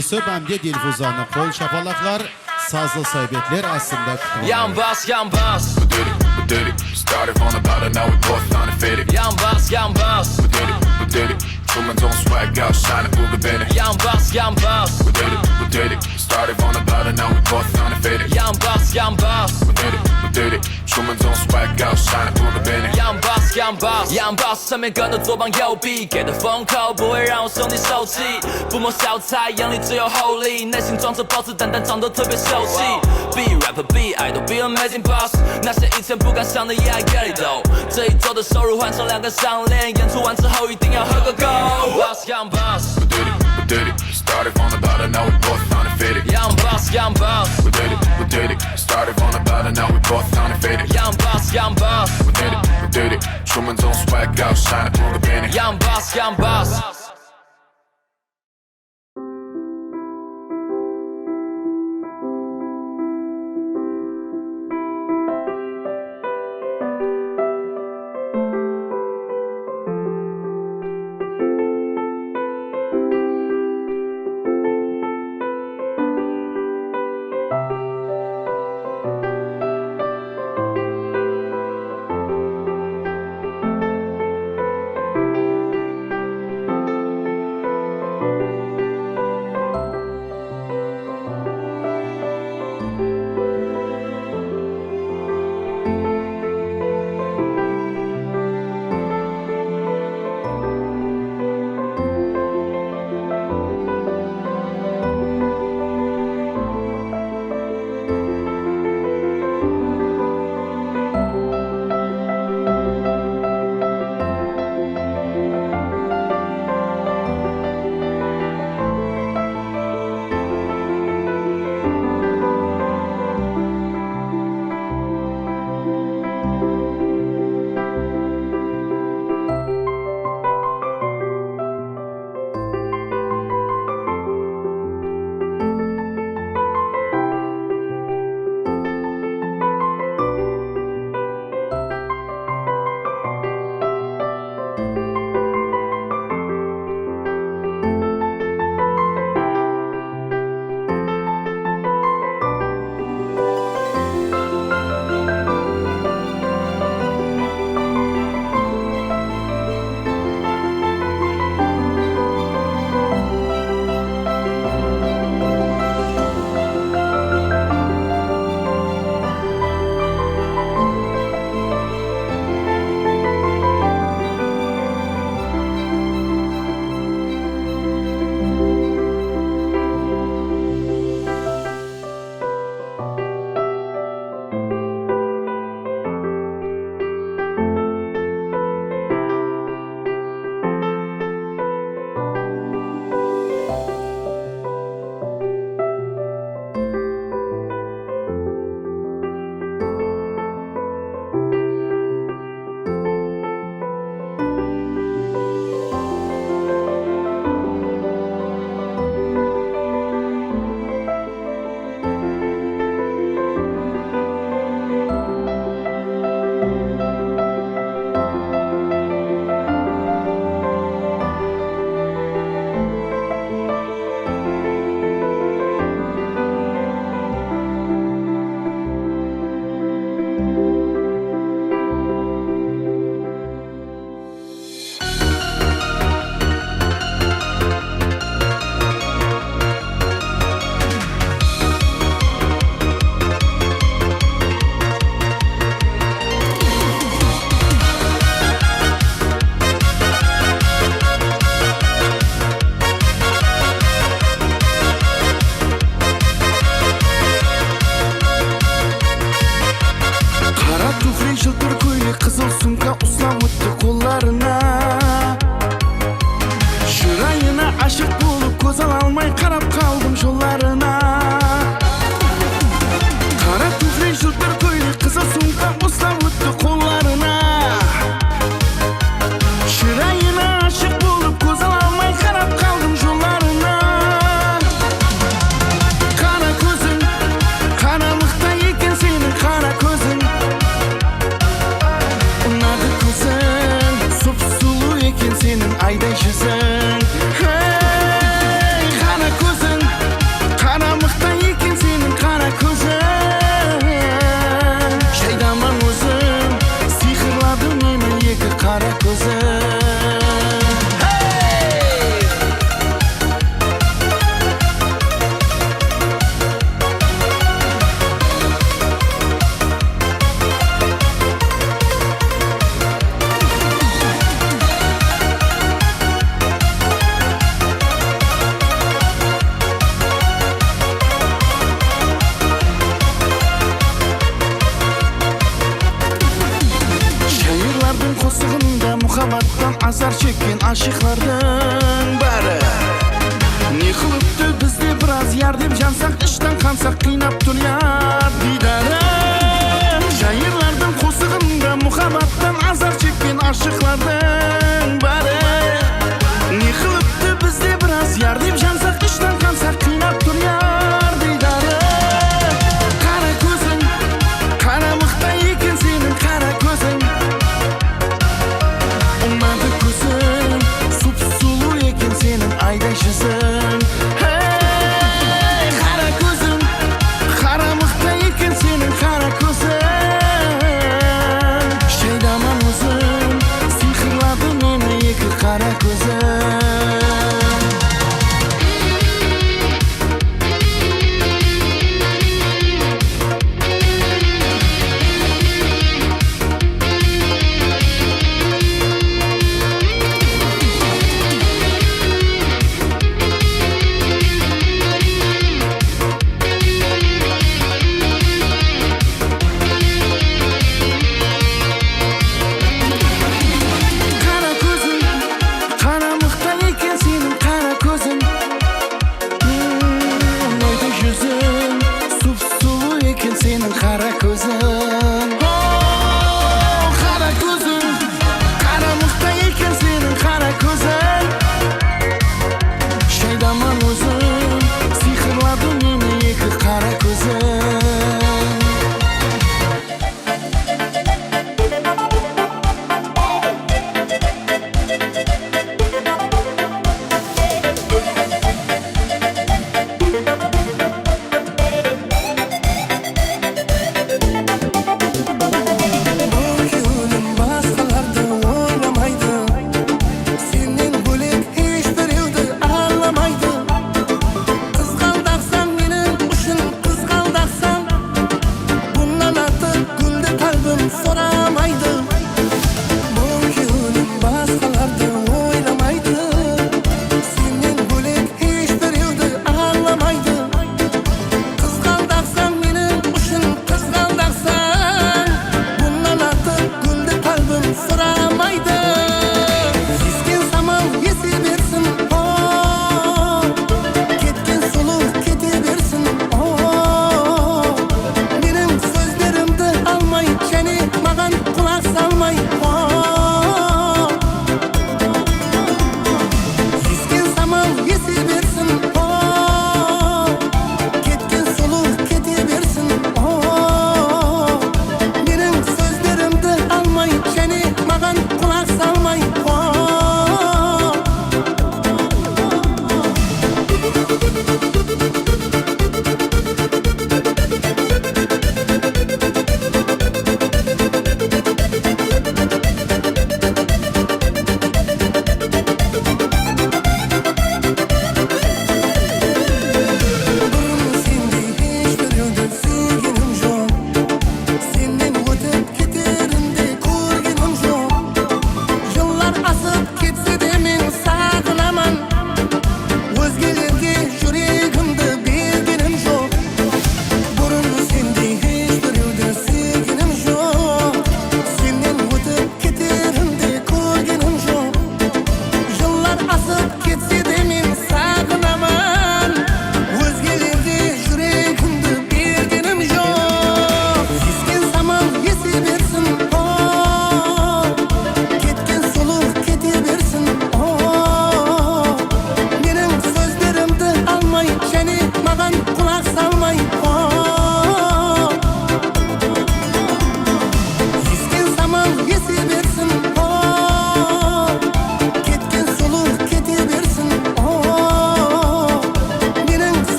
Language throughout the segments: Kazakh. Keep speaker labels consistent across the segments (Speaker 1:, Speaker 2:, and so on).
Speaker 1: Yusuf Əmdi Dilfuzanı qol şapalaqlar, sazlı söhbətlər aslında
Speaker 2: Yan bas, yan bas.
Speaker 3: We did it, started from the bottom, now we both undefeated.
Speaker 2: Yan bas, yan bas.
Speaker 3: We did it, Truman's on swag out, shining Booga Bennett.
Speaker 2: Yan bas, yan bas.
Speaker 3: We did it, started from the bottom, now we both undefeated.
Speaker 2: Yan bas, yan bas.
Speaker 3: We did it, Truman's on swag out, shining Booga Bennett.
Speaker 2: Yan bas, yan bas，yan bas，上面跟的左膀右臂，给的封口不会让我松你手气。不谋小菜，眼里只有厚利，内心装着包子蛋蛋，长得特别秀气。Be rapper be idol be amazing boss，那些以前不敢想的也爱 get it though。这一周的收入换成2个项链，演出完之后一定要喝个够。Boss young boss，
Speaker 3: We did it, started from the bottom, now we both undefeated.
Speaker 2: Young boss young boss，
Speaker 3: We did it, started from the bottom, now we both undefeated.
Speaker 2: Young boss young boss，
Speaker 3: We did it, Truman's on swag out, shining Booga Bennett.
Speaker 2: Young boss young boss。
Speaker 4: azar chekkan aşıqlardan bari ne qilibdi bizde biraz yar deb jansak ishdan qansak qiynab turyar diydari Şairlardan qo'sig'imda muhabbatdan azar chekkan aşıqlardan bari ne qilibdi bizde biraz yar deb jansak ishdan qansak qiynab turyar diydari Qara ko'zing qara mixday ekan sening qara ko'zing Ummadi ko'zing sup-suluv ekan sening ayday shizing Hey qara ko'zing qara mixday ekan sening qara ko'zing Shaydaman o'zim sehrladi meni iki qara ko'zing Qara ko'zing qara mixday ekan sening qara ko'zing Neydi yuzing sup-suluv ekan sening qara ko'zing Qara ko'zing qara mixday ekan sening qara ko'zing Shaydaman o'zim sehrladi meni iki qara ko'zing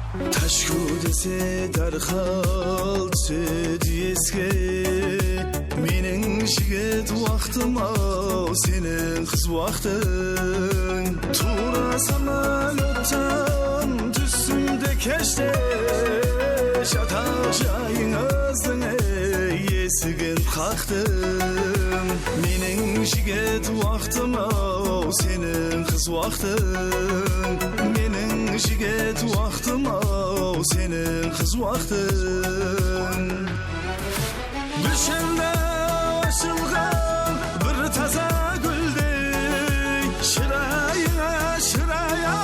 Speaker 4: Tashku dese darhal södiyesge Mening jigit vaqtim o senin qiz vaqtin Tura samalotdan tüsümde keşte Şatak jayыңыздың есігін қақтым Менің жігіт уақытым ау сенің қыз уақытың Менің жігіт уақытым ау сенің қыз уақытың Гүлшемде ашылған бір таза гүлдей Шырайыңа шырая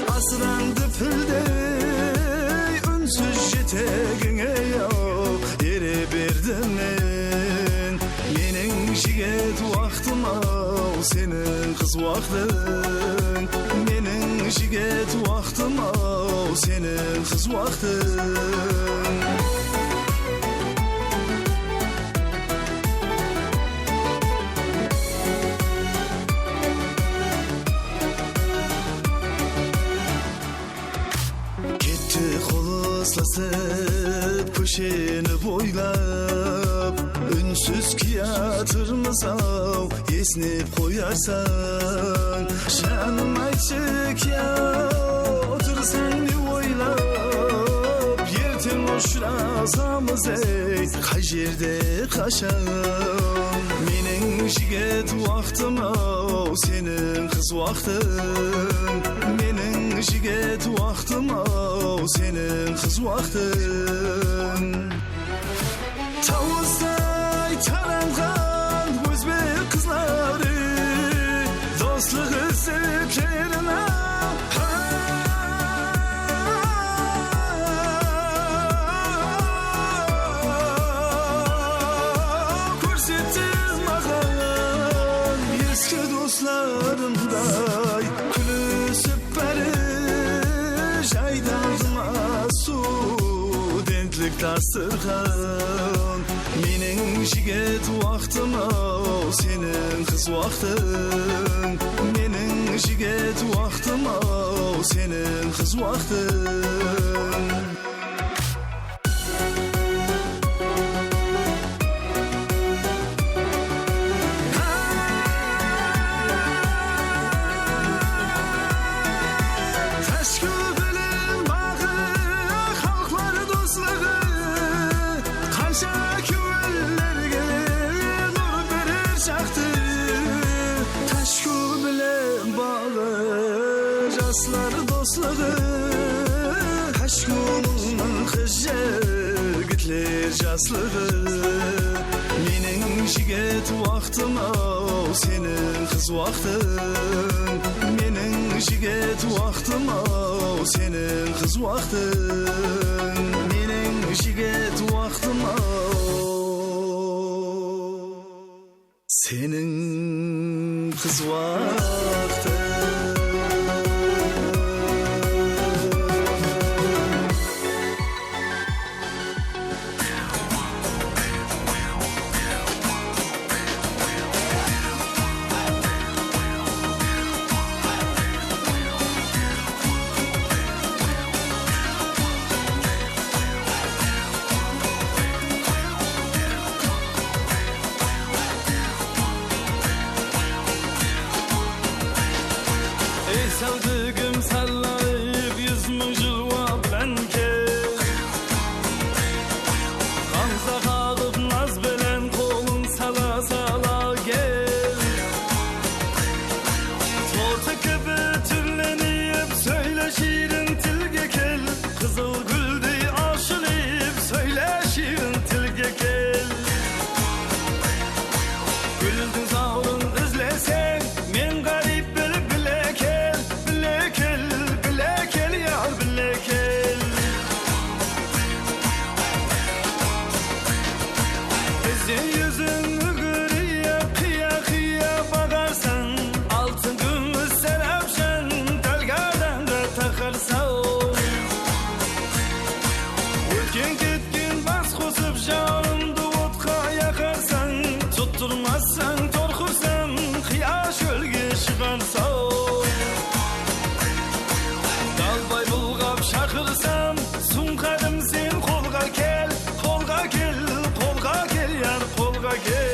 Speaker 4: Asırandı püldey ünsüz jetegine yok Ere berdim men Mening jigit vaqtim au senin qiz vaqtin Mening jigit vaqtim au senin qiz vaqtin Slasıp köşeni boylap Ünsüz kiyatırmız av Esnip koyarsan Şanım ayçık ya Otursan bir oylap Yerten uçrazamız ey Kay jerde kaşam Mening jigit vaqtim au senin qiz vaqtin Mening jigit vaqtim au senin qiz vaqtin Tavuzday tarangan o'zbek qizlari Dostlik iziblerine Eski dostlarımday Külüsüp beri Jaydarıma Studentlik dastırgan Mening jigit vaqtim au senin qiz vaqtin Mening jigit vaqtim au senin qiz vaqtin Jaslar dostluğu Aşkımın kızı Gitler jaslığı Mening jigit vaqtim au senin qiz vaqtin Mening jigit vaqtim au senin qiz vaqtin Mening jigit vaqtim au senin qiz vaqtin Düşken ketken bas qosib Canımda otqa yaqarsan Tutturmazsan torxursan Qiyaş ölge шығарsan Dalbay bulğab şaqırsam Sunqadım sen қолға kel Қолға kel, қолға kel Yar қолға kel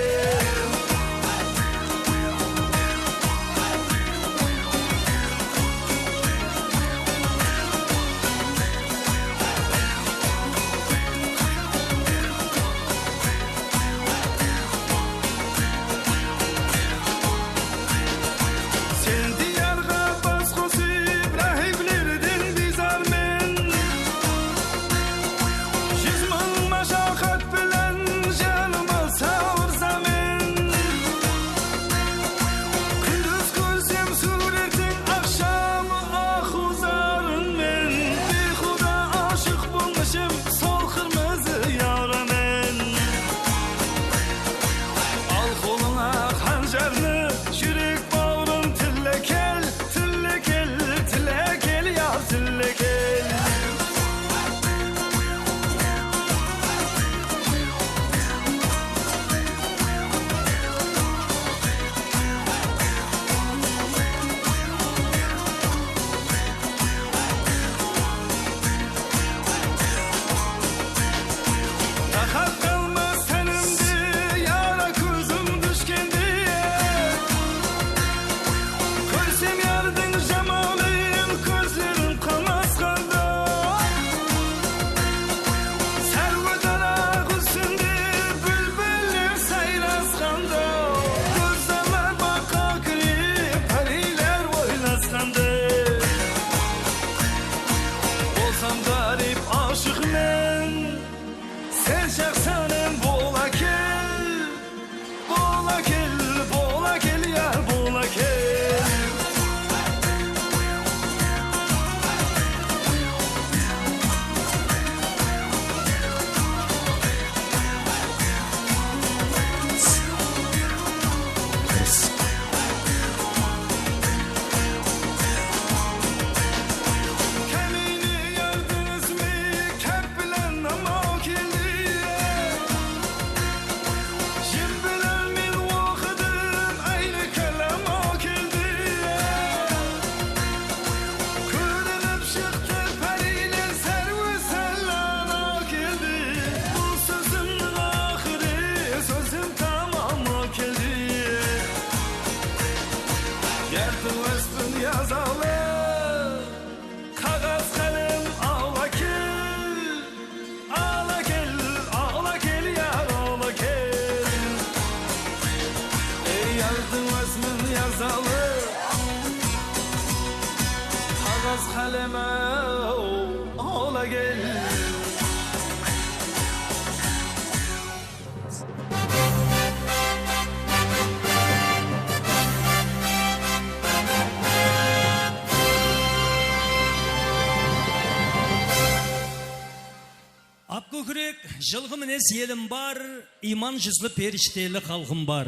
Speaker 5: Көкірек жылғы мінез елім бар, иман жүзлі періштелі халқым бар.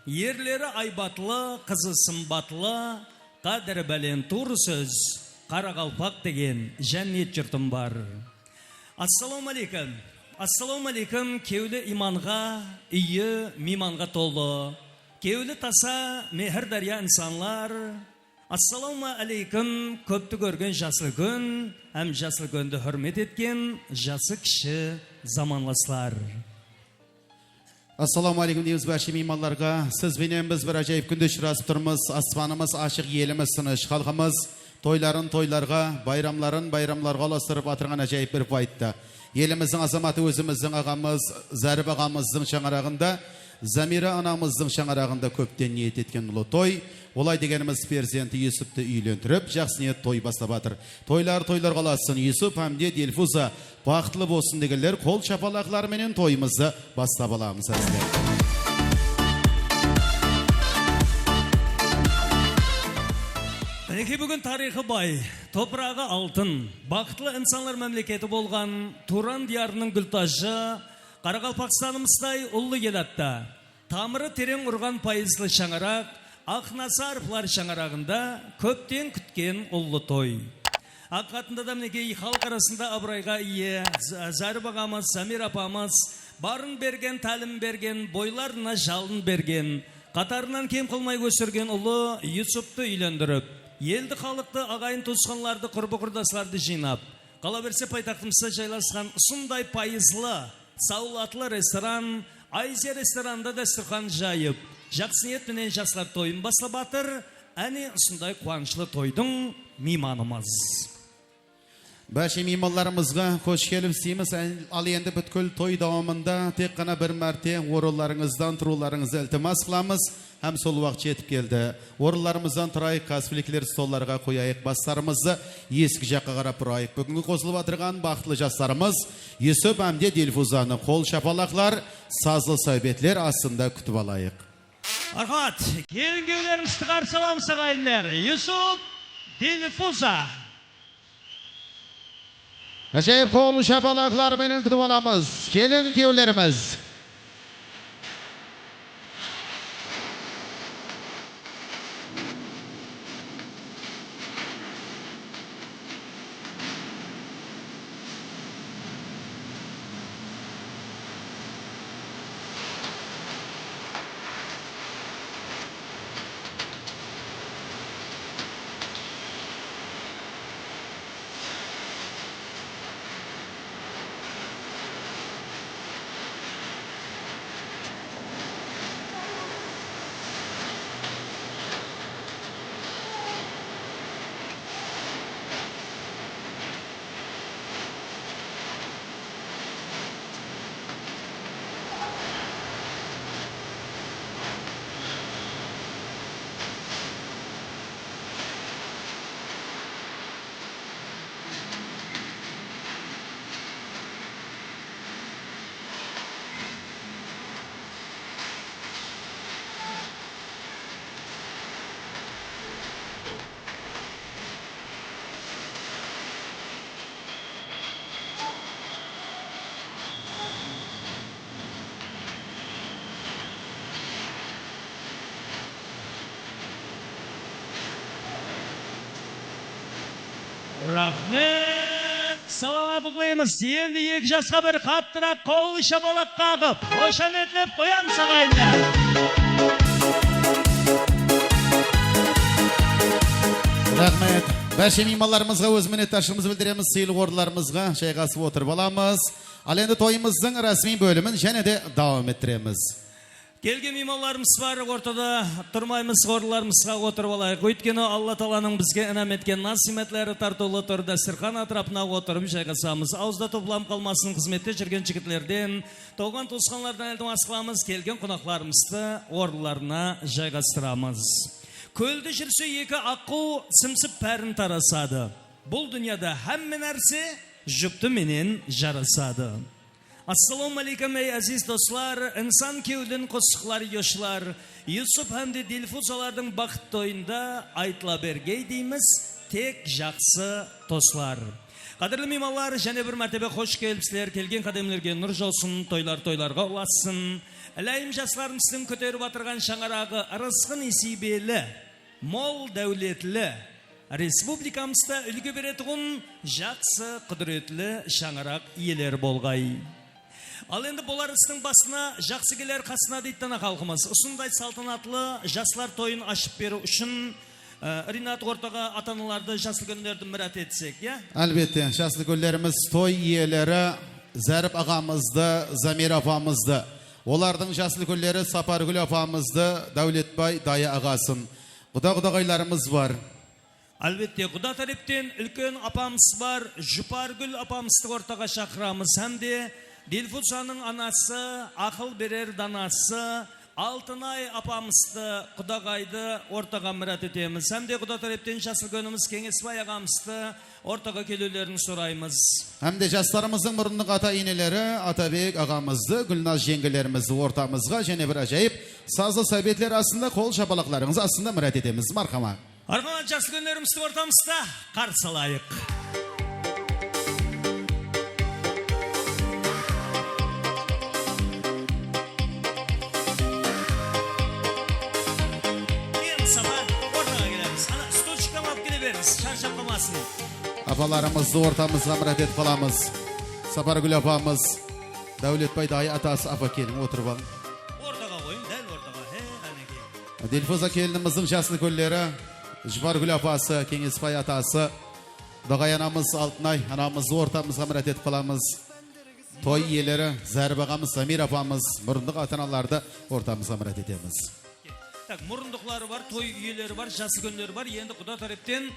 Speaker 5: Ерлері айбатлы, қызы сымбатлы, қадірі бәлен тур сөз, Қарақалпақ деген жәннет жұртым бар. Ассаламу алейкум. Ассаламу алейкум, кеулі иманға, үйі миманға толы. Кеулі таса, мехір дария инсанлар. Ассаламу алейкум, көпті көрген жасыл күн, әм жасыл күнді хүрмет еткен жасы кіші заманласлар.
Speaker 1: Ассаламу алейкум дейміз бәрші мейманларға. Сізбенен біз бір ажайып күнді шырасып тұрмыз. Аспанымыз ашық, еліміз сыныш. Халқымыз тойларын тойларға, байрамларын байрамларға оластырып атырған ажайып бір байтты. Еліміздің азаматы өзіміздің ағамыз, Зәріп ағамыздың шаңырағында, Замира анамыздың шаңырағында көптен ниет еткен ұлы той. Олай дегеніміз перзенті Юсупты үйлендіріп, жақсы ниет той бастап атыр. Тойлар қаласын Юсуп, Хамде, Дельфуза бақытлы болсын дегендер қол шапалақларменен тойымызды бастап аламыз.
Speaker 5: Мінеки бүгін тарихы бай, топырағы алтын, бақытлы инсанлар мемлекеті болған Туран диярының гүлтажы, Қарақалпақстанымыздай ұлы елатта, тамыры терең ұрған пайызлы шаңырақ, Ақнасарыплар шаңырағында көптен күткен ұлы той. Аққатында да мінекей халық арасында абырайға ие Зәріп ағамыз, Замир апамыз барын берген, тәлім берген, бойларына жалын берген, қатарынан кем қылмай өсірген ұлы Юсупты үйлендіріп, елді халықты, ағайын туысқанларды, құрбы құрдастарды жинап, қала берсе пайтақтымызда жайласқан ұсындай пайызлы, саулатлы ресторан, Айзе ресторанында дастархан жайып, жақсы ниетпенен жастар тойын бастап батыр, әне ұсындай қуанышлы тойдың мейманымыз.
Speaker 1: Бәші мейманларымызға қош келіпсейміз. Ал енді бүткіл той давамында тек қана бір мәрте орынларыңыздан тұруларыңызды ілтимас қыламыз. Һәм сол уақыт жетіп келді. Орынларымыздан тұрайық, кәсіплеклер столларға қояйық, бастарымызды ескі жаққа қарап тұрайық. Бүгінгі қосылып отырған бақытлы жастарымыз Юсуп әмде Дилфузаны қол шапалақлар, сазлы сәубетлер астында күтіп алайық.
Speaker 5: Архат, келінгеулерімізді қарсаламыз ағайындар. Юсуп Дилфуза.
Speaker 1: Әжейіп қол шапалақлар менен күтіп аламыз. Келін күйеулеріміз.
Speaker 5: Рахмет. Салама бұқлаймыз. Енді екі жасқа бір қаттырақ қол шапалақ қағып, қошаметлеп қоямыз ағайындар.
Speaker 1: Рахмет. Бәші мейманларымызға өз миннетташылығымызды білдіреміз, сыйлық орындарымызға жайғасып отырып аламыз. Ал енді тойымыздың рәсми бөлімін және де давам еттіреміз.
Speaker 5: Келген мейманларымыз бар, ортада тұрмаймыз, орындарымызға отырып алайық. Өйткені Алла Таланың бізге інәм еткен насиметлері тартулы тұр, дастархан атрапына отырып жайғасамыз. Ауызда топлам қалмасын, қызметте жүрген жігітлерден, тоған туысқанлардан ілтимас қыламыз, келген қонақтарымызды орындарына жайғастырамыз. Көлді жүрсе екі аққу сымсып пәрін тарасады. Бұл дүнияда әмме нәрсе жүпті менен жарасады. Ассаламу алейкум ей әзиз достар, инсан кеудің қосықлар ешілар, Юсуп әмде Дилфузалардың бақыт тойында айтыла бергей дейміз, тек жақсы тослар. Қадірлі мейманлар, және бір мәртебе қош келіпсілер, келген қадемлерге нұр жаусын, тойларға ұласын. Әләйім жастарымыздың көтеріп атырған шаңарағы ырысқын есебелі, мол дәулетлі, республикамызда үлгі беретұғын жақсы құдіретлі шаңарақ иелер болғай. Ал енді болар істің басына жақсы келер қасына дейттіна қалқымыз. Ұсындай салтанатлы жастар тойын ашып беру үшін Ринат ортаға атаналарды жасыл күндерді мұрат етсек, я?
Speaker 1: Әлбетте, жасыл күндеріміз той иелері Зәріп ағамызды, Замир апамызды. Олардың жасыл күндері Сапаргүл апамызды, Дәулетбай дайы ағасын. Құда-құдағайларымыз бар.
Speaker 5: Әлбетте, құда тарептен үлкен апамыз бар, Жұпаргүл апамызды ортаға шақырамыз. Әмде Дилфузаның анасы, ақыл берер данасы, Алтынай апамызды, құдағайды ортаға мұрат етеміз. Әмде құда тарептен жасыл көніміз Кеңесбай ағамызды ортаға келулерін сұраймыз.
Speaker 1: Әмде жастарымыздың мұрындық ата енелері Атабек ағамызды, Гүлназ жеңгелерімізді ортамызға және бір ажайып сазлы сәбетлер астында қол шапалақларыңыз астында мұрат етеміз. Мархама.
Speaker 5: Арман жасыл күндерімізді ортамызда қарсы алайық.
Speaker 1: Apalarımızı ortamızga mırat et kalamız. Sapargül apamız, Davletbay dayı atası apa kelin oturup alın.
Speaker 5: Ortaga koyun, dal ortaga. He, aneki.
Speaker 1: Dilfuza kelinimizin jaslı kölleri, Jbargül apası, Kengesbay atası, Dağay anamız Altınay, anamızı ortamızga mırat et kalamız. Toy iyeleri, Zərbağamız, Samir apamız, mırındık atanalarda ortamızga mırat etemiz.
Speaker 5: Так, мұрындықлары бар, той үйелері бар, жасы күндері бар. Енді құда тарептен,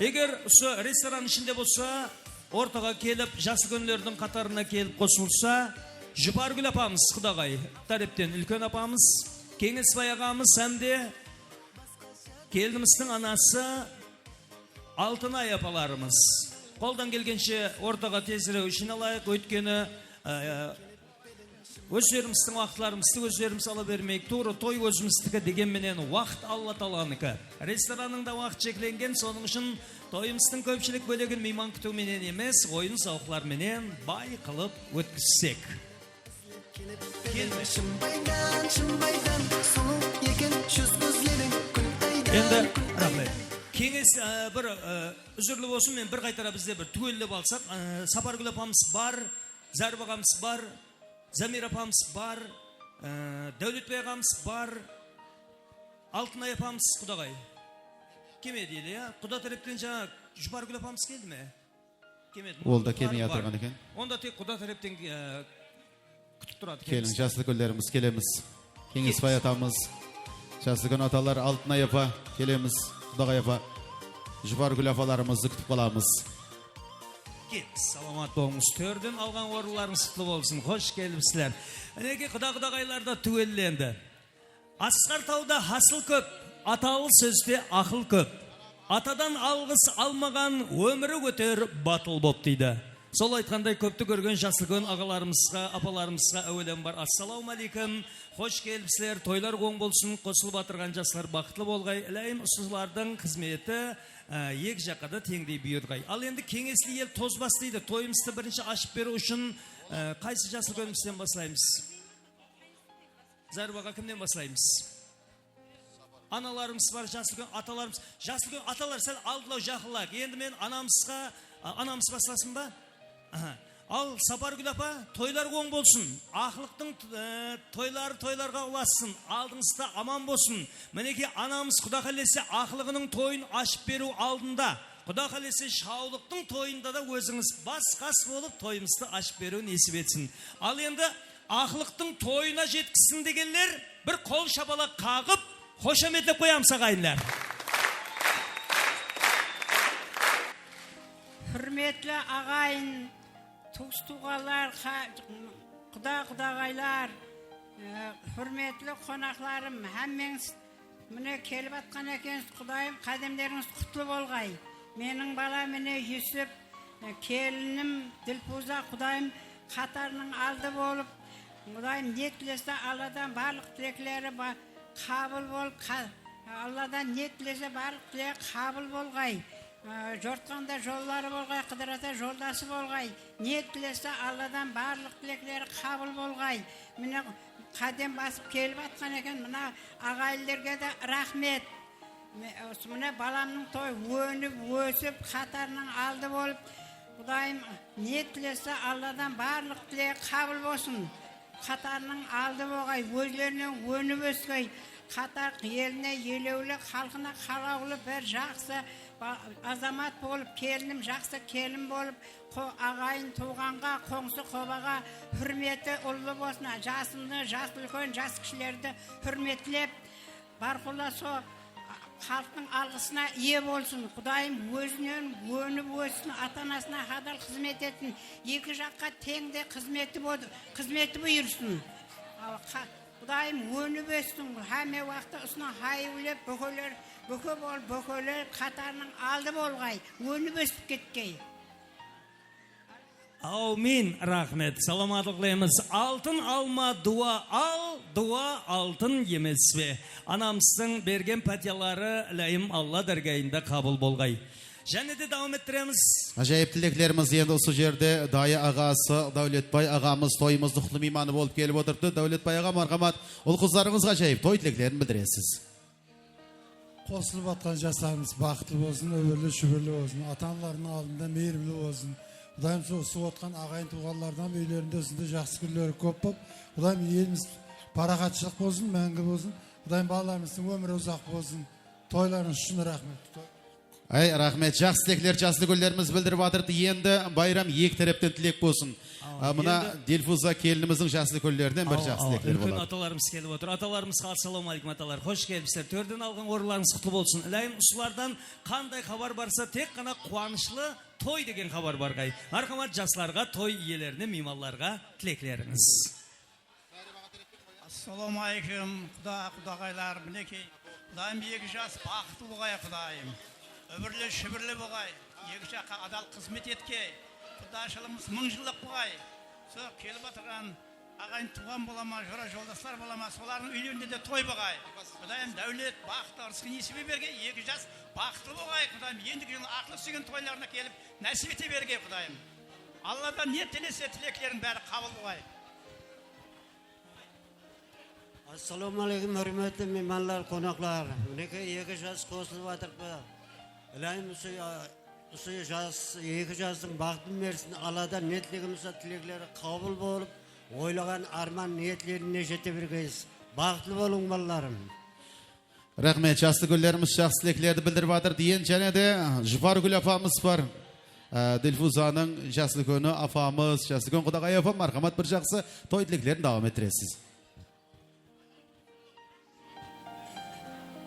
Speaker 5: егер осы ресторан ішінде болса, ортаға келіп, жасы күндердің қатарына келіп қосылса, Жұпаргүл апамыз, құдағай тарептен, үлкен апамыз, Кеңесбай ағамыз, әмде келдіміздің анасы Алтынай апаларымыз. Қолдан келгенше ортаға тезірі үшін алайық, өйткені өздеріміздің уақытларымызды өздеріміз ала бермейік. Тура той өзіміздікі дегенменен уақыт Алла Тағаланікі. Ресторанның да уақыт шекленген, соның үшін тойымыздың көпшілік бөлігін мейман күтуменен емес, ойын сауықтарменен бай қылып өткізсек. Енді рахмет. Кеңес бір үзірлі болсын, мен бір қайтара бізде бір түгелі балсақ, Сапаргүл апамыз бар, Зәрб ағамыз бар, Замир апамыз бар, Дәулетбай ағамыз бар, Алтынай апамыз құдағай. Кеме дейді, құда тарептен жаңа Жұпаргүл апамыз келді ме?
Speaker 1: Ол да келмей атырған екен.
Speaker 5: Онда тек құда тарептен күтіп тұрады.
Speaker 1: Келin, jaslı köllerimiz kelemiz. Kengesbay atamız, jaslı gün atalar Altınay apa kelemiz. Dağay apa, Жұпаргүл apalarımızı kütüp kalamız.
Speaker 5: Саламат болыңыз. Төрден алған орындарыңыз құтты болсын. Қош келіпсіздер. Әнеке құда-құдағайларда түгелленді. Асқар тауда хасыл көп, аталы сөзде ақыл көп. Атадан алғыс алмаған өмірі өтер батыл боп дейді. Сол айтқандай көпті көрген жасылгөн ағаларымызға, апаларымызға әуелен бар. Ассалаумалейкум. Қош келіпсіздер. Тойлар оң болсын. Қосылып атырған жастар бақытлы болғай. Әлейм ұстазлардың қызметі ек жақада теңдей бүйірғай. Ал енді кеңеслі ел тозбас дейді. Тойымызды бірінші ашып беру үшін қайсы жасылгөнімізден басылаймыз? Зәрбаға кімден басылаймыз? Аналарымыз бар, жасылгөн, аталарымыз. Жасылгөн, аталар сәл алдылау жақылақ. Енді мен анамыз басыласын ба? Ал Сапаргүл апа, тойлар оң болсын. Ақылықтың тойларға ұласын. Алдыңызда аман болсын. Мінеке анамыз Құда қалесе ақылығының тойын ашып беру алдында. Құда қалесе шаулықтың тойында да өзіңіз бас-қас болып тойымызды ашып беру несіп етсін. Ал енді ақылықтың тойына жеткісін дегенлер бір қол шапалақ қағып, қошаметтеп қоямыз ағайындар.
Speaker 6: Hürmetli ağayın, tuğstuğalar, құда-құдағайлар, hürmetli қонақларым, әммеңіз міне келіп атқан екенсіз, құдайым, қадемдеріңіз құтлы болғай. Менің бала міне Юсіп, келінім Ділпуза, құдайым қатарының алды болып, құдайым не тілесе Алладан барлық тілеклері қабыл болып, Алладан не тілесе барлық тілек қабыл болғай. Жортқанда жоллары болғай, қыдырата жолдасы болғай. Ниет тілесе Алладан барлық тілектері қабыл болғай. Міне қадем басып келіп атқан екен, мына ағайлерге де рахмет. Міне баламның той өніп, өсіп, қатарының алды болып, Құдайым, ниет тілесе Алладан барлық тілек қабыл болсын. Қатарының алды болғай, өзлерінен өніп өскай. Қатар еліне елеулі, халқына қалаулы бір жақсы азамат болып, келінім жақсы келін болып, ағайын туғанға, қоңсы қобаға хүрметі ұлы болсын. Жасымды, жас үлкен, жас кішілерді хүрметлеп, барқұлла со халықтың алғысына ие болсын. Құдайым өзінен өніп өсін, ата-анасына қадал қызмет етін, екі жаққа теңде қызметі бұйырсын. Құдайым өніп өсін, әме уақытта ұсына хайылеп, бүкі бол, бүкілер қатарының алды болғай, өніп өсіп кеткей.
Speaker 5: Аумин, рахмет. Саламатлық лейміз. Алтын алма, дуа ал, дуа алтын емес бе. Анамыздың берген пәтиялары ләйім Алла дәргейінде қабыл болғай. Және де дауым еттіреміз.
Speaker 1: Ажайып тілекlerimiz енді осы жерде дайы ағасы Дәулетбай ағамыз тойымыз дұқлы мейманы болып келіп отырды. Дәулетбай аға мархамат, ол қыздарыңызға ажайып той тілектерін білдіресіз.
Speaker 7: Qo'shilib atgan jaslarimiz baxtli bo'lsin, ömürlü şübürlü olsun. Ata-analarının aldında meyirli olsun. Xudoyim shu o'sib o'tgan ag'ayin tuğanlardan uylarında o'zida yaxshi kunlari ko'p bo'lib, Xudoyim elimiz paraxatchilik bo'lsin, mangu bo'lsin. Xudoyim balalarımızın ömrü uzaq bo'lsin. Toylarınız şunu rahmet.
Speaker 1: Ay rahmet, жақсы тілектер, жақсы гүлдеріміз білдіріп атырды. Енді байрам екі тараптан тілек болсын. Мына Дилфуза келініміздің жақсы гүлдерінен бір жақсы тілектер
Speaker 5: Үлкен
Speaker 1: болады.
Speaker 5: аталарымыз келіп отыр. Аталарымызға ассалауму алейкум аталар. Хош келіпсіздер. Төрден алған орыларыңыз құтты болсын. Ілайым ұсылардан қандай хабар барса, тек қана қуанышлы той деген хабар бар ғай. Мархамат жастарға, той иелеріне, мейманларға тілеклеріңіз.
Speaker 8: Assalomu alaykum, Xudog'aylar, minekey. Xudoyim екі жас бақытты болғай, Xudoyim. Ömürlü şübürlü болғай. Екі жаққа адал қызмет еткей. Құдашылымыз 1000 жылдық болғай. Сол келіп отырған ағайын туған болама, жора жолдастар болама, солардың үйлерінде де той болғай. Құдайым дәулет, бақыт, ырысқы несібе берге, екі жас бақытты болғай, Құдайым. Ендігі жылы ақылы сүйген тойларына келіп, нәсіп ете берге, Құдайым. Алладан не тілесе тілектерің бәрі қабыл болғай.
Speaker 9: Assalomu alaykum, hurmatli mehmonlar, qo'noqlar. Menga 2 jas qo'shilib o'tiribdi. Ilayim o'sha jas 2 jasning baxtini bersin. Allohdan niyatligimiz, tilaklari qabul bo'lib, o'ylagan armon niyatlarini yeta bergaysiz. Baxtli bo'ling bolalarim.
Speaker 1: Rahmet, жақсы гүлдеріміз, жақсы тілектерді білдіріп атыр. Дейін және де Жұпар гүл апамыз бар. Дилфузаның жақсы күні апамыз, жақсы күн Құдағай апам, мархамат бір жақсы той тілектерін давам етіресіз.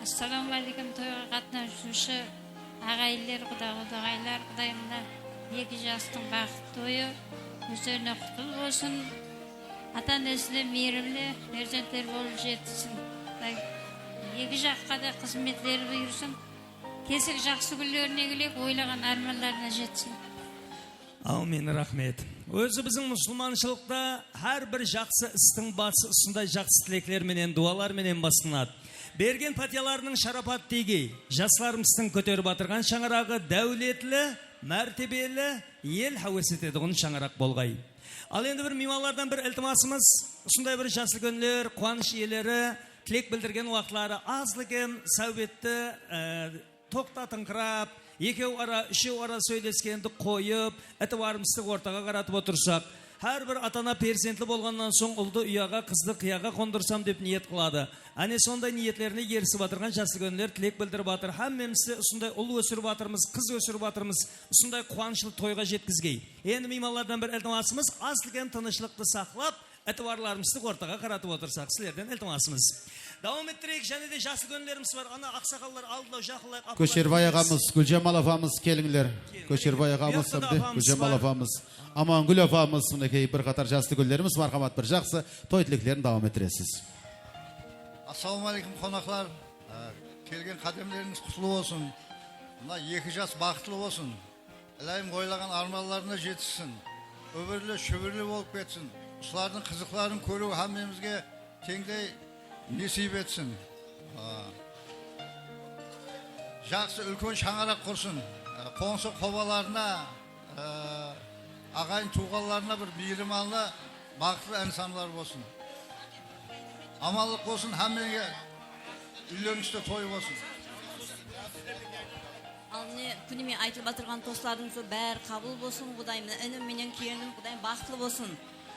Speaker 10: Assalomu alaykum, to'yga qatnashuvchi ag'aylar, Xudoylar, Xudoyimda 2 jastың бақыт тойы o'zlariga qutlug' bo'lsin. Ата-анасына mehrimli farzandlar bo'lib жетsin. 2 жаққа да қызметтері бұйырсын. Кесік жақсы күндеріне келек, ойлаған армандарына жетсін.
Speaker 5: Аумин, рахмет. Өзі біздің мұсылманшылықта әрбір жақсы істің басы ұсындай жақсы тілеклер менен, дуалар менен басынады. Берген патияларының шарапат тегей, жастарымыздың көтеріп атырған шаңырағы дәулетлі, мәртебелі, ел хауесет едіғын шаңырақ болғай. Ал енді бір мейманлардан бір ілтимасымыз, ұсындай бір жасыл күндер, қуаныш иелері, тілек білдірген уақытлары азлыгын, сәубетті, тоқтатыңқырап, 2 ара, 3 ара сөйлескенді қойып, әтіварымызды ортаға қаратып отырсақ, әрбір атана перзентлі болғаннан соң ұлды ұяға, қызды қияға қондырсам деп ниет қылады. Әне сондай ниетлеріне ерісіп атырған жасы көнлер тілек білдіріп атыр. Әммемізді ұсындай ұл өсіріп атырмыз, қыз өсіріп атырмыз, ұсындай қуанышылы тойға жеткізгей. Енді мейманлардан бір ілтимасымыз, азлыген тынышлықты сақлап, әтіварларымызды ортаға қаратып отырсақ, сілерден ілтимасымыз. Давам еттірек, және де жасы көнлеріміз бар. Ана ақсақалар алдылау, жақылай...
Speaker 1: Көшербай ағамыз, Гүлжамал апамыз келіңлер. Көшербай ағамыз, Гүлжамал апамыз, Амангүл апамыз, мінекей бір қатар жасты гүлдеріміз, мархамат бір жақсы той тілектерін давам етіресіз.
Speaker 11: Assalomu alaykum qonaqlar. Kelgan qadamlarınız qutlu olsun. Mına 2 jas baxtlı olsun. Ilayim qoylagan armanlarına жетsin. Ömürlü, şübürlü болып ketsin. Ularning qiziqlarini ko'ruv hammamizga tengday nasib etsin. Жақсы үлкен шаңырақ құрсын. Қоңсы қобаларына, ағайын туғаларына бір мейіріманлы, бақытты инсанлар болсын. Аманлық болсын, hammaga үйлеріңізде той болсын.
Speaker 12: Ал не күніме айтылып атырған достардың бәрі қабыл болсын, Құдайым, інім менен келінім, Құдайым бақытлы болсын.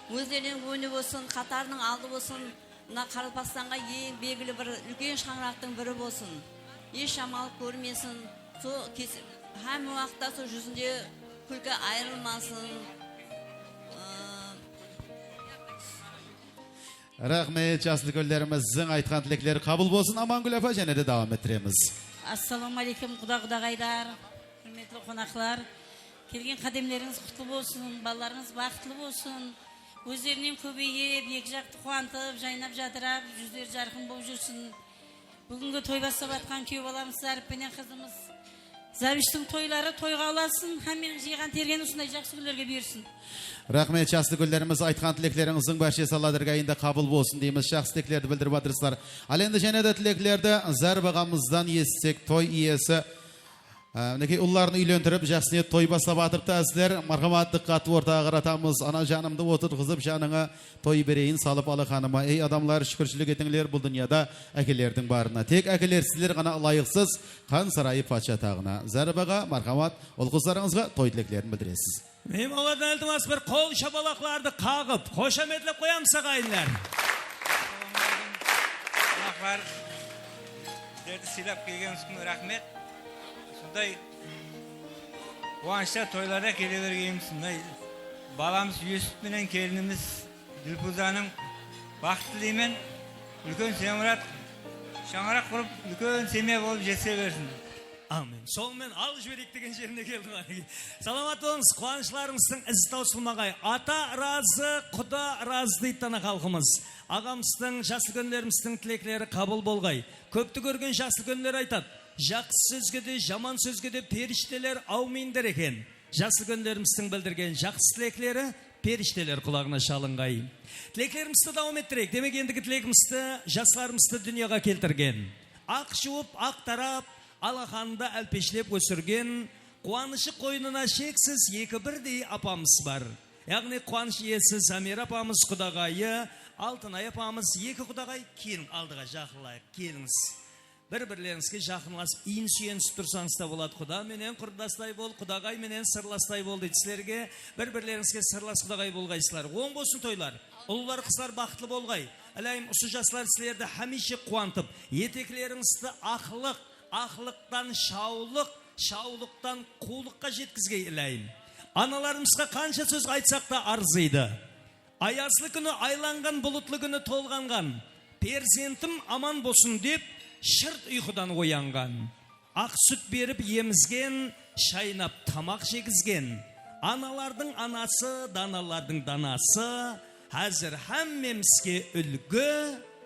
Speaker 12: Өздерінің өні болсын, қатарының алды болсын. Мына Қаралпақстанға ең белгілі бір үлкен шаңырақтың бірі болсын. Еш амал көрмесін. Һәм уақытта жүзінде күлкі айырылмасын.
Speaker 1: Рахмет, жасыл гүлдеріміздің айтқан тілектері қабыл болсын. Амангүл апа, және де давам еттіреміз.
Speaker 6: Assalomu alaykum, Құдағайдар, құрметті қонақлар. Келген қадемлеріңіз құтты болсын, балаларыңыз бақытты болсын. Өздерінен көбейіп, екі жақты қуантып, жайнап жадырап, жүздер жарқын болып жүрсін. Бүгінгі той бастап атқан күйеу баламыз Зариппенен қызымыз. Зарвиштің тойлары тойға аласын, һәммен жиған терген осындай жақсы күндерге берсін.
Speaker 1: Рахмет, жақсы гүлдеріміз, айтқан тілектеріңіздің баршасы Алладың айында қабыл болсын дейміз. Жақсы тілектерді білдіріп жатырсыздар. Ал енді және де тілектерді Зарып ағамыздан естісек, той иесі Мінекей ұлларын үйлендіріп, жақсыне той бастап атырыпты әсілер. Мархаматтық қатып ортаға қаратамыз. Ана жанымды отырғызып, жаныңа той берейін салып алы қаныма. Ей адамлар, шүкіршілік етіңлер бұл дүнияда әкелердің барына. Тек әкелер сіздер ғана лайықсыз қан сарайы патша тағына. Зәрбаға, мархамат, ол қыздарыңызға той тілектерін білдіресіз.
Speaker 5: Меймалардан ілтімас бір қол шапалақларды қағып, қошаметлеп қоямыз ағайындар.
Speaker 13: Қонақлар, сіздерді сыйлап келгеніңіз үшін рахмет. Сондай қуанышта тойларда келе бергеніміз, баламыз Юсуп менен келініміз Ділпузаның бақыт тілеймен, үлкен семірат, шаңырақ құрып, үлкен семья болып жесе берсін.
Speaker 5: Амин. Сонымен ал жіберек деген жеріне келді. Саламат болыңыз, қуанышларыңыздың ізі таусылмағай. Ата разы, құда разы дейді тана халқымыз. Ағамыздың, жасыл күндеріміздің тілеклері қабыл болғай. Көпті көрген жасыл күндер айтады. Жақсы сөзге де, жаман сөзге де періштелер ауминдер екен. Жасыл күндеріміздің білдірген жақсы тілеклері періштелер құлағына шалынғай. Тілеклерімізді дауым еттірек. Демек ендігі тілегімізді жастарымызды дүнияға келтірген. Ақ жуып, ақ тарап, алақанды әлпешлеп өсірген, қуанышы қойнына шексіз екі бірдей апамыз бар. Яғни қуаныш иесі Замир апамыз, құдағайы, Алтынай апамыз, екі құдағай келін алдыға жақылайық, келіңіз. Бір-бірлеріңізге жақынласып, иін сүйенсіп тұрсаңыз да болады. Құда менен құрдастай бол, құдағай менен сырластай бол дейді. Сілерге бір-бірлеріңізге сырлас құдағай болғайсызлар. Оң болсын тойлар. Ұлылар қызлар бақытлы болғай. Әлайым ұсы жаслар сілерді хамише қуантып, етеклеріңізді ақылықтан шаулық, шаулықтан қулыққа жеткізгей илайым. Аналарымызға қанша сөз айтсақ та арзыйды. Аязлы күні айланған, бұлытлы күні толғанған. Перзентім аман болсын деп, шырт ұйқыдан оянған. Ақ сүт беріп емізген, шайнап тамақ жегізген. Аналардың анасы, даналардың данасы, әзір әммемізге үлгі,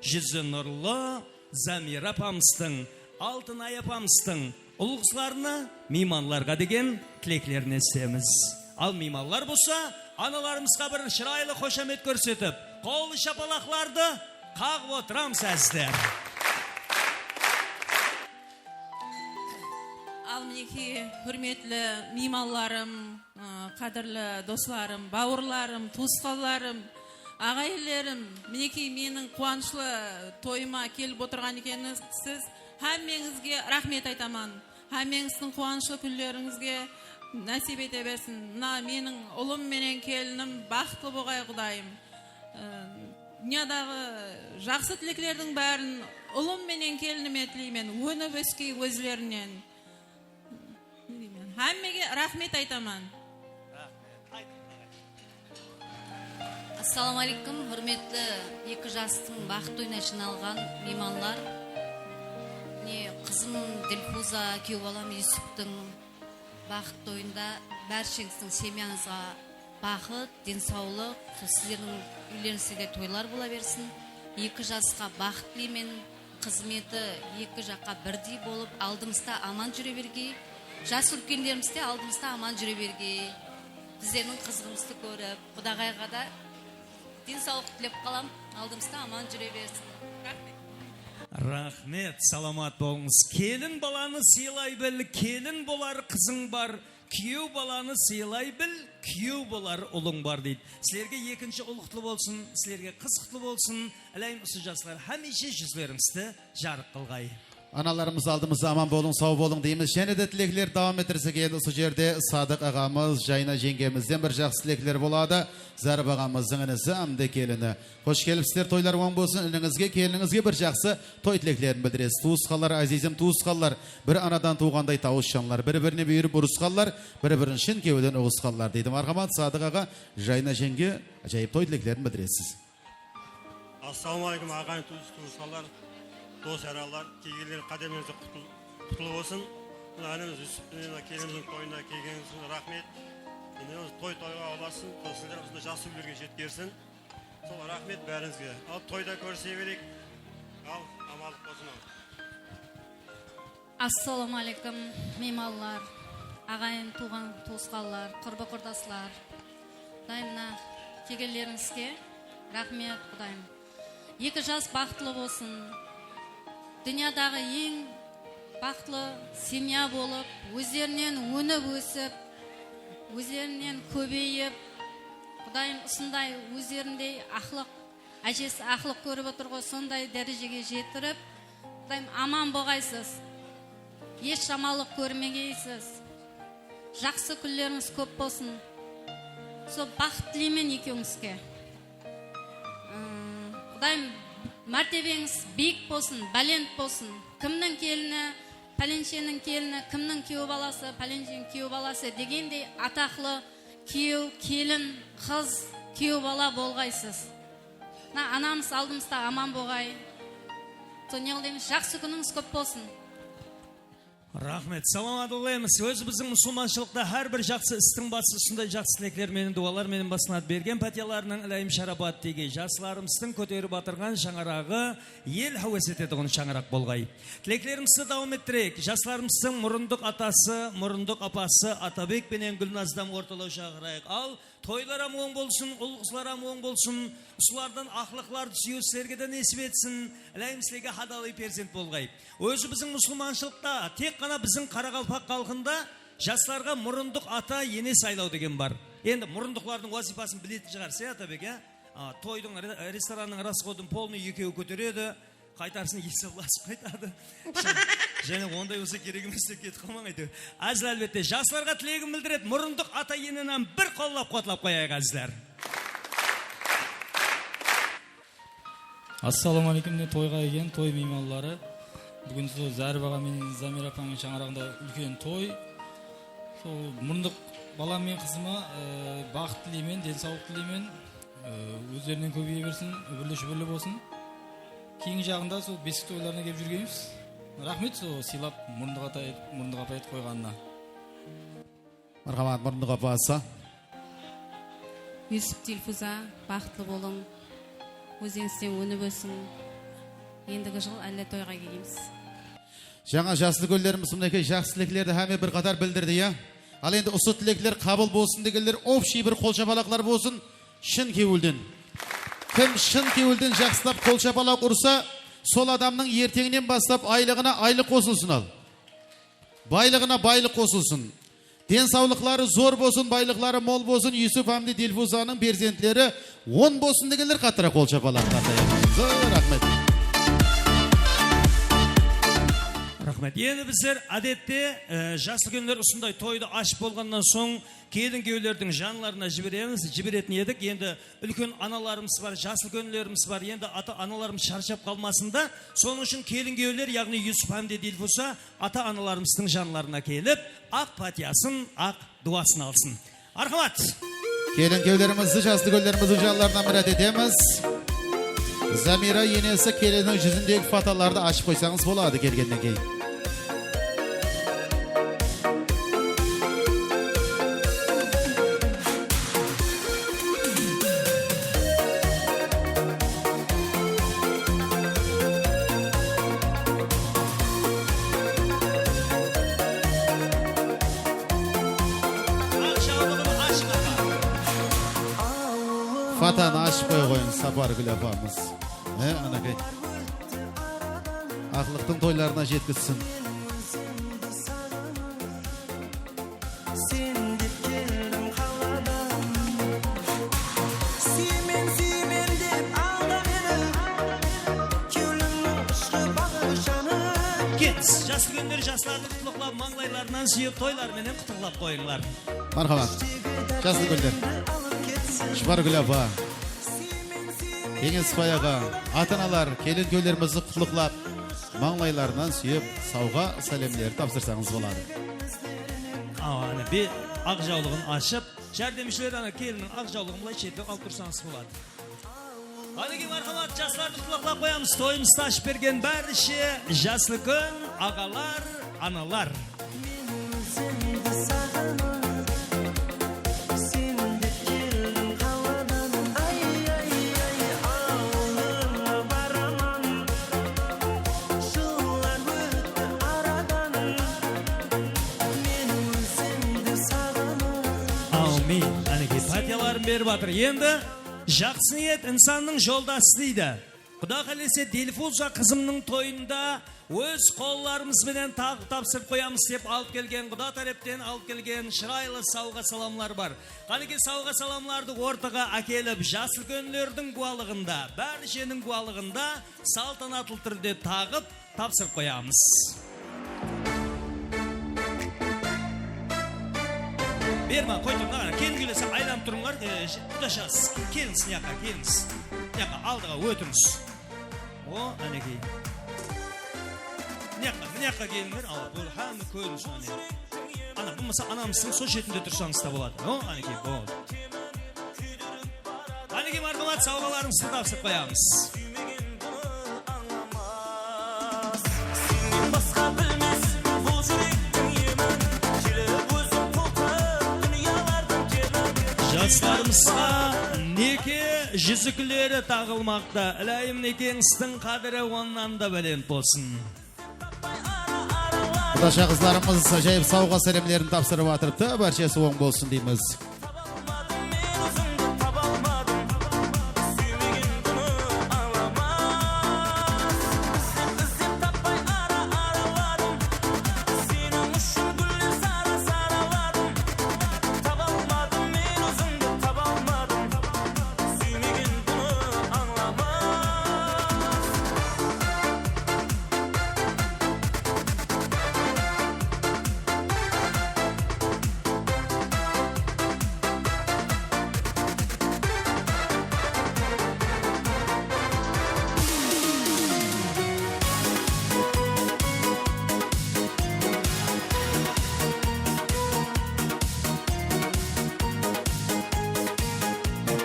Speaker 5: жүзі нұрлы, Замир апамыздың, Алтынай апамыздың ұлғызларына, мейманларға деген тілеклерін естеміз. Ал мейманлар болса, аналарымызға бір шырайлы қошамет көрсетіп, қол шапалақларды қағып отырамыз әздер.
Speaker 14: Ал мінеки хүрметлі мейманларым, қадірлі достарым, бауырларым, туысқанларым, ағайлерім, мінеки менің қуанышлы тойыма келіп отырған екеніңіз, сіз әммеңізге рахмет айтаман. Әммеңіздің қуанышлы күндеріңізге нәсіп ете берсін. Мына менің ұлым менен келінім бақытлы болғай Құдайым. Дүниядағы жақсы тілеклердің бәрін ұлым менен келініме тілеймен, өніп өскей өзлерінен. Әммеге рахмет айтаман.
Speaker 15: Ассаламалейкум, құрметті екі жастың бақыт тойына жиналған мейманлар. Қызым Ділпуза, күйеу балам Юсуптың бақыт тойында бәршеңіздің семьяңызға бақыт, денсаулық, сіздердің үйлеріңізде тойлар бола берсін. Екі жасқа бақыт тілеймен, қызметі екі жаққа бірдей болып, алдымызда аман жүре бергей. Жас үлкендерімізде алдымызда аман жүре бергей. Біздердің қызығымызды көріп, құдағайға да денсаулық тілеп қалам, алдымызда аман жүре берсін.
Speaker 5: Рахмет, саламат болыңыз. Келін баланы сыйлай біл, келін болар қызың бар. Күйеу баланы сыйлай біл, күйеу болар ұлың бар дейді. Сілерге екінші ұл құтлы болсын, сілерге қыз құтлы болсын. Әлейм ұсы жасылар, әмеше жүзлеріңізді жарық қылғай.
Speaker 1: Аналарымыз алдымызда аман болың, сау болың дейміз. Және де тілеклер давам етірсек енді осы жерде Садық ағамыз, Жайна жеңгемізден бір жақсы тілеклер болады. Зәріп ағамыздың інісі, Амде келіні. Қош келіпсіздер, тойлар оң болсын. Ініңізге, келініңізге бір жақсы той тілеклерін білдіресіз. Туысқалар, азизім туысқалар, бір анадан туғандай тауысшанлар, бір-біріне бүйіріп ұрысқалар, бір-бірін шын кеуден ұғысқалар дейді. Мархамат, Садық аға, Жайна жеңге ажайып той тілеклерін білдіресіз.
Speaker 16: Ассаламалейкум, ағайын туысқалар. Дос әралар, кегелер қадеміңізді құтылы болсын. Әніміз Үсіптің келіміздің тойына келгеніңіздің рахмет. Той-тойға оласын, сіздер осында жасы үйлерге жеткерсін. Сол рахмет бәріңізге. Ал тойда көрсе берек. Ал амалық болсын.
Speaker 10: Ассаламалейкум, мейманлар, ағайын туған туысқанлар, құрбы құрдаслар. Құдайымна кегелеріңізге рахмет, Құдайым. Екі жас бақытлы болсын. Дүниядағы ең бақытлы семья болып, өздерінен өніп өсіп, өздерінен көбейіп, Құдайым осындай өздеріндей ақлық, әжесі ақлық көріп отыр ғой, сондай дәрежеге жетіріп, Құдайым аман болғайсыз. Еш жамалық көрмегейсіз. Жақсы күндеріңіз көп болсын. Сол бақыт тілеймін екеуіңізге. Құдайым мәртебеңіз биік болсын, бәлент болсын. Кімнің келіні, пәленшенің келіні, кімнің күйеу баласы, пәленшенің күйеу баласы дегендей атақлы күйеу, келін, қыз, күйеу бала болғайсыз. Анамыз алдымызда аман болғай. Жақсы күніңіз көп болсын.
Speaker 5: Рахмет, саламатулаймыз. Өзі біздің мұсылманшылықта әрбір жақсы істің басы сондай жақсы тілектер менің дуалар менің басына берген пәтияларының ілайым шарапат деге жасыларымыздың көтеріп атырған шаңырағы ел хауес етедіғын шаңырақ болғай. Тілектерімізді дауым еттірек. Жасыларымыздың мұрындық атасы, мұрындық апасы Атабек пенен Гүлназдам орталау шағырайық. Ал тойлар оң болсын, ұл-қызлар оң болсын, ұсылардан ақлықларды сүйеусілерге де несіп етсін, әлеймсілеге хадалы перзент болғай. Өзі біздің мұсылманшылықта тек қана біздің Қарақалпақ халқында жастарға мұрындық ата ене сайлау деген бар. Енді мұрындықлардың вазифасын білетін шығар, Атабек, тойдың, ресторанның расходын полный екеуі көтереді, қайтарсын есепласып қайтады. Және ондай осы керек емес деп кетіп қалмаң айтыр. Әзіл әлбетте жастарға тілегім білдіреді, мұрындық ата ененен бір қоллап қуатлап қояйық әзілер.
Speaker 17: Ассалаумағалейкум, тойға келген той мейманлары. Бүгін сол Зәрбаға мен Замира апаның шаңырағында үлкен той. Сол мұрындық балам мен қызыма бақыт тілеймін, денсаулық тілеймін. Өздерінен көбейе берсін, үбірлі-шүбірлі болсын. Кейінгі жағында сол бесік тойларына келіп жүргенбіз. Рахмет сол сыйлап мұрындық апа етіп қойғанына.
Speaker 1: Мархамат, мұрындық апасы.
Speaker 14: Юсуп Дилфуза, бақытлы болың. Өзіңізден өніп өсін. Ендігі жыл әлі тойға келеміз.
Speaker 1: Жаңа жасыл көлдеріміз мұнекей жақсы тілеклерді әме бір қатар білдірді, я? Ал енді ұсы тілеклер қабыл болсын дегендер, общий бір қолшапалақлар болсын, шын кеуілден. Кім шын кеуілден жақсылап қолшапалақ ұрса, сол адамның ертеңінен бастап айлығына айлық қосылсын ал. Байлығына байлық қосылсын. Денсаулықлары зор болсын, байлықлары мол болсын, Юсуп Хамди Дилфузаның перзентлері 10 болсын дегендер қатыра қолшапалақлар. Рахмет.
Speaker 5: Рахмет. Енді біздер әдетте жасы күндер ұсындай тойды ашып болғаннан соң келін күйеулердің жанларына жіберетін едік. Енді үлкен аналарымыз бар, жасы күндеріміз бар. Енді ата аналарымыз шаршап қалмасында, соның үшін келін күйеулер, яғни Юсуп Хамди Дилфуза ата аналарымыздың жанларына келіп, ақ патиясын, ақ дуасын алсын. Архамат.
Speaker 1: Келін күйеулерімізді, жасы күндеріміздің жанларына мұрат етеміз. Замира енесі келінің жүзіндегі фаталарды ашып қойсаңыз болады келгеннен кейін. Фатаны ашып қойын, Сапар Гүл апамыз. Анакай. Ақлықтың тойларына жеткізсін.
Speaker 5: Жасы күндер жастарды құтылықлап, маңлайларынан сүйіп, тойларменен құтылықлап қойыңлар.
Speaker 1: Мархабат. Жасы күндер. Сапар Гүл апа. Кеңес баяға, ата-аналар, келін күйеулерімізді құтлықлап, маңлайларынан сүйіп, сауға сәлемдерді тапсырсаңыз болады.
Speaker 5: Ақ жаулығын ашып, жәрдемшілер келінің ақ жаулығын бұлай шетіп алып тұрсаңыз болады. Алеге мархамат, жастарды құтлықлап қоямыз, тойымызды ашып берген бәріше, жаслы күн, ағалар, аналар. Беріп атыр. Енді жақсы ниет инсанның жолдасы дейді. Құда қалесе Дилфуза қызымның тойында өз қолларымыз менен тапсырып қоямыз деп алып келген, Құда тараптан алып келген шырайлы сауға саламлар бар. Қанекей сауға саламларды ортаға әкеліп, жас үлкендердің куәлігінде, бәршенің куәлігінде салтанатты түрде тағып тапсырып қоямыз. Берма, қойдым, келін келесі айланып тұрыңдар, құдашасыз, келіңіз, келіңіз, алдыға өтіңіз. О, әнекей. Мынаяққа келіңдер, бұл әмі көріңіз. Ана, бұлмаса анамыздың сол шетінде тұрсаңыз да болады. О, әнекей, болды. Әнекей, марқамат, сауғаларыңызды тапсырып қоямыз. Жастарымызға неке жүзіклері тағылмақта. Әлайым некеңіздің қадірі оннан да бәлен болсын.
Speaker 1: Құдаша қызларымыз жайып сауға сәлемлерін тапсырып атырыпты. Баршасы оң болсын дейміз.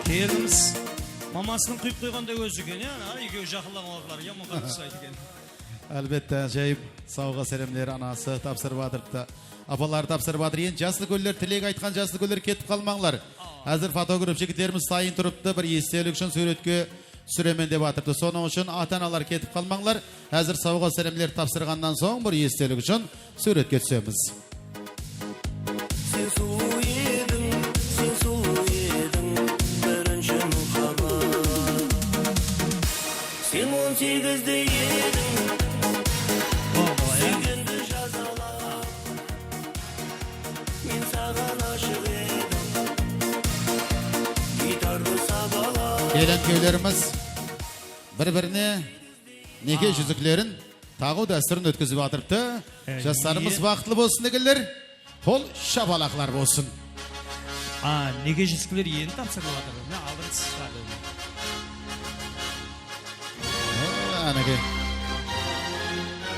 Speaker 5: Келіміз мамасының құйып қойғандай өзі екен, екеуі жақылаған уақылар, яман қатысайды екен.
Speaker 1: Әлбетте, жайып сауға сәлемлер анасы тапсырып атырыпты. Апалар тапсырып атыр. Енді жасыл көлдер, тілек айтқан жасыл көлдер кетіп қалмаңлар. Әзір фотограф жігіттеріміз сайын тұрыпты, бір естелік үшін суретке сүремен деп атырды. Соның үшін ата-аналар кетіп қалмаңлар. Әзір сауға сәлемлер тапсырғаннан соң бір естелік үшін суретке түсеміз.
Speaker 4: Sen 18'de yedin, sevgindi жазала, мен саған ашық едім, гитарды сабала.
Speaker 1: Келін көйлеріміз бір-біріне неке жүзіклерін тағу дәстүрін өткізіп атырыпты. Жастарымыз бақытлы болсын дегілер, қол шабалақлар болсын.
Speaker 5: Неке жүзіклер ені тапсырып атыр. Алдырыз шығады.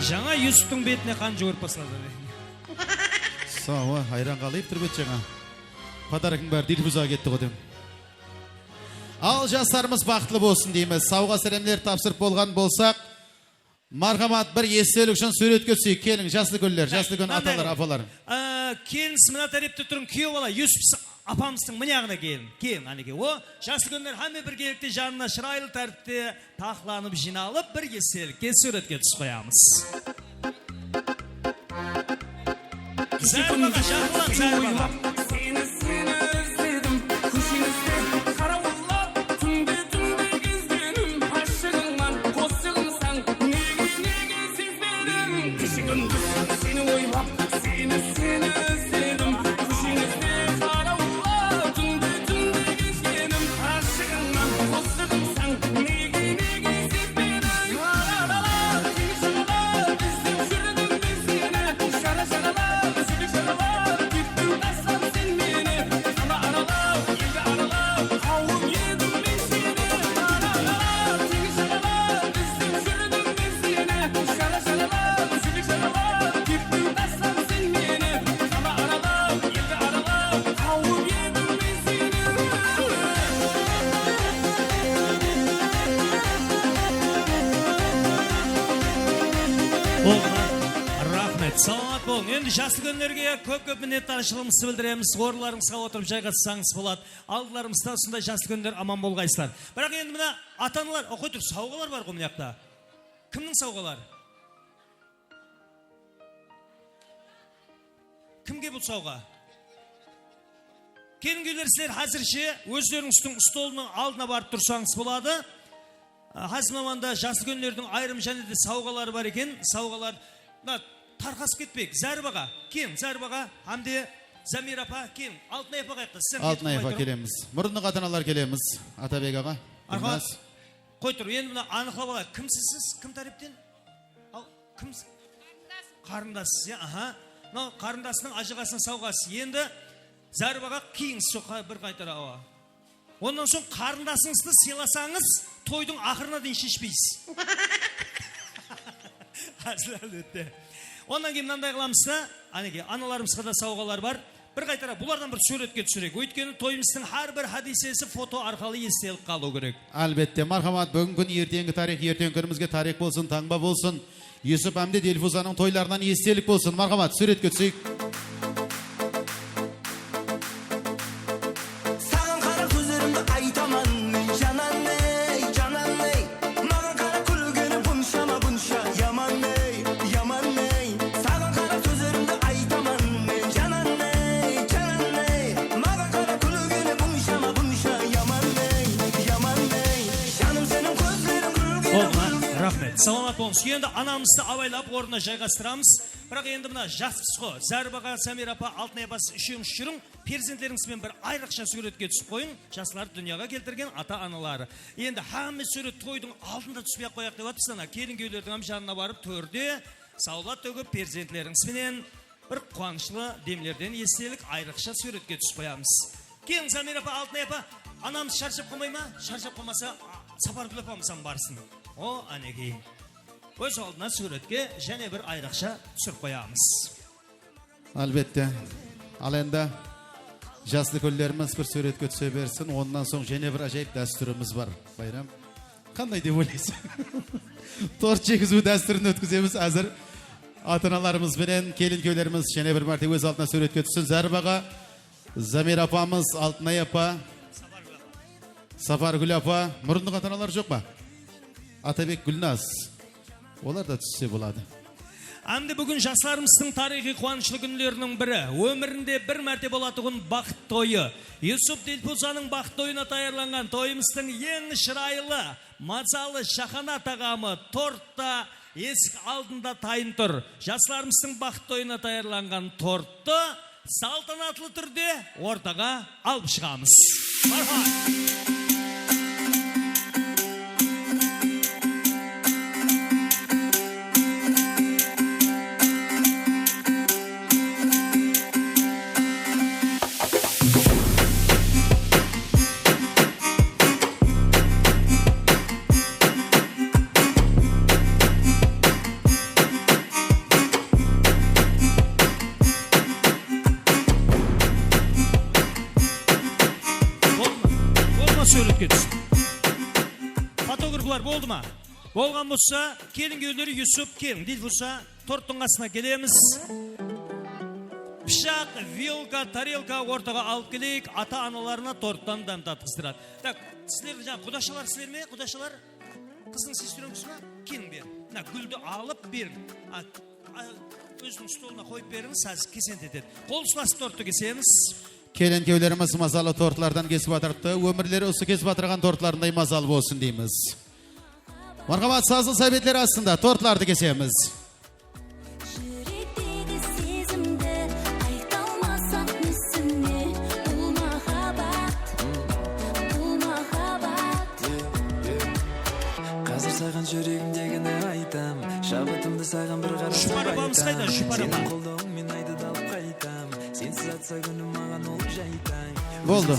Speaker 5: Жаңа Юсуптың бетіне қан жүгіріп басылады.
Speaker 1: Сауы, айран қалайып тұр бет жаңа. Подаркың бәрі Дилбуза кетті қодым. Ал жастарымыз бақытлы болсын дейміз. Сауға сәлемлер тапсырып болған болсақ, мархамат бір естелік үшін суретке түсейік. Келің, жасыл көлдер, жасыл көл аталар, апалар.
Speaker 5: Келіңіз мына тәрепті тұрын күйеу бала, Юсуп апамыздың мынаяғына келін, әнеке. О, жасыл көлдер әмі бір келікте жанына шырайлы тәріпте тақланып жиналып, бір естелікке суретке түсіп қоямыз. Зәрбаға, жақылан, зәрбаға.
Speaker 4: Seni özledim, kuşinizde karavullar, tünde gezdenim, aşığınlan, koşığınsan, nege siz benim. Kişi gündüz seni oylap, seni özledim, kuşinizde karavullar, tünde gezdenim, aşığınlan, koşığınsan, nege siz benim. Aralar, seni şakalar, bizden sürdüm biz yine, şakalar, seni şakalar, gittim taslam sen beni. Sana aralar, yedi aralar, kavun yedim ben seni. Aralar, seni şakalar, bizden sürdüm biz yine, şakalar, seni şakalar, gittim taslam sen beni. Sana aralar, yedi aralar, kavun yedim ben seni.
Speaker 5: Рахмет, саламат болың. Енді жасыл күндерге көп миннеттаршылығымызды білдіреміз. Орындарыңызға отырып жайғасаңыз болады. Алдыларымызда осындай жасыл күндер аман болғайсыздар. Бірақ енді мына ата-аналар, қой тұр, сауғалар бар ғой мына жақта. Кімнің сауғалары? Кімге бұл сауға? Келінгейлер сіздер әзірше өздеріңіздің столының алдына барып тұрсаңыз болады. Хасмаманда жасы күндердің айрым және де сауғалары бар екен. Сауғалар тарқасып кетпек. Зәрбаға, кең, Зәрбаға, Хамде, Замир апа, кең, Алтынай апа қайқы.
Speaker 1: Алтынай апа келеміз. Мұрындық ата-аналар келеміз. Атабек аға.
Speaker 5: Арқат, қой тұр, енді мұна анықлауға кімсіз сіз? Кім тарифтен? Ал, кімсіз? Қарындасыз, я, аха. Қарындасының ажығасының сауғасы. Енді Зәрбаға киіңіз соқа бір қайтара ауа. Ондан соң қарындасыңызды сыйласаңыз, тойдың ақырына дейін шешпейсіз. Әзіләлі. Ондан кейін мынандай қыламыз да, аналарымызға да сауғалар бар. Бір қайтара бұлардан бір суретке түсірек. Өйткені тойымыздың әрбір хадисесі фото арқылы естелік қалу керек.
Speaker 1: Әлбетте, мархамат, бүгін күн ертеңгі тарих, ертең күнімізге тарих болсын, таңба болсын. Юсуп Әмде Дилфузаның тойларынан естелік болсын. Мархамат, суретке түсейік.
Speaker 5: Саламат болыңыз. Енді анамызды абайлап орнына жайғастырамыз. Бірақ енді мына жаспыз ғой. Зәрбаға, Самир апа, Алтынай апасы үшеуміз жүрің. Перзенттеріңізбен бір айрықша суретке түсіп қойың. Жасыларды дүнияға келтірген ата-аналары. Енді хамы сурет тойдың алдында түспей қояқ деп атпыз ана. Келін-күйеулердің жанына барып төрде саулат төгіп перзенттеріңізбенен бір қуанышлы демлерден естелік айрықша суретке түсіп қоямыз. Кейін Самир апа, Алтынай апа, анамыз шаршап қоймай ма? Шаршап қоймаса, Сапаргүл апамыздан барсын. О, әнекей. Өз алдына суретке және бір айрықша түсіріп қоямыз.
Speaker 1: Әлбетте. Ал енді жаслы көлдеріміз бір суретке түсе берсін. Ондан соң және бір ажайып дәстүріміз бар. Байрам, қандай деп ойлайсың? Торт жегізу дәстүрін өткіземіз. Әзір ата-аналарымызбенен келін-күйеулеріміз және бір мәрте өз алдына суретке түссін. Зәрбаға, Замир апамыз, Алтынай апа, Сапаргүл апа, мұрындық ата-аналар жоқ па? Атабек, Гүлназ, олар да түссе болады.
Speaker 5: Әмді бүгін жастарымыздың тарихи қуанышлы күндерінің бірі, өмірінде бір мәрте болатығын бақыт тойы. Юсуп Дилфузаның бақыт тойына тайырланған тойымыздың ең шырайлы, мазалы шахана тағамы тортта есік алдында тайын тұр. Жастарымыздың бақыт тойына тайырланған тортты салтанатлы түрде ортаға алып шығамыз. Мархабат. Фотографлар болды ма? Болған болса, келін-күйеулері Юсуп, келін Дилфуза торттың қасына келеміз. Пышақ, вилка, тарелка ортаға алып келейік, ата-аналарына торттан дәм татқыздырады. Так, сіздер жаңа құдашалар сіздер ме? Құдашалар қыздың сестреңіз ме? Келін бер. Гүлді алып бер. Өзінің столына қойып беріңіз, сәз кесент етеді. Қол ұстасып тортты кесеміз.
Speaker 1: Келін-күйеулеріміз мазалы тортлардан кесіп атырыпты. Өмірлері осы кесіп атырған тортларындай мазалы болсын дейміз. Мархабат, сазыл сәбетлер астында тортларды кесеміз.
Speaker 18: Қазір саған жүрегімдегіні айтам, шабытымды саған бір қарап
Speaker 5: Шұпар апамыз қайда, Шұпар апа?
Speaker 18: Қолдауыңмен айды далып қайтам, сенсіз атса күнім маған ол жайтайм.
Speaker 1: Болды.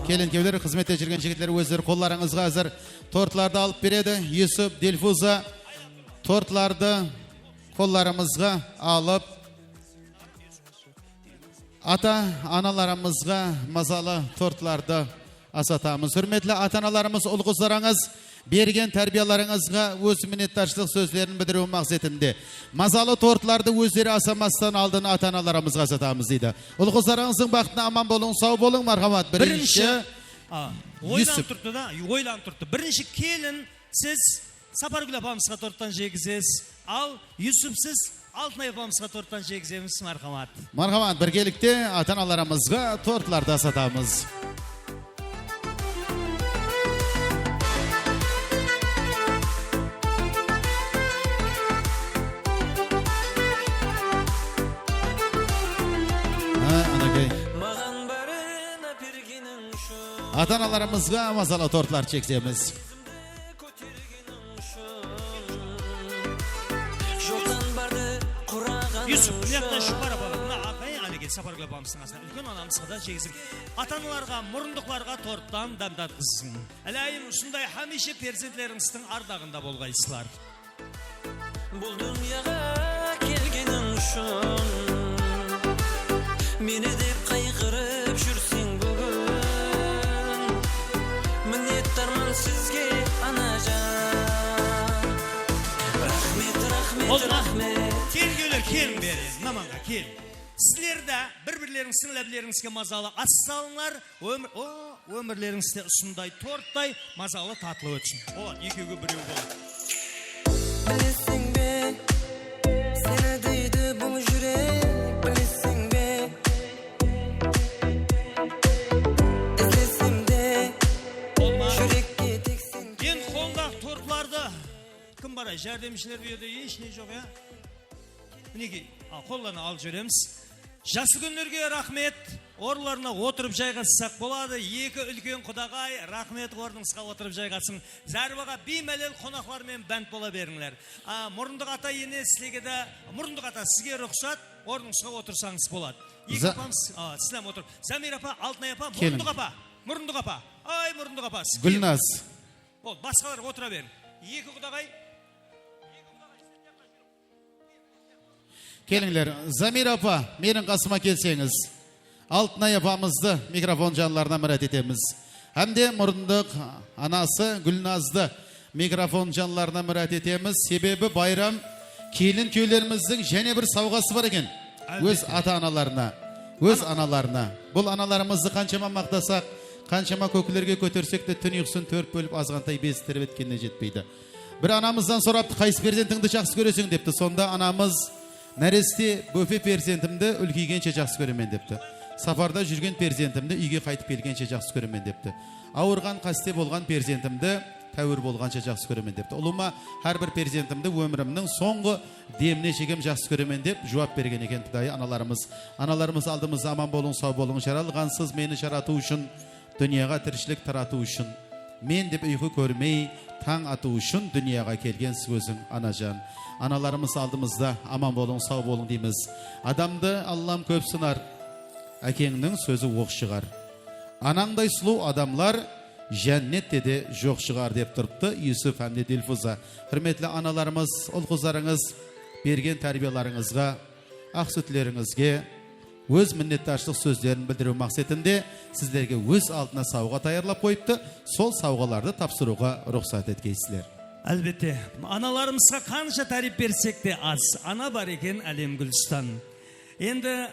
Speaker 1: Келін-күйеулер, қызметте жүрген жігітлер өздері қолларыңызға әзір тортларды алып береді. Юсуп, Дилфуза тортларды қолларымызға алып ата-аналарымызға мазалы тортларды асатамыз. Hürmetli ата-аналарымыз, ұл-қыздарыңыз берген тәрбияларыңызға өз миннеттаршылық сөздерін білдіру мақсатында мазалы тортларды өздері асамастан алдын ата-аналарымызға асатамыз дейді. Ұл-қыздарыңыздың бақытына аман болың, сау болың, мархамат. Бірінші
Speaker 5: ойланып тұрды. Бірінші келін сіз Сапаргүл апамызға торттан жегізесіз, ал Юсуп сіз Алтынай апамызға торттан жегіземіз, мархамат.
Speaker 1: Мархамат, біргелікте ата-аналарымызға тортларды асатамыз. Ата-аналарымызға мазалы тортлар чексеміз.
Speaker 5: Yusuf, miyaqdan şu para baba. Mına aqayın anege sapargla bamsın asına. Ülkün anamsıza da çeksin. Ata-analarga, murunduklarga torttan damdatqızsın. Əlayim usunday hamişe perzentlerimizin ardağında bolğaysılar.
Speaker 18: Бұл дүнияға келгенің үшін мені деп қайғырып жүрсең бүгін міннеттармын сізге анажан рахмет рахмет рахмет
Speaker 5: Kelgöler kelin beri, namanға kел. Sizler de bir-birlerinizin lәблеріңізге мазалы ас салыңlar, өмірлеріңізде ұсындай торtтай мазалы татылы өтсін. Екеуге біреу болады.
Speaker 18: Білесің бе, сені дейді бұл жүрек, білесің бе, іздесем де, жүрекке тексен.
Speaker 5: Ен қолдағы тортларды кім барай, жәрдемшілер бүйеді, еш не жоқ, Мінеки, қолланы алып жүреміз. Жасы күндерге рахмет, орларына отырып жайғасақ болады. Екі үлкен құдағай, рахмет орныңызға отырып жайғасын. Зәрбаға беймәлел қонақлармен бәнд бола беріңлер. Мұрындық ата ене сілегеді, мұрындық ата сізге рұқсат, орныңызға отырсаңыз болады. Екі апамыз, сілем отырып. Замир апа, Алтынай апа, мұрындық апа, мұрындық апа. Ай, мұрындық апа.
Speaker 1: Гүлназ.
Speaker 5: Басқалар отыра берің. Екі құдағай.
Speaker 1: Келіңлер, Замир апа, менің қасыма келсеңіз. Алтынай апамызды микрофон жанларына мұрат етеміз. Әмде мұрындық анасы Гүлназды микрофон жанларына мұрат етеміз. Себебі байрам келін көйлеріміздің және бір сауғасы бар екен. Өз ата-аналарына, өз аналарына. Бұл аналарымызды қаншама мақтасақ, қаншама көкілерге көтерсек те түн ұйқысын төрт бөліп азғантай безтіріп еткеніне жетпейді. Бір анамыздан сұрапты, қайсы перзентіңді жақсы көресің депті. Сонда анамыз нәресте бөпе перзентімді үлкейгенше жақсы көремен депті. Сапарда жүрген перзентімді үйге қайтып келгенше жақсы көремен депті. Ауырған қасте болған перзентімді тәуір болғанша жақсы көремен депті. Ұлыма әрбір перзентімді өмірімнің соңғы деміне шегем жақсы көремен деп жауап берген екен Құдай. Аналарымыз алдымызда аман болың, сау болың, жаралғансыз мені жарату үшін, дүнияға тіршілік тарату үшін, мен деп ұйқы көрмей таң ату үшін дүнияға келгенсіз өзің анажан. Аналарымыз алдымызда аман болың, сау болың дейміз. Адамды Аллам көп сынар, әкеңнің сөзі оқ шығар. Анаңдай сұлу адамлар жәннетте де жоқ шығар деп тұрыпты Юсуф әмде Дилфуза. Құрметлі аналарымыз, ұл қыздарыңыз берген тәрбиеларыңызға, ақ сүтлеріңізге өз міннеттаршылық сөздерін білдіру мақсатында сіздерге өз алдына сауға таярлап қойыпты. Сол сауғаларды тапсыруға рұқсат еткейсіздер.
Speaker 5: Әлбетте, аналарымызға қанша тариф берсек те аз. Ана бар екен әлем Гүлстан. Енді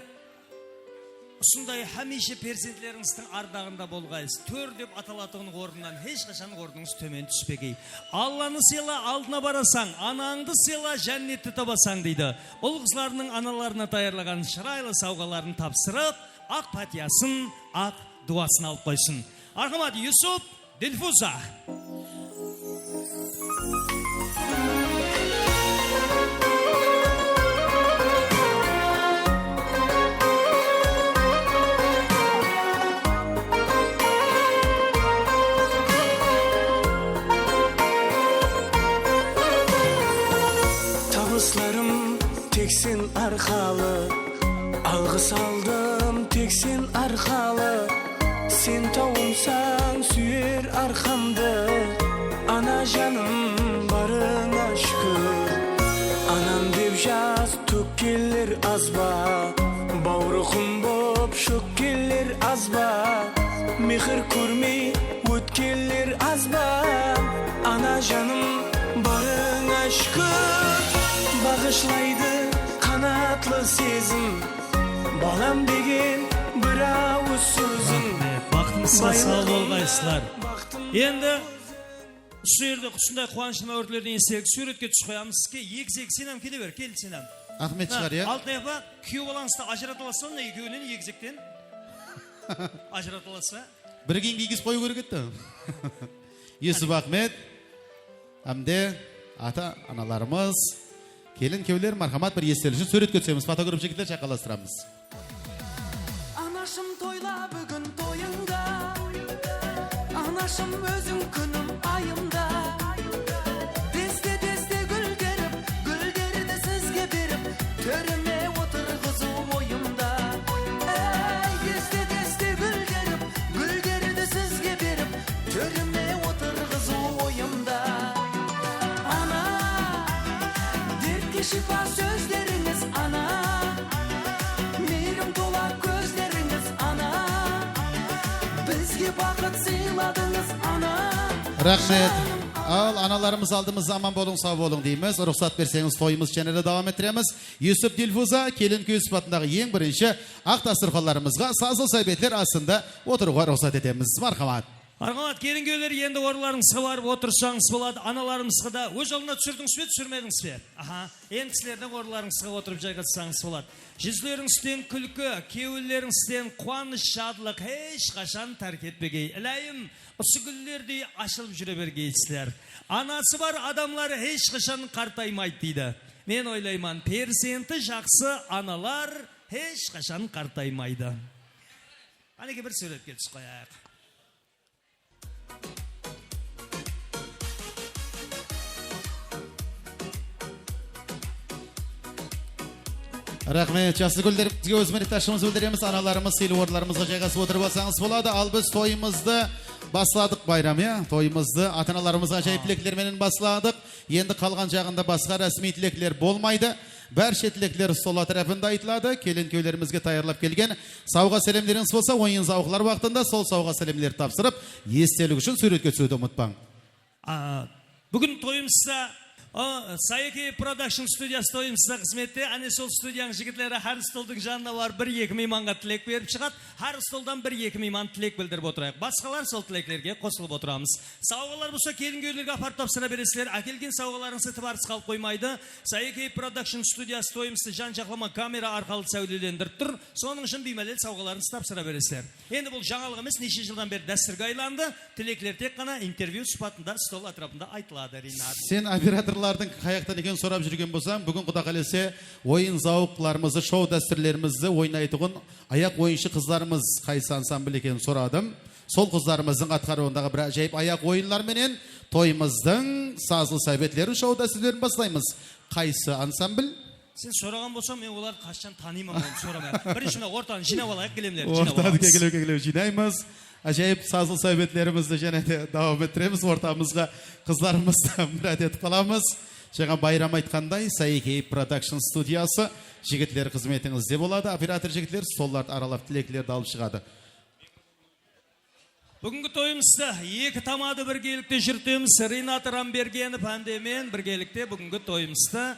Speaker 5: ұсындай хамише перзентлеріңіздің ардағында болғайыз. Төр деп аталатығының орнынан ешқашан орныңыз төмен түспегей. Алланы сыйла, алдына барасаң, анаңды сыйла, жәннетті табасаң дейді. Ұл қызларының аналарына даярлаған шырайлы сауғаларын тапсырып, ақ патиясын, ақ дуасын алып қойсын. Архамад Юсуф, Дилфуза.
Speaker 18: Табысларым тексен арқалы, алғыс алдым тексен арқалы. Сен тауымсаң сүйер арқамды, ана жаным барыңа шүкір. Анам деп жаз төккелер азба, бауырқым боп шөккелер азба. Мехір көрмей өткелер азба, ана жаным барыңа шүкір. Бағышлайды қанатлы сезім, балам деген бір ауыз сөзің.
Speaker 5: Бақытыңызға сау болғайсызлар. Енді Сүйерді құсындай қуанышына өртлерден естелік суретке түс қоямыз. Егізек сенем келе бер, кел сенем.
Speaker 1: Ахмет шығар, я?
Speaker 5: Алтынай апа, күйеу балаңызды ажыратыласа, оны екеуінен егізектен ажыратыласа.
Speaker 1: Бірген кигіз қою керек етті. Юсуф Ахмет, әмде ата аналарымыз, келін кеулер мархамат бір естелі үшін суретке түсеміз. Фотограф жекілдер шақаластырамыз.
Speaker 18: Анашым тойла бүгін тойыңда, Bakışım özün günüm ayımda Deste deste gül gerip Gülleri de sizge berip Törüme oturguzu oyumda Ey deste deste gül gerip Gülleri de sizge berip Törüme oturguzu oyumda Ana Dertli şifa sözleriniz ana Meyrim dola gözleriniz ana Bizge bakıt sıyladınız ana
Speaker 1: Rahmet. Al analarımız aldığımız zaman bolun sağ bolun deyimiz. Ruhsat verseniz toyumuz çenede devam ettiremiz. Yusuf Dilfuza kelin köy sıfatındağı en birinci ak dasturxanlarımızga sazıl saybetler aslında oturuğa ruhsat etemiz. Marhamat.
Speaker 5: Marhamat, kelin köyleri endi orlarыңызға барып отырсаңыз болады. Аналарыңызға да өз жолына түсірдіңіз бе, түсірмедіңіз бе? Аха, енді сіздердің ораларыңызға отырып жайғасаңыз болады. Жүзлеріңізден күлкі, кеуілеріңізден қуаныш, жадылық ешқашан тәрк етпегей. Ілайым, осы гүлдердей ашылып жүре бергейсіздер. Анасы бар адамлары ешқашан қартаймайды дейді. Мен ойлайман, перзенті жақсы аналар ешқашан қартаймайды. Әнеке бір сөйлетке түс қояйық.
Speaker 1: Rahmet, jaslı güllerimizge öz minnettarçılığımızı bildiremiz. Analarımız, silvorlarımızga jaygasıp oturup alsanız boladı. Al biz toyumuzdu başladık bayram ya. Toyumuzdu ata-analarımızga ajayip tilekler menen başladık. Endi kalgan jagında başka resmi tilekler bolmaydı. Barcha tilekler sola tarafında aytılады. Kelin köylerimizge tayyorlap kelgen savga selemleriniz bolsa oyun zavuklar vaqtında sol savga selemleri tapsırıp estelik üçün suretke түшүүдү unutpang.
Speaker 5: Бүгін тойымызда Sayaki Production студиясы тойымызда қызметте, әне сол студияның жігітлері әр столдың жанына бар 1-2 мейманға тілек беріп шығады. Әр столдан 1-2 мейман тілек білдіріп отырайық. Басқалар сол тілектерге қосылып отырамыз. Сауғалар болса келін көйлерге апарып тапсыра бересілер. Әкелген сауғаларыңызды тыбарсыз қалып қоймайды. Sayaki Production студиясы тойымызды жан жақлама камера арқалы сәулелендіріп тұр. Соның үшін беймәлел сауғаларыңызды тапсыра бересілер. Енді бұл жаңалық емес, неше жылдан бері дәстүрге айланды. Тілеклер тек қана интервью сұхбатында стол атрапында айтылады. Ринат.
Speaker 1: Sen operatorlardan kayaktan eken sorap жүрген болсам, бүгін құда қалесе ойын зауықларымызды, шоу дәстүрлерімізді ойнайтығын аяқ ойыншы қызларымыз қайсы ансамбль екен сорадым. Сол қызларымыздың атқаруындағы бір жайып аяқ ойынлар менен тойымыздың сазыл сайбетлерін, шоу дәстүрлерін бастаймыз. Қайсы ансамбль?
Speaker 5: Сен сұраған болсам, мен оларды қашан танимын, оны сұрамайық. Бірінші мына ортаны жинап алайық, келемлер.
Speaker 1: Ортаны кегелеу жинаймыз. Ajayip sazıl saybetlerimizді және де давам еттіреміз. Ортамызға қызларымызды мұрат етіп қаламыз. Жаңа байрам айтқандай, Sayaki Production студиясы жігітлер қызметіңізде болады. Оператор жігітлер соларды аралап тілеклерді алып шығады.
Speaker 5: Бүгінгі тойымызда екі тамады біргелікте жүртеміз. Ринат Рамбергенов әндемен біргелікте бүгінгі тойымызда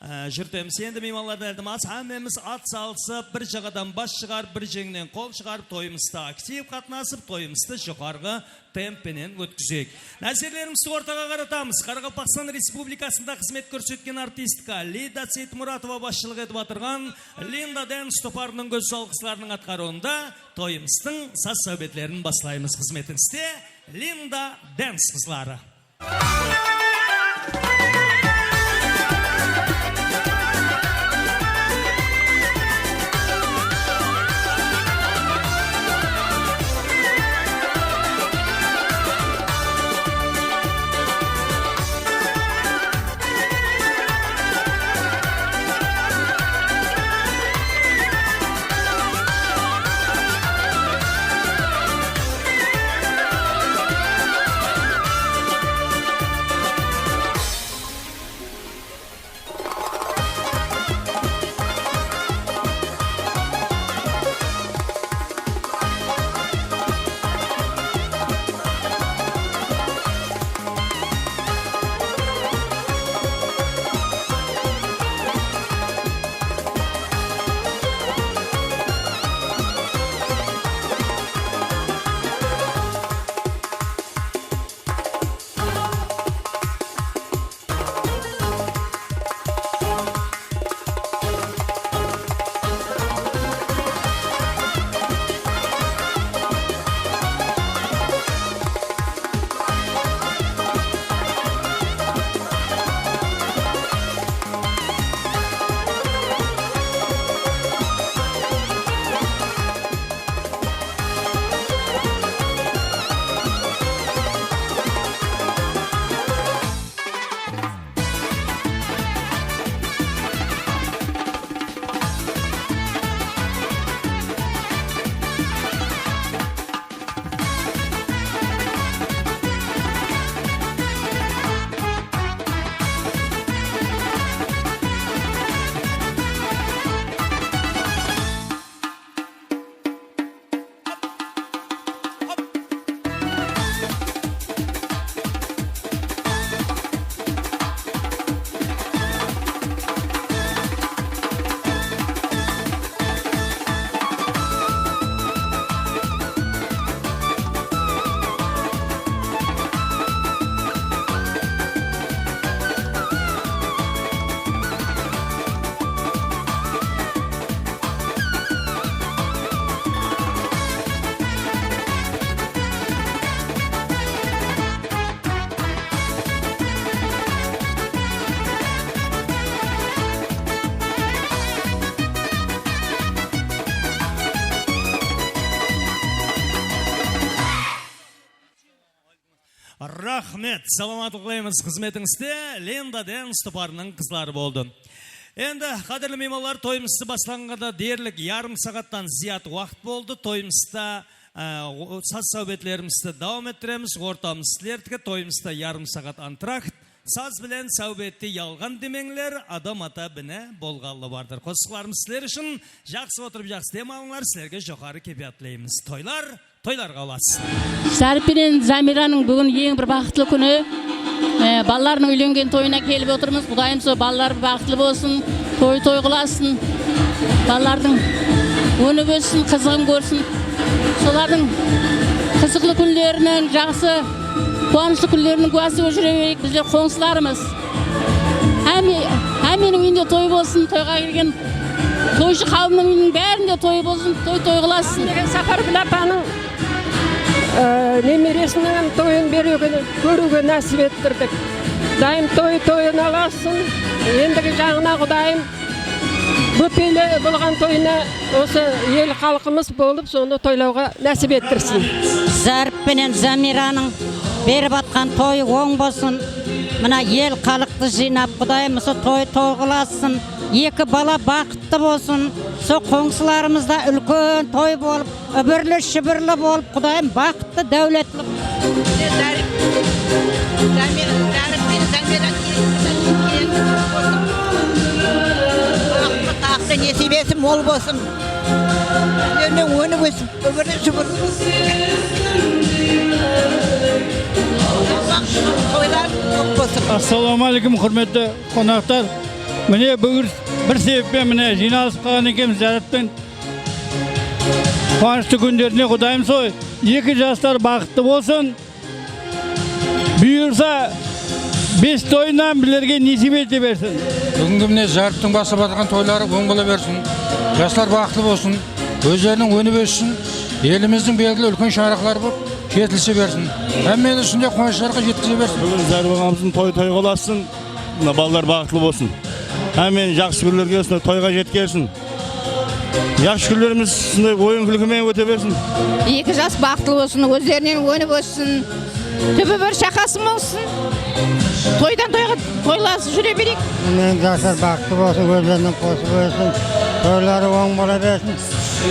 Speaker 5: жүртеміз. Енді мейманларды әлдімаз, әмеміз ат салысып, бір жағадан бас шығарып, бір жеңнен қол шығарып, тойымызда актив қатынасып, тойымызды жоғарғы темпенен өткізейік. Нәзерлерімізді ортаға қаратамыз. Қарақалпақстан Республикасында қызмет көрсеткен артистка Лида Сейтмұратова басшылық етіп отырған Линда Дэнс топарының көз салғысыларының атқаруында тойымыздың саз сәубетлерін басылаймыз. Қызметіңізде Линда Дэнс қызлары. рахмет. Саламаттық тілейміз қызметіңізде. Лендадан Стопарының қызлары болды. Енді қадірлі меймандар, тойымызды бастағанда дерлік ярым сағаттан зият уақыт болды. Тойымызда саз сәубетлерімізді давам еттіреміз. Ортамыз сілердікі тойымызда ярым сағат антракт. Саз білен сәубетті ялған демеңлер, адам ата біні болғалы бардыр. Қосықларымыз сілер үшін жақсы отырып жақсы демалыңлар, сілерге жоғары кепиятлейміз. Тойларға оласыз.
Speaker 19: Шәріп пен Замираның бүгін ең бір бақытлы күні. Балалардың үйленген тойына келіп отырмыз. Құдайым со балалар бақытлы болсын, той қыласын. Балалардың өні өссін, қызығын көрсін. Солардың қызықлы күндерінің жақсы қуанышты күндерінің куәсі жүрейік. Біздер қоңсыларымыз. Әменің үйінде той болсын, тойға келген тойшы қауымның үйінің бәрінде той болсын, той қыласын.
Speaker 20: Сапар Білапаның немересінің тойын көруге нәсіп еттірдік. Құдайым тойын аласын. Ендігі жағына Құдайым бөпелі болған тойына осы ел халқымыз болып, соны тойлауға нәсіп еттірсін.
Speaker 21: Зарып пенен Замираның беріп атқан тойы оң болсын. Мына ел халықты жинап, Құдайым осы той қыласын. Екі бала бақытты болсын. Со қоңсыларымызда үлкен той болып, үбірлі шүбірлі болып, Құдайым бақытты, дәулетлі.
Speaker 22: Бақытты несібесі мол болсын. Өздерінің өні өсіп, үбірлі шүбірлі болсын.
Speaker 23: Ассаламалейкум, құрметті қонақтар. Міне бүгін бір себеппен міне жиналысып қалған екенбіз Зарыптың қуанышты күндеріне. Құдайым сол екі жастар бақытты болсын. Бұйырса 5 тойынан білерге несіп ете берсін.
Speaker 24: Бүгінгі міне Зарыптың басып атқан тойлары оң бола берсін. Жастар бақытты болсын. Өздерінің өніп өссін. Еліміздің белгілі үлкен шаңырақтары болып жетілсе берсін. Әммен үстінде қуаныштарға жеткізе берсін.
Speaker 25: Бүгін Зарып ағамыздың той қоласын. Балалар бақытты болсын. Әмен жақсы күндерге осындай тойға жеткерсін. Жақсы күндеріміз осындай ойын күлкімен өте берсін.
Speaker 26: Екі жас бақытты болсын, өздерінен өніп өссін. Түбі бір шақасын болсын. Тойдан тойға тойласып жүре берейік.
Speaker 27: Мен жастар бақытты болсын, өздерінен қосып өссін. Тойлары оң бола берсін.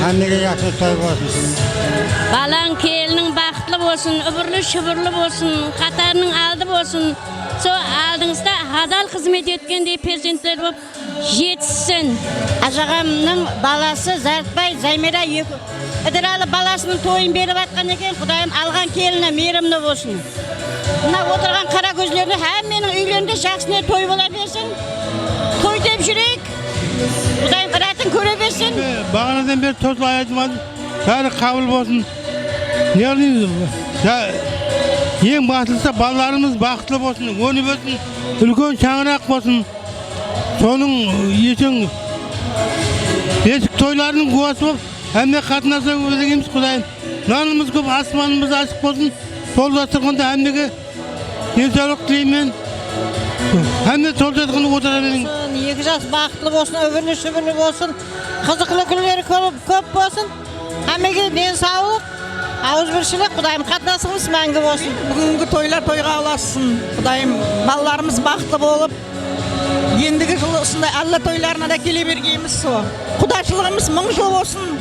Speaker 27: Әмеге жақсы той болсын.
Speaker 10: Балаң келінің бақытлы болсын, үбірлі шүбірлі болсын, қатарының алды болсын. Со алдыңызда адал қызмет еткендей перзенттер болып жетсін.
Speaker 21: Ажағамның баласы Зарытбай Замира Ыдыралы баласының тойын беріп атқан екен. Құдайым алған келіні мейірімді болсын. Мына отырған қара көзлеріне әмменің үйлерінде жақсыне той бола берсін. Той деп жүрейік. Құдайым ұратын көре берсін.
Speaker 25: Бағанадан бері тосыл айтылмады. Бәрі қабыл болсын. Ең бастысы балаларымыз бақытты болсын, өніп өсін, үлкен шаңырақ болсын. Соның ешің бесік тойларының куәсі болып, әмме қатынаса өтегеміз Құдайым. Нанымыз көп, аспанымыз ашық болсын. Сол дастырғанда әммеге денсаулық тілеймен. Әмме сол жатқаны отыра берің.
Speaker 21: Екі жас бақытты болсын, өбірлі шүбірлі болсын, қызықлы күндері көп болсын. Әммеге денсаулық, ауызбіршілік, Құдайым қатынасыңыз мәңгі болсын.
Speaker 22: Бүгінгі тойлар тойға аласын. Құдайым балаларымыз бақытты болып, ендігі жылы осындай Алла тойларына да келе бергейміз. Құдашылығымыз мың жыл болсын.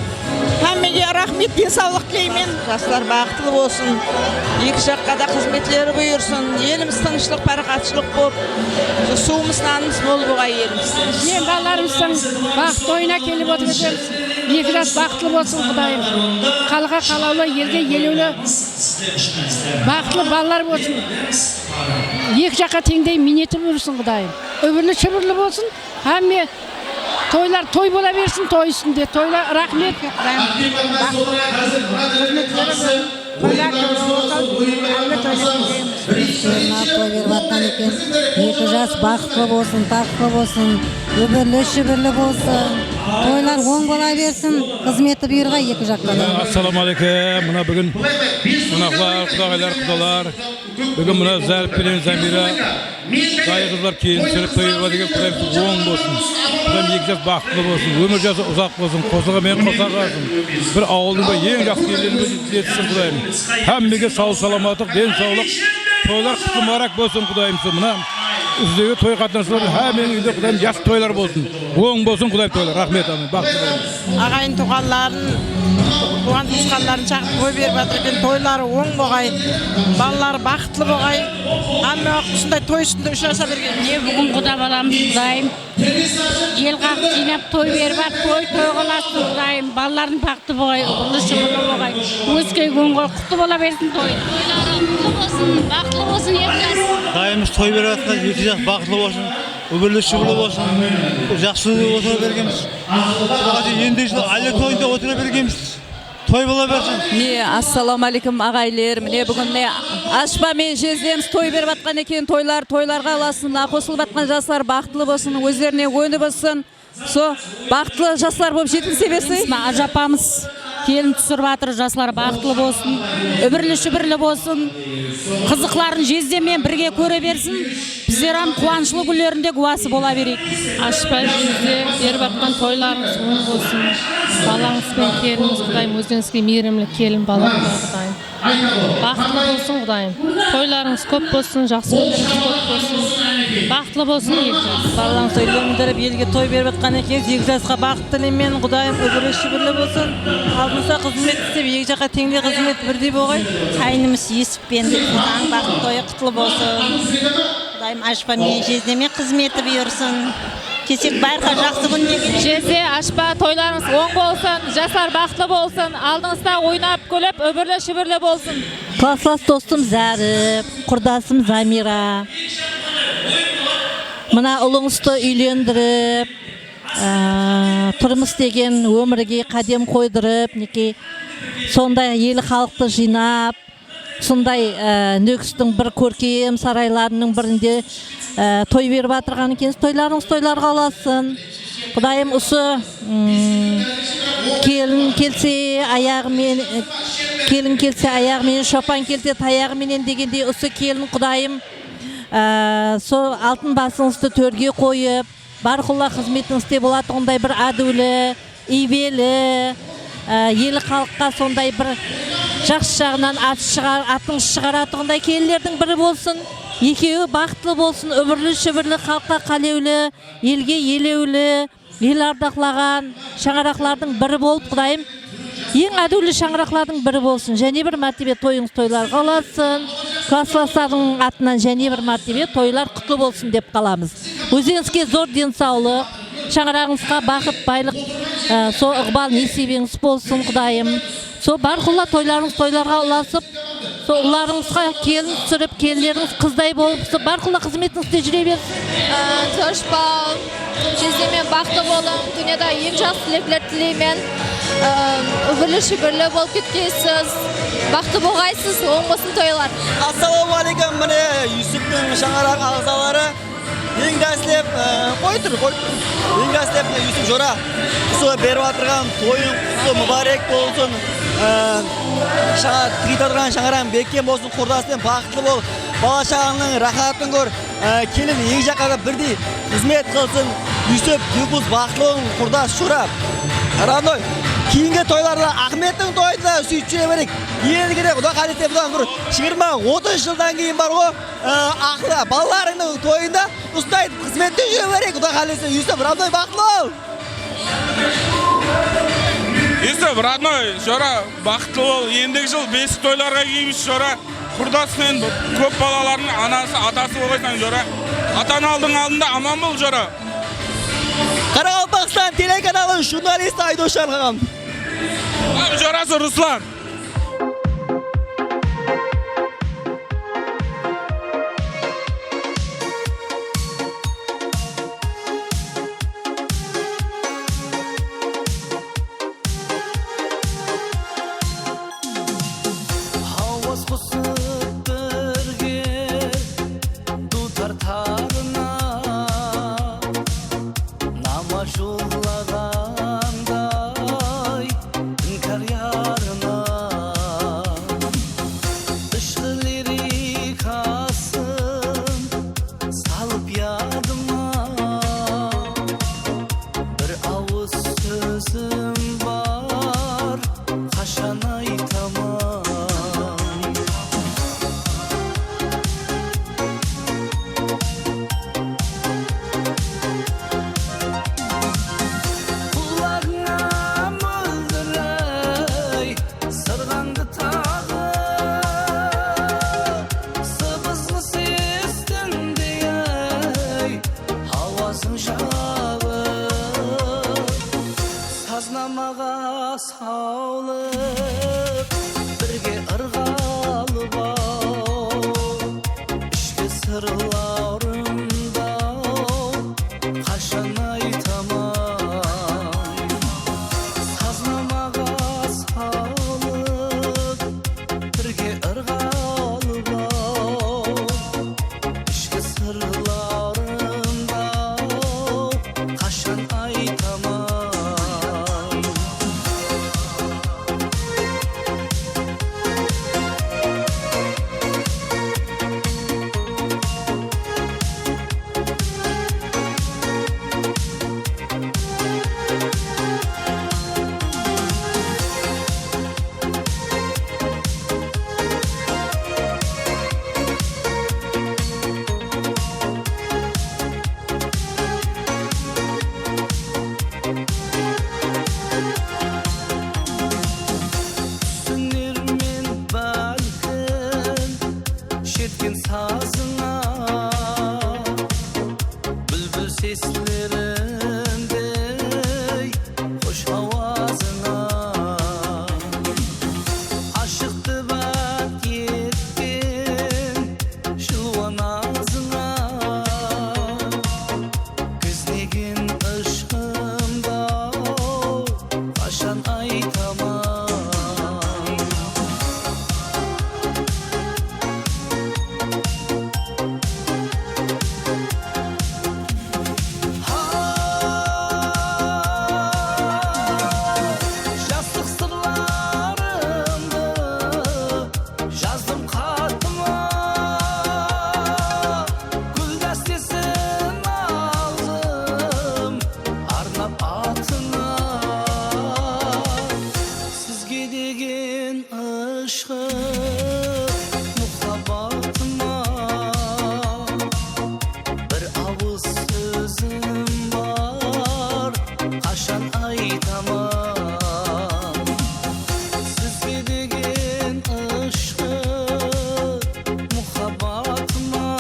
Speaker 22: Әммеге рахмет, денсаулық тілеймен. Жастар бақытты болсын. Екі жаққа да қызметлері бұйырсын. Еліміз тыныштық, парақатшылық болып, суымыз, нанымыз мол болғай еліміз.
Speaker 20: Мен балаларымыздың бақыт тойына келіп отырмыз. Екі жас бақытты болсын Құдайым. Қалға қалаулы, елге елеулі бақытлы балалар болсын. Екі жаққа теңдей минеті болсын Құдайым. Өбірлі шүбірлі болсын. Әмме тойлар той бола берсін, той үстінде. Тойлар рахмет.
Speaker 21: Екі жас бақытты болсын, тақытты болсын, өбірлі шүбірлі болсын. Тойлар оң бола берсін, қызметі бұйырға екі жақта.
Speaker 24: Ассаламалейкум. Мына бүгін қонақлар, құдағайлар, құдалар. Бүгін мына Зарып пенен Замира жайы қызлар кейін сүріп тойға деген Құдайым оң болсын. Құдайым екі жас бақытты болсын, өмір жасы ұзақ болсын, қосыға мен қосағасын. Бір ауылдың ең жақсы келерін жетсін Құдайым. Әммеге сау саламаттық, денсаулық, toylar kutlu mubarak bolsun Kudayım mına. Üzdегі той қатынашылар həmin үйде Kudayım яш тойлар болсын. Оң болсын Kudayım тойлар. Рахмет амин. Бақытлы болсын.
Speaker 22: Ағайын туғанларын, туған туысқандарын шақырып той беріп жатыр екен. Тойлары оң болғай, балалары бақытлы болғай. Әмме осындай той үстінде ұшыраса берген.
Speaker 19: Бүгін құда баламыз Құдайым ел қақ жинап той беріп ат, той қаласын Құдайым, балалардың бақытты болғай, ұлы болғай. Өске күнгі құтты бола берсін той. Тойлары құтты болсын, бақытлы болсын ертес.
Speaker 2: Дайымыз той беріп атқан екі жақ бақытлы болсын, үбірлі шүбірлі болсын, жақсы отыра бергенбіз. Енді әлі тойында отыра бергенбіз. Той бола берсін.
Speaker 3: Ассаламу алейкум ағайлер. Міне бүгін ашпа мен жездеміз той беріп атқан екен. Тойларға аласын, қосылып атқан жастар бақытлы болсын, өздеріне өні болсын. Со бақытлы жастар болып жетілсе берсін.
Speaker 19: Ажапамыз келін түсіріп атыр, жастар бақытлы болсын, үбірлі шүбірлі болсын, қызықларын жездемен бірге көре берсін. Біздер қуаншылы күндерінде куәсі бола берейік.
Speaker 7: Ашпа жезде беріп атқан тойларыңыз оң болсын. Балаңыз бен келініңіз Құдайым, өзіңізге мейірімлі келін балаңыз Құдайым. Бақытлы болсын Құдайым. Тойларыңыз көп болсын, жақсы күндеріңіз көп болсын. Бақытлы болсын ертең.
Speaker 22: Балаңыз үйлендіріп елге той беріп атқан екен. 8 жасқа бақыт тілеймін. Құдайым үбірлі шүбірлі болсын. Алдымызда қызмет істеп, екі жаққа теңдей қызмет бірдей болғай.
Speaker 21: Қайнымыз Есіппен заң бақыт тойы құтлы болсын. Құдайым ашпа мен жездеме қызметі бұйырсын. Кесек байырға жақсы күнде
Speaker 7: Жезде ашпа тойларыңыз оң болсын, жастар бақытлы болсын, алдыңызда ойнап көліп, өбірлі шүбірлі болсын.
Speaker 21: Класслас достым Зәріп, құрдасым Замира. Мына ұлыңызды үйлендіріп, тұрмыс деген өмірге қадем қойдырып, сондай ел халықты жинап, сондай нөкістің бір көркем сарайларының бірінде той беріп атырған екенсіз. Тойларыңыз тойларға аласын. Құдайым осы келін келсе аяғымен, шопан келсе таяғыменен дегендей осы келін Құдайым сол алтын басыңызды төрге қойып, барқұлла қызметіңізде болатындай бір әділі, ибелі, елі халыққа сондай бір жақсы жағынан атыңыз шығаратығындай келілердің бірі болсын. Екеуі бақытлы болсын, өмірлі шүбірлі, халыққа қалеулі, елге елеулі, ел ардақлаған шаңырақлардың бірі болып Құдайым, ең әділі шаңырақлардың бірі болсын. Және бір мәртебе тойыңыз тойларға аласын. Классластардың атынан және бір мәртебе тойлар құтлы болсын деп қаламыз. Өзіңізге зор денсаулық, шаңырағыңызға бақыт, байлық, со ықбал несібеңіз болсын Құдайым. Со барқұлла тойларыңыз тойларға ұласып, со ұларыңызға келін түсіріп, келіндеріңіз қыздай болып, со барқұлла қызметіңізде жүре берсін.
Speaker 7: Тошпал, жездемен бақытты болың, дүниеда ең жақсы тілектер тілеймін. Үбірлі шүбірлі болып кеткейсіз, бақытты болғайсыз, оң болсын тойлар.
Speaker 2: Ассаламу алейкум, міне Юсуптың шаңырақ ағзалары ең дәслеп ең дәслеп Юсуп Жора құсы беріп атырған тойын құсы мұбарек болсын, тығитадырған шаңырағын беккен болсын, құрдасымен бақытты бол, бала шағаның рахатын көр, келін ең жаққа бірдей қызмет қылсын. Юсуп Юқыз бақытты болын, құрдас Жора. Рамдой, кейінгі тойларда Ахметтің тойында сөйтіп жүре берек. Елгеде Құда қалесе бұдан бір 20-30 жылдан кейін бар ғой, ақылы балаларының тойында ұстайды қызметте жүре берек. Құда қалесе Юсуп, Рамдой бақытты бол.
Speaker 8: Юсуп, родной, Жора, бақытты бол. Ендігі жыл бесік тойларға кейміз Жора. Құрдасымен көп балалардың анасы, атасы болғайсан Жора. Атан алдың аман бол Жора.
Speaker 2: Қарақалпақстан телеканалы журналист Айдош Арғағам.
Speaker 8: Жорасы Руслан.
Speaker 6: sırlarımda Kaşan aytamam Saznamağa sağlık Birge ırgalı bol İşte sırlarımda Kaşan aytamam Sünirmen balkın şetkin sazına Bülbül seslerinde hoş havasına Aşıktı bak yettin şılvan ağzına Gözlegin ışkımda Kaşan aytamam Yastık sırlarımdı yazdım katıma Gül destesin aldım arnap atına Sizge degen ışık muhabbatıma Bir avuz sözüm var Kaşan aytamam Sizge degen ışık muhabbatıma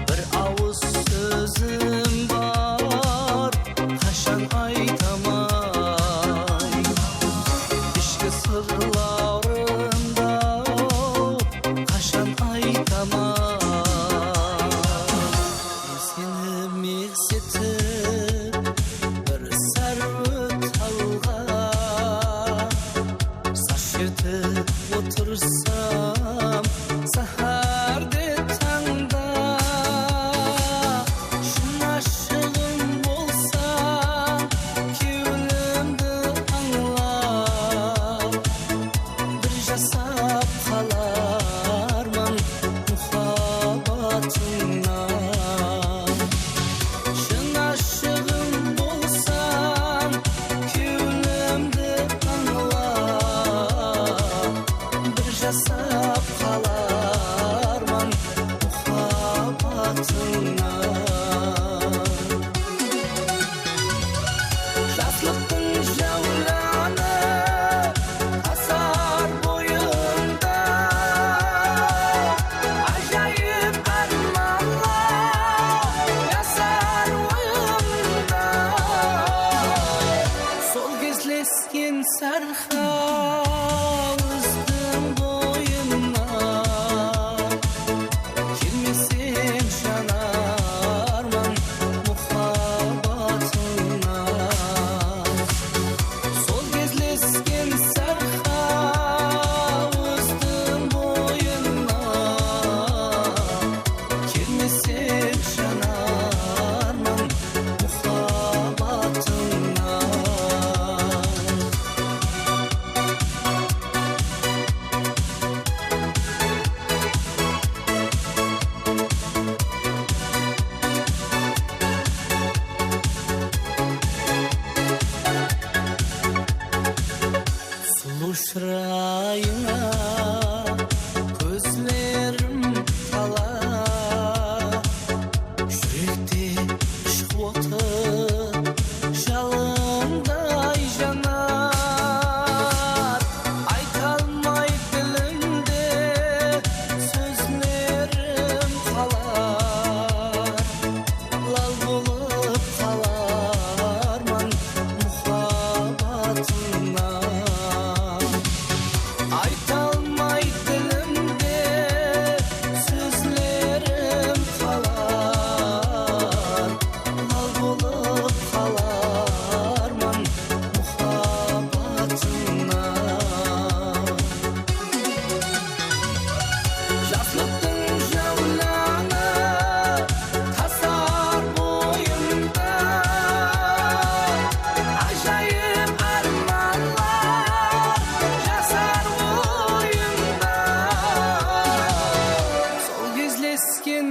Speaker 6: Bir avuz sözüm var Kaşan aytamam İşte sırlarımda Kaşan aytamam Seni meksetip bir servet halga Saçırtıp otursam Saharde tanda Şınaşığım bolsa Kevlimdi anlap Bir jasap kalarman muhabbat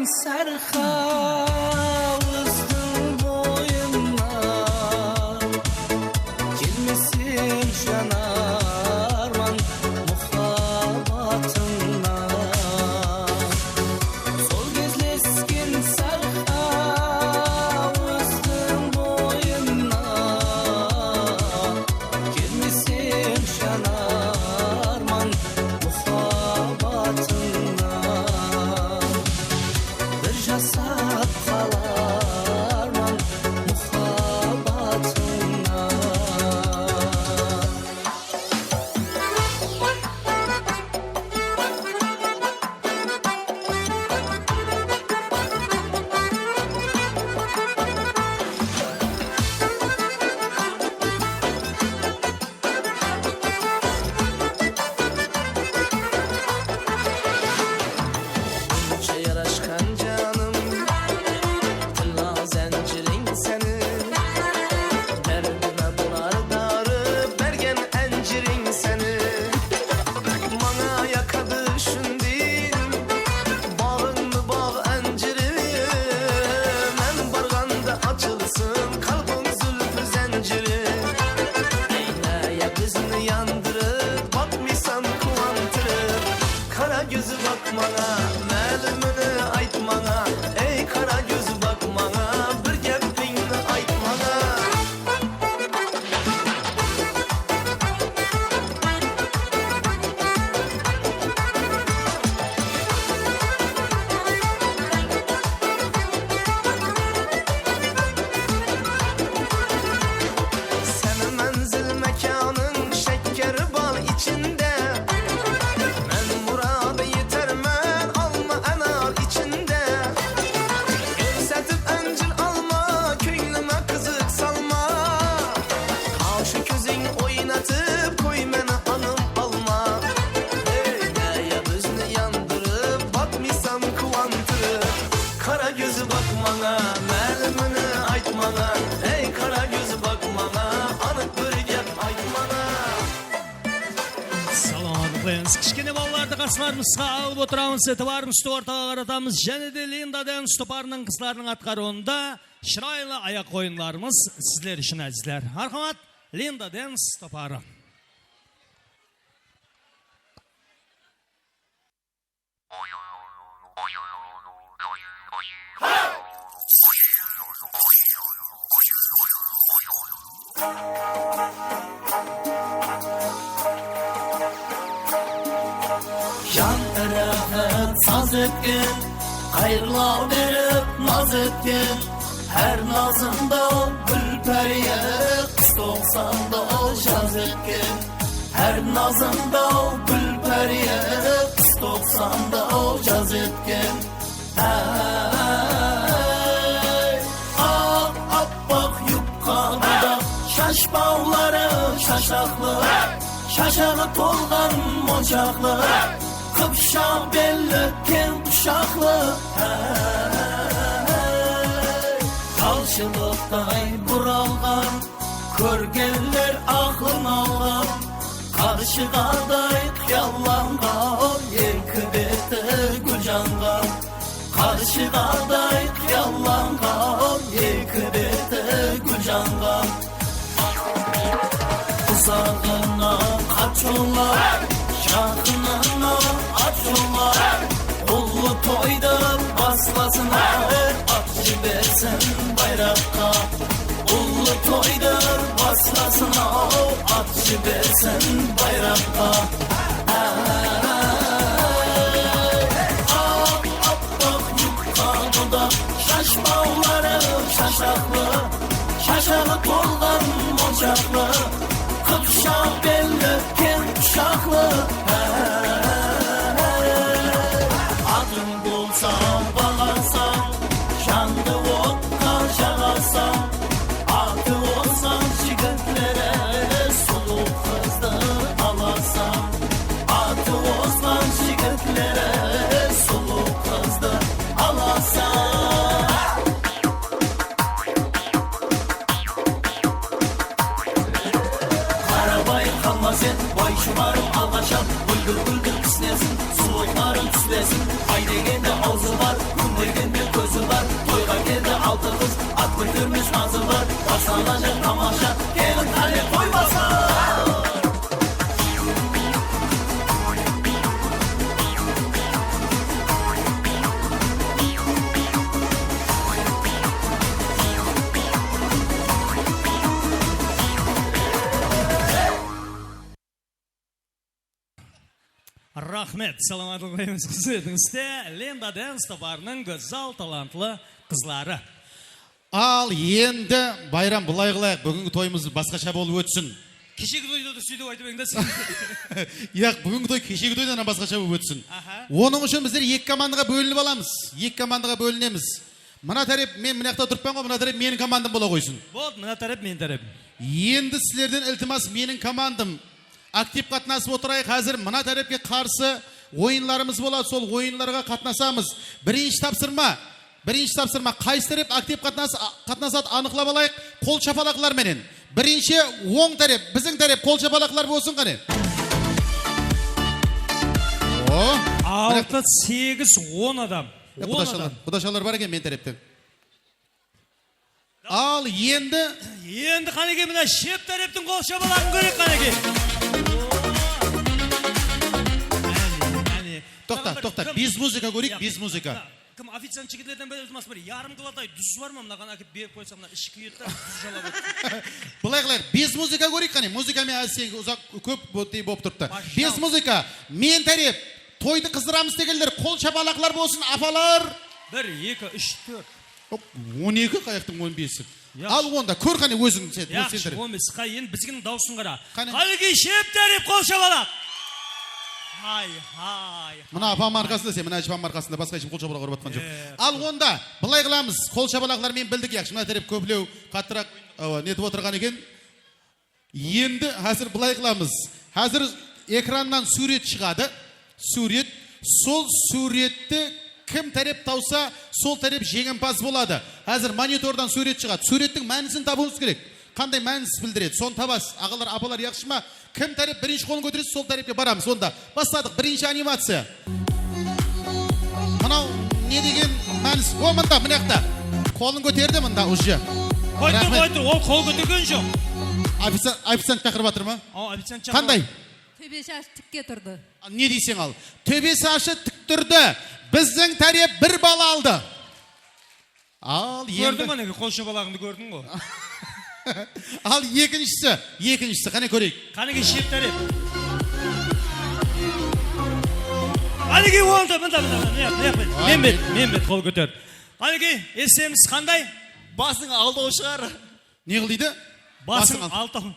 Speaker 6: sarxa uzun boyuna Gelmesin janarman muhabbatına Sol gezleskin sarxa uzun boyuna Gelmesin janarman muhabbatına Bir jasab kalarman muhabbatına Bunca yaraşkan canım Tilla zencirin seni Derdime bular darı Bergen encirin seni Bana yakadı şündin Bağın mı bağ encirim Ben barganda açılsın Kalbim zülfü zenciri Eyle ya gözünü yandırıp Bakmıysan kuvantırıp Kara gözü bakmana Məlümünü aytmana Ey kara gözü bakmana Bir gepingni aytmana Senin menzil mekanın şeker bal içinde Men muradı yetermen alma enar içinde Göstertip encil alma köynüme kızık salma Kaşı közün oynatıp koy meni anım alma Öyle ya gözünü yandırıp bakmıysam kuvantırıp Kara gözü bakmana məlümünü aytmana Ey kara gözü bakmana anık bir gep aytmana
Speaker 5: Саламатыңыз. Кішкене балаларды қасыларымызға алып отырамыз, етібарымызды ортаға қаратамыз. және де Линда Дэнс топарының қызларының атқаруында шырайлы аяқ ойындарымыз сіздер үшін әзірлер. Мархамат, Линда Дэнс топары.
Speaker 6: Can rahat saz etkin Hayırlar verip naz etkin Her nazında Gülperiye Kız 90'da jaz etkin Her nazında Gülperiye Kız 90'da jaz etkin Hey Appak yupqa dudak Şaş bağları şaşaklı Şaşağı tolgan monçaklı Kıpşak belli ken kuşaklı Kalçılıktay buralgan Körgenler aklın algan Karşıgaday kıyallangan Yeki beti gülcangan Karşıgaday kıyallangan Yeki beti gülcangan Kızargına kaçolar Şahınına açolar Ullu toyda baslasına At jibersin bayrakka Ullu toyda baslasına At jibersin bayrakka Appak yupqa dudak Şaş bağları şaşaklı Şaşağı tolgan monçaklı Kıpşak belli ken kuşaklı Adın bulsa bağarsan Şandı okka şağarsan Atı olsan şigitlere Sulu kızdı alarsan Atı olsan şigitlere Sulu kızdı alarsan Karabay kalmaz et Boy şumarım algaşan Bulgur bulgur
Speaker 5: Рахмет, саламатлық қойыңыз қызметіңізде Ленда Дэнс табарының гөзал талантлы қызлары.
Speaker 1: Ал енді байрам бұлай қылайық, бүгінгі тойымыз басқаша болып өтсін.
Speaker 5: Кешегі тойды да сөйтіп айтып еңдесін.
Speaker 1: Яқ, бүгінгі той кешегі тойдан басқаша болып өтсін. Оның үшін біздер екі командаға бөлініп аламыз. Екі командаға бөлінеміз. Мына тарап мен мына жақта тұрпан ғой, мына тарап менің командам бола қойсын.
Speaker 5: Болды, мына тарап мен тарап.
Speaker 1: Енді сілерден ілтимас менің командам актив қатынасып отырайық. Қазір мына тарапқа қарсы ойындарымыз болады, сол ойынларға қатынасамыз. Бірінші тапсырма қайсы тарап актив қатынасады анықлап алайық. Қол шапалақлар менен. Бірінші оң тарап, біздің тарап қол шапалақлар болсын қане.
Speaker 5: 6-8-10 адам.
Speaker 1: Бұдашалар бар екен мен тараптан. Ал енді
Speaker 5: қанеке мына шеп тараптың қол шапалағын көрек қанеке.
Speaker 1: Тоқта, без музыка көрейік, без музыка.
Speaker 5: Кім официант жігітлерден бәлі ұтмас бір ярым қылатай дүз бар ма мына қана әкеп беріп қойса мына ішкі еттен дүз жалап өтті.
Speaker 1: Бұлай қылайық, без музыка көрейік қане, музыкамен әсен ұзақ көп болып тұрыпты. Без музыка, мен тареп, тойды қыздырамыз дегендер, қол шапалақлар болсын, апалар.
Speaker 5: 1, 2, 3, 4.
Speaker 1: 12 қаяқтың 15-і. Ал онда, көр қане өзің сен.
Speaker 5: Яқшы, 15 қай, енді бізгінің даусын қара. Қалеке шеп тареп қол шапалақ. Хай.
Speaker 1: Мына апам арқасында сен, мына апам арқасында басқа ешім қол шапалақ ұрып атқан жоқ. Ал онда, бұлай қыламыз, қол шапалақлар мен білдік яқшы, мына тареп көплеу, қаттырақ нетіп отырған екен. Енді қазір бұлай қыламыз. Қазір экраннан сурет шығады. Сурет, сол суретті кім тареп тауса, сол тареп жеңімпаз болады. Қазір монитордан сурет шығады. Суреттің мәнісін табуымыз керек. Қандай мәнісі білдіреді? Соны табасыз. Ағалар, апалар яқшы ма? Кім тареп бірінші қолын көтереді, сол тарепке барамыз. Онда бастадық бірінші анимация. Мынау не деген мәнісі? О, мында, мына жақта. Қолын көтерді мында уже.
Speaker 5: Қойды, ол қол көтерген жоқ.
Speaker 1: Официант шақырып жатыр ма?
Speaker 5: Официант шақырып.
Speaker 1: Қандай?
Speaker 3: Төбесі ашып тікке тұрды.
Speaker 1: Не дейсің ал? Төбесі ашып тік тұрды. Біздің тареп 1 балл алды. Ал енді...
Speaker 5: Көрдің ма, қол шапалағыңды көрдің ғой?
Speaker 1: Ал екіншісі, қане көрейік.
Speaker 5: Қанеке шеп тареп. Қанеке онда, мен бет қол көтер. Қанеке, есеміз қандай?
Speaker 2: Басың алдау шығар.
Speaker 1: Не қыл дейді?
Speaker 5: Басың алдау.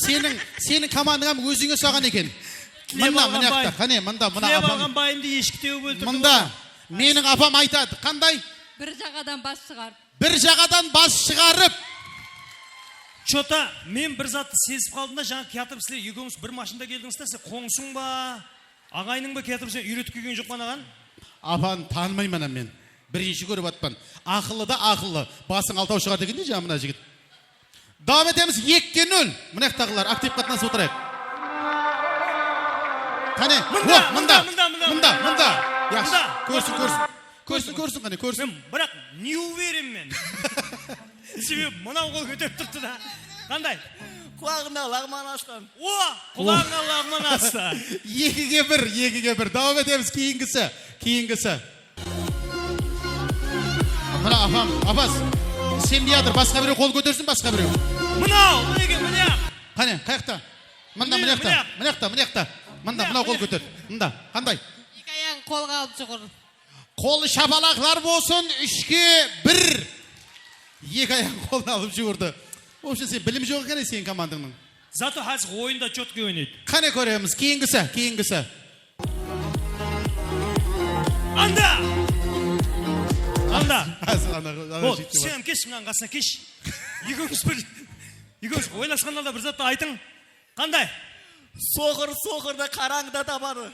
Speaker 1: Сенің командыңам өзіңе саған екен. Мында, мына жақта, қане, мында, мына
Speaker 5: апам.
Speaker 1: Клеп
Speaker 5: алған байымды ешкі теуіп өлтірді.
Speaker 1: Мында, менің апам айтады. Қандай?
Speaker 3: Бір жағадан бас шығарып.
Speaker 1: Бір жағадан бас шығарып.
Speaker 5: Чота, мен бір затты сезіп қалдым да, жаңа театр сілер екеуміз бір машинда келдіңіз та, сен қоңсың ба, ағайның ба театр сен үйретіп келген жоқ қанаған?
Speaker 1: Апан танымаймын мен. Бірінші көріп атпан. Ақылы да ақылы. Басың алтау шығар дегенде жаңа мына жігіт. Давам етеміз 2-0. Мына тағылар актив қатынасып отырайық. Қане? Мында. Яқшы. Көрсін, қане, көрсін.
Speaker 5: Бірақ не уверен мен. Себебі мынау қол көтеріп тұрды да. Қандай?
Speaker 2: Құлағына лағман асқан.
Speaker 5: Құлағына лағман асты.
Speaker 1: 2-1. Давам етеміз кейінгісі. Мына апам, апас, сен деядыр, басқа біреу қол көтерсін, басқа біреу.
Speaker 5: Мынау, мына.
Speaker 1: Қане, қаяқта? Мына. Мынау қол көтер. Мында, қандай?
Speaker 20: Екі аяғын қолға алып жүгір.
Speaker 1: Қол шапалақлар болсын, 3-1. Екі аяғын қолына алып жүгірді. Вообще сен білім жоқ екен сен командаңның.
Speaker 5: Зато қазір ойында четко ойнайды.
Speaker 1: Қане көреміз, кейінгісі.
Speaker 5: Анда.
Speaker 1: Сен
Speaker 5: кеш, мынаған қасына кеш. Екеуміз ойласқанда бір затты айтың. Қандай?
Speaker 2: Соғырда қараңда табады.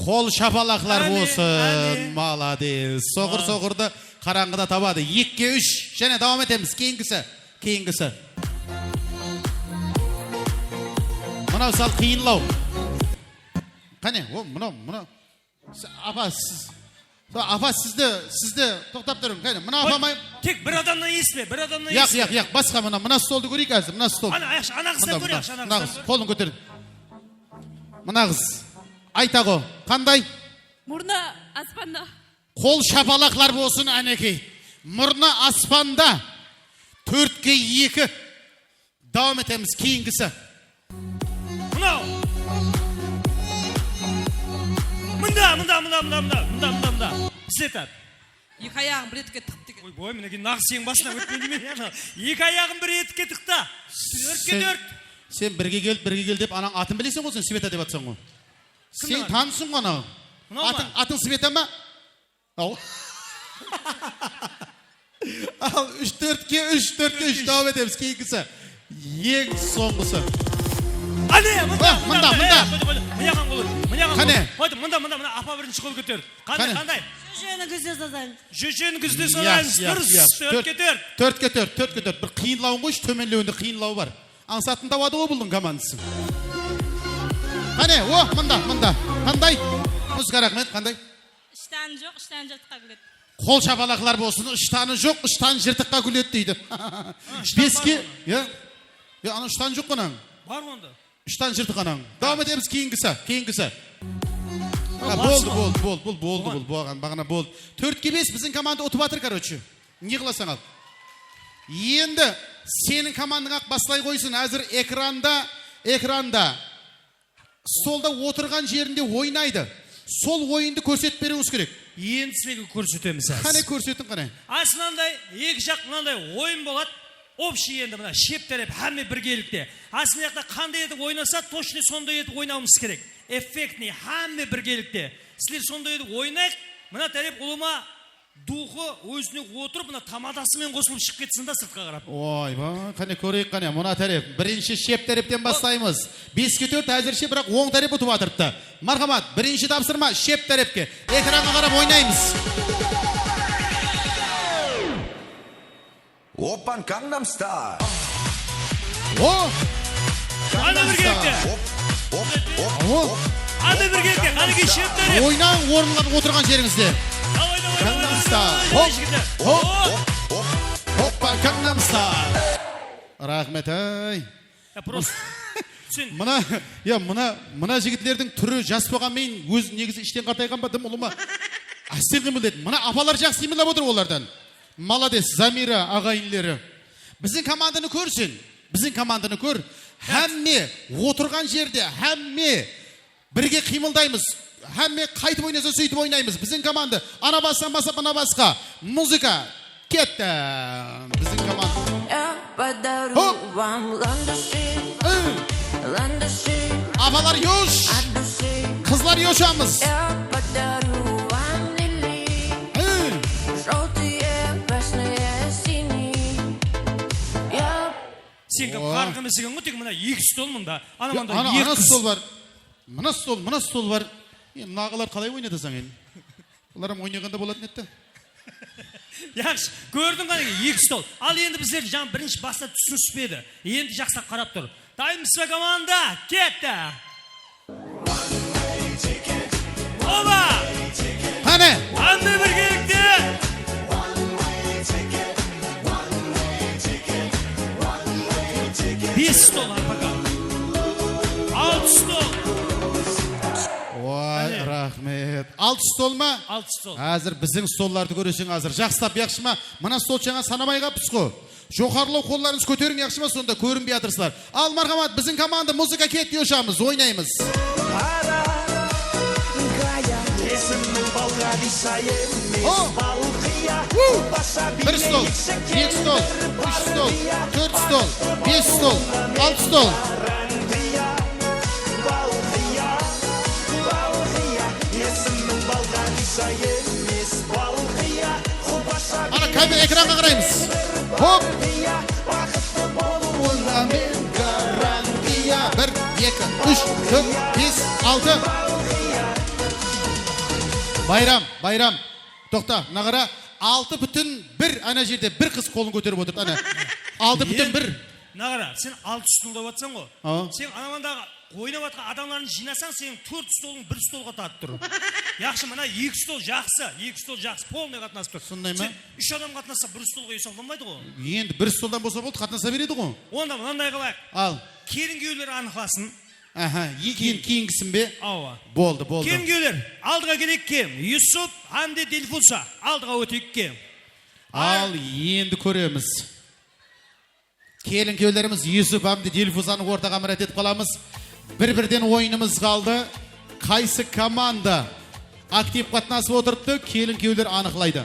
Speaker 1: Қол шапалақлар болсын, молодец. Соғырды қараңғыда табады. 2-3. Және давам етеміз. Кейінгісі. Мынау сал қиынлау. Қане, мынау. Апа, сізді тоқтап тұрың. Қане, мына апамай...
Speaker 5: Тек бір адамнан есме.
Speaker 1: Яқ, басқа мына столды көрейік әзір. Мына стол.
Speaker 5: Ана қыздан көрейік.
Speaker 1: Қолын көтер. Мына қыз. Айтағы, қандай?
Speaker 3: Мұрны аспанда.
Speaker 1: Қол шапалақлар болсын әнекей. Мұрны аспанда. 4-2. Давам етеміз кейінгісі.
Speaker 5: Мынау. мында. Істетіп.
Speaker 14: Екі аяғын бір етке тық деген.
Speaker 5: Ой, мінеке нағыз сен басына өтпен деме. Екі аяғын бір етке тықта. Төртке төрт.
Speaker 1: Сен бірге кел деп анаң атын білесің ғой, сен Света деп атсың ғой. Сен танысың ғой анау. Атың Света ма? Ау. Ал 3-4-3 давам етеміз кейінгісі. Ең соңғысы. Мында. Қане?
Speaker 5: Мында, апа бірінші қол көтер. Қандай? Жүжені күзде салайыныз. Төртке төрт.
Speaker 1: Бір қиынлауын қойшы, төменлеуінде қиынлау бар. Аңсатын табады ғой бұлдың командасы. Қане, мында. Қандай? Мұзға рахмет, қандай?
Speaker 9: Іштан жоқ, іштан жыртыққа күледі.
Speaker 1: Қол шапалақлар болсын, іштаны жоқ, іштан жыртыққа күледі дейді. Беске, ана іштан жоқ қанан.
Speaker 5: Бар онда.
Speaker 1: Іштан жыртық анаң. Давам етеміз кейінгісі. Болды, бағана болды. 4-5 біздің команда ұтып атыр, короче. Не қыласың ал? Енді сенің командың ақ басылай қойсын, әзір экранда солда отырған жерінде ойнайды. Сол ойынды көрсетіп беруіңіз керек.
Speaker 5: Енді сізге көрсетеміз.
Speaker 1: Қане көрсетін қане?
Speaker 5: Асынандай, екі жақ мынандай ойын болады. Общий енді мына шептіріп, әмме біргелікте. Асын яқта қандай етіп ойнаса, точно сондай етіп ойнауымыз керек. Эффектный, әмме біргелікте. Сіздер сондай етіп ойнайық, мына тәреп ұлыма духы өзіне отырып, мына тамадасымен қосылып шығып кетсін да сыртқа қарап.
Speaker 1: Ой, қане көрейік қане, мына тәреп. Бірінші шеп тәрептен бастаймыз. 5-4 әзірше, бірақ оң тәреп ұтып атырыпты. Мархамат, бірінші тапсырма шеп тәрепке. Экранға қарап ойнаймыз.
Speaker 18: Опан Gangnam Style.
Speaker 5: Ана біргелікте. Ана біргелікте, қанеке шептері.
Speaker 1: Ойнан орынлап отырған жеріңізде. Gangnam Style. Опа, Gangnam Style. Рахмет, ай. Мына жігітлердің түрі жас болғанмен өз негізі іштен қартайған ба, дым ұлыма. Астен қимылдайды. Мына апалар жақсы қимылдап отыр олардан. Молодец, Замира ағайынлері. Біздің команданы көрсін. Біздің команданы көр. Әмме отырған жерде, әмме бірге қимылдаймыз. Әмме қайтып ойнаса сөйтіп ойнаймыз. Біздің команда ана бассан басап ана басқа. Музыка кетті. Біздің команда. Апалар yoş. Қызлар yoşамыз.
Speaker 5: Сен қарқымысыған ғой, тек мұна екі стол мұнда.
Speaker 1: Ана стол бар. Мұна стол бар. Мынағылар қалай ойнатасың енді? Оларым ойнағанда болатын етті.
Speaker 5: Яқшы, көрдің қане екі стол. Ал енді біздер жан бірінші баста түсініспеді. Енді жақсақ қарап тұр. Дайынбыз ба команда? Кетті. Оба!
Speaker 1: Қане?
Speaker 5: Анды бір керекте. Бес стол арпаға. 6 стол.
Speaker 1: Ой, рахмет. 6 стол ма?
Speaker 5: 6 стол.
Speaker 1: Әзір біздің столларды көресің азыр. Жақсылап яқшы ма? Мына стол жаңа санамай қаппыз ғой. Жоғарлау қолдарыңыз көтерің яқшы ма? Сонда көрінбей атырсыздар. Ал мархамат, біздің команда музыка кетті yoşамыз, ойнаймыз. Bir stol, 2 stol, 3 stol, 4 stol, 5 stol, 6 stol. Ana kamera ekranға қараймыз. Hop. 1, 2, 3, 4, 5, 6. Байрам. Тоқта, нағара 6,1 ана жерде бір қыз қолын көтеріп отырды. Ана 6,1.
Speaker 5: Нағара, сен 6 столда батсың ғой. Сен анамандағы ойнап атқан адамларын жинасаң, сен 4 столың 1 столға татып тұр. Яқшы, мына 2 стол жақсы, 2 стол жақсы, полный қатынасып тұр.
Speaker 1: Сондай ма?
Speaker 5: Сен 3 адам қатынаса 1 столға есалданбайды ғой.
Speaker 1: Енді 1 столдан болса болды, қатынаса береді ғой.
Speaker 5: Онда мынандай қылайық.
Speaker 1: Ал.
Speaker 5: Келін күйеулер анықласын.
Speaker 1: Кейінгісін бе?
Speaker 5: Ауа.
Speaker 1: Болды.
Speaker 5: Келін күйеулер, алдыға керек кем. Юсуп, Ханде, Дильфуса. Алдыға өтейік кем.
Speaker 1: Ал, енді көреміз. Келін күйеулеріміз Юсуп, Ханде, Дильфусаны ортаға мұрат етіп қаламыз. Бір-бірден ойынымыз қалды. Қайсы команда Aktiv katnasып отырыпты, келін күйеулер анықлайды.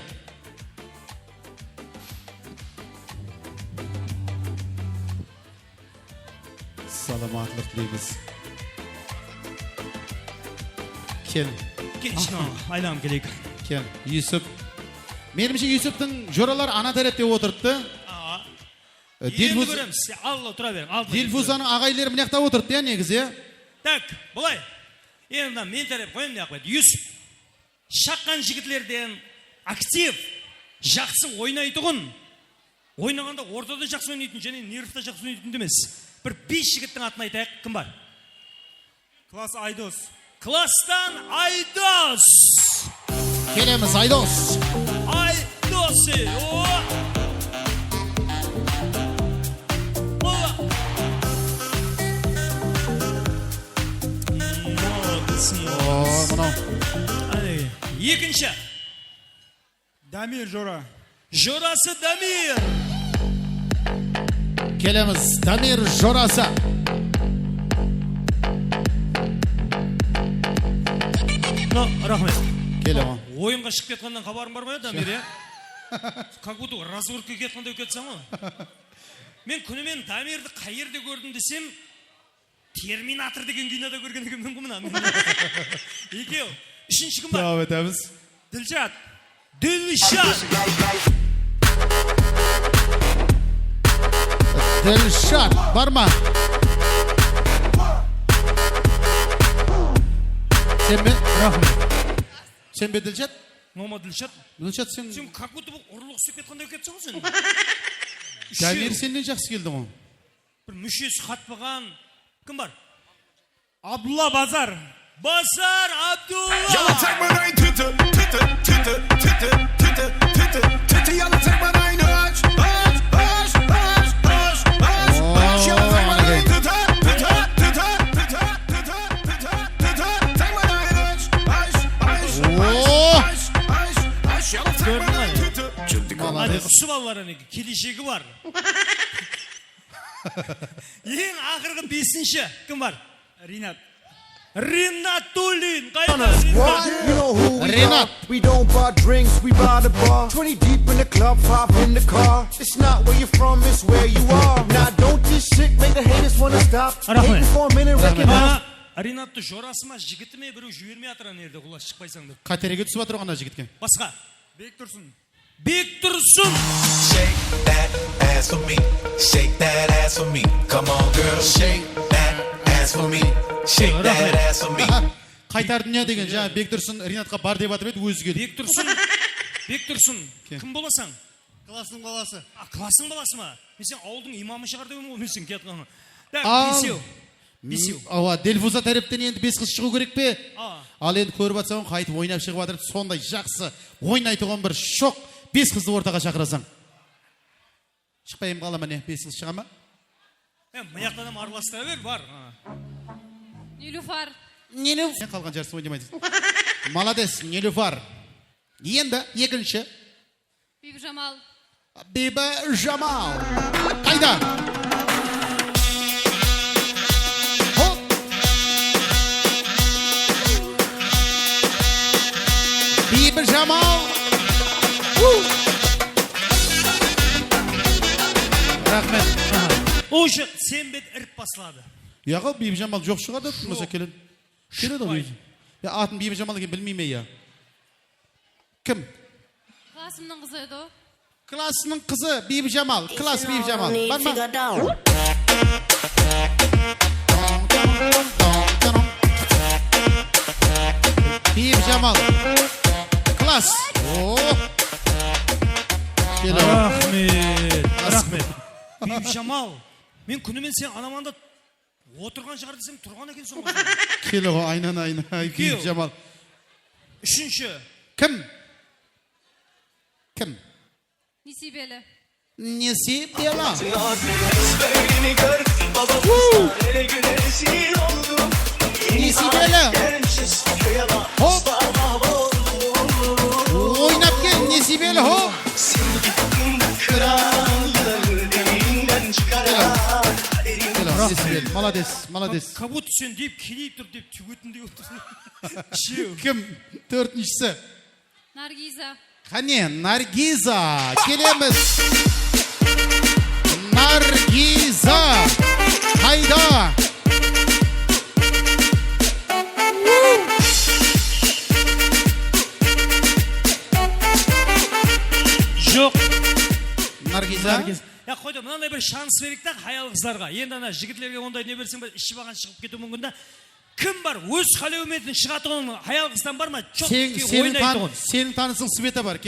Speaker 1: Саламатлық тілейміз. Кел.
Speaker 5: Келшін айналым келейік.
Speaker 1: Кел, Юсуп. Менімше Юсуптың жоралар ана тарапта отырыпты.
Speaker 5: Енді көреміз. Алла тұра берің.
Speaker 1: Дилфузаның ағайлары мынақта отырыпты, негізі.
Speaker 5: Так, бұлай. Енді мен тарап қойым не қойды. Юсуп, шаққан жігітлерден актив, жақсы ойнайтұғын. Ойнағанда ортада жақсы ойнайтын, және нервта жақсы ойнайтын демес. Бір 5 жігіттің атын айтайық, кім бар?
Speaker 4: Класс Айдос.
Speaker 5: Класстан Айдос.
Speaker 1: Келеміз, Айдос.
Speaker 5: Айдосы. Екінші.
Speaker 4: Дамир Жора.
Speaker 5: Жорасы Дамир.
Speaker 1: Келеміз, Дамир Жорасы.
Speaker 5: Рахмет.
Speaker 1: Келеміз.
Speaker 5: Ойынға шығып кетқаннан хабарым бар ма, Дамир, е? Как будто разворка кетқандай кетсің ғой. Мен күнімен Дамирді қай жерде көрдім десем, Терминатор деген кинода көрген екенмін ғой мына. Екеу. Үшінші кім бар?
Speaker 1: Давай етеміз.
Speaker 5: Дилшат. Дилшат.
Speaker 1: Дилшат, бар ма? Сен бе?
Speaker 5: Рахмет.
Speaker 1: Сен бе Дилшат?
Speaker 5: Мома Дилшат.
Speaker 1: Дилшат сен...
Speaker 5: Сен как будто бұл ұрлық істеп кетқандай кетсің ғой сен.
Speaker 1: Дамир сенден жақсы келді ғой.
Speaker 5: Бір мүшесі қатпаған. Кім бар?
Speaker 4: Абдулла Базар.
Speaker 5: Базар Абдулла.
Speaker 6: Y'all take my name to y'all take my name to hush.
Speaker 5: Құсы балаларының келешегі бар. Ең ақырғы 5-ші кім бар?
Speaker 4: Ринат.
Speaker 5: Ринат Тулин.
Speaker 1: Ринат.
Speaker 6: We don't buy drinks, we buy the bar. 20 deep in the club, 5 in the car. It's not where you're from, it's where you are. Now don't this shit make the haters wanna stop. Hating for a minute, recognize.
Speaker 5: Ринатты жорасы ма, жігіті ме біреу жібермей атыран ерді құлаш шықпайсаң деп.
Speaker 1: Қатереге түсіп атыр ғана жігітке.
Speaker 5: Басқа.
Speaker 4: Бек Тұрсын.
Speaker 5: Бек Тұрсын.
Speaker 11: Shake that ass for me. Shake that ass for me. Come on girl, shake that ass for me. Shake that ass for me.
Speaker 1: Қайтар дүния деген жаңа Бек Тұрсын Ринатқа бар деп атып еді, өзі келді.
Speaker 5: Бек Тұрсын. Бек Тұрсын. Кім боласың?
Speaker 4: Классың баласы.
Speaker 5: Классың баласы ма? Мен сен ауылдың имамы шығар деп мен сен кетқанға. Так, бесеу.
Speaker 1: Ава, Дилфуза тараптан енді 5 қыз шығу керек пе? Ал енді көріп атсаң, қайтып ойнап шығып жатыр, сондай жақсы ойнайтұғын бір шоқ 5 қызды ортаға шақырасаң. Шықпайым қала міне, 5 қыз шыға ма?
Speaker 5: Маяқтанам араластыра бер, бар.
Speaker 7: Нилуфар.
Speaker 1: Нилуфар. Қалған жарысы ойнамайды. Молодец, Нилуфар. Енді екінші.
Speaker 7: Биби Жамал.
Speaker 1: Биби Жамал. Қайда? Биби Жамал. Рахмет.
Speaker 5: Уже сен бет іріп басылады.
Speaker 1: Яға Биби Жамал жоқ шығады, мұса келін. Келеді ғой. Атын Биби Жамал екен білмейме я. Кім?
Speaker 7: Классымның қызы еді.
Speaker 1: Классының қызы Биби Жамал. Класс Биби Жамал. Бар ма? Биби Жамал. Класс.
Speaker 5: Рахмет. Биби Жамал. Мен күнімен сен анаманда отырған шығар десем тұрған екенсің ғой.
Speaker 1: Келі ғой, айнан. Биби Жамал.
Speaker 5: Үшінші.
Speaker 1: Кім? Кім?
Speaker 7: Несибелі.
Speaker 1: Несибела. Несибелі. Хоп. Ойнап кел, Несибелі, хоп. Молодец.
Speaker 5: Как будто түсен деп келей тұр деп төгетіндей отырсын. Үшеу.
Speaker 1: Кім? Төртіншісі.
Speaker 9: Наргиза.
Speaker 1: Қане, Наргиза. Келеміз. Наргиза. Қайда?
Speaker 5: Жоқ.
Speaker 1: Наргиза.
Speaker 5: Я қойды, мынандай бір шанс берейік та хаял қыздарға. Енді ана жігітлерге ондай не берсең, іші баған шығып кету мүмкін да. Кім бар? Өз қалеуметін шығатығын хаял қыздан бар ма?
Speaker 1: Сенің танысың Света бар.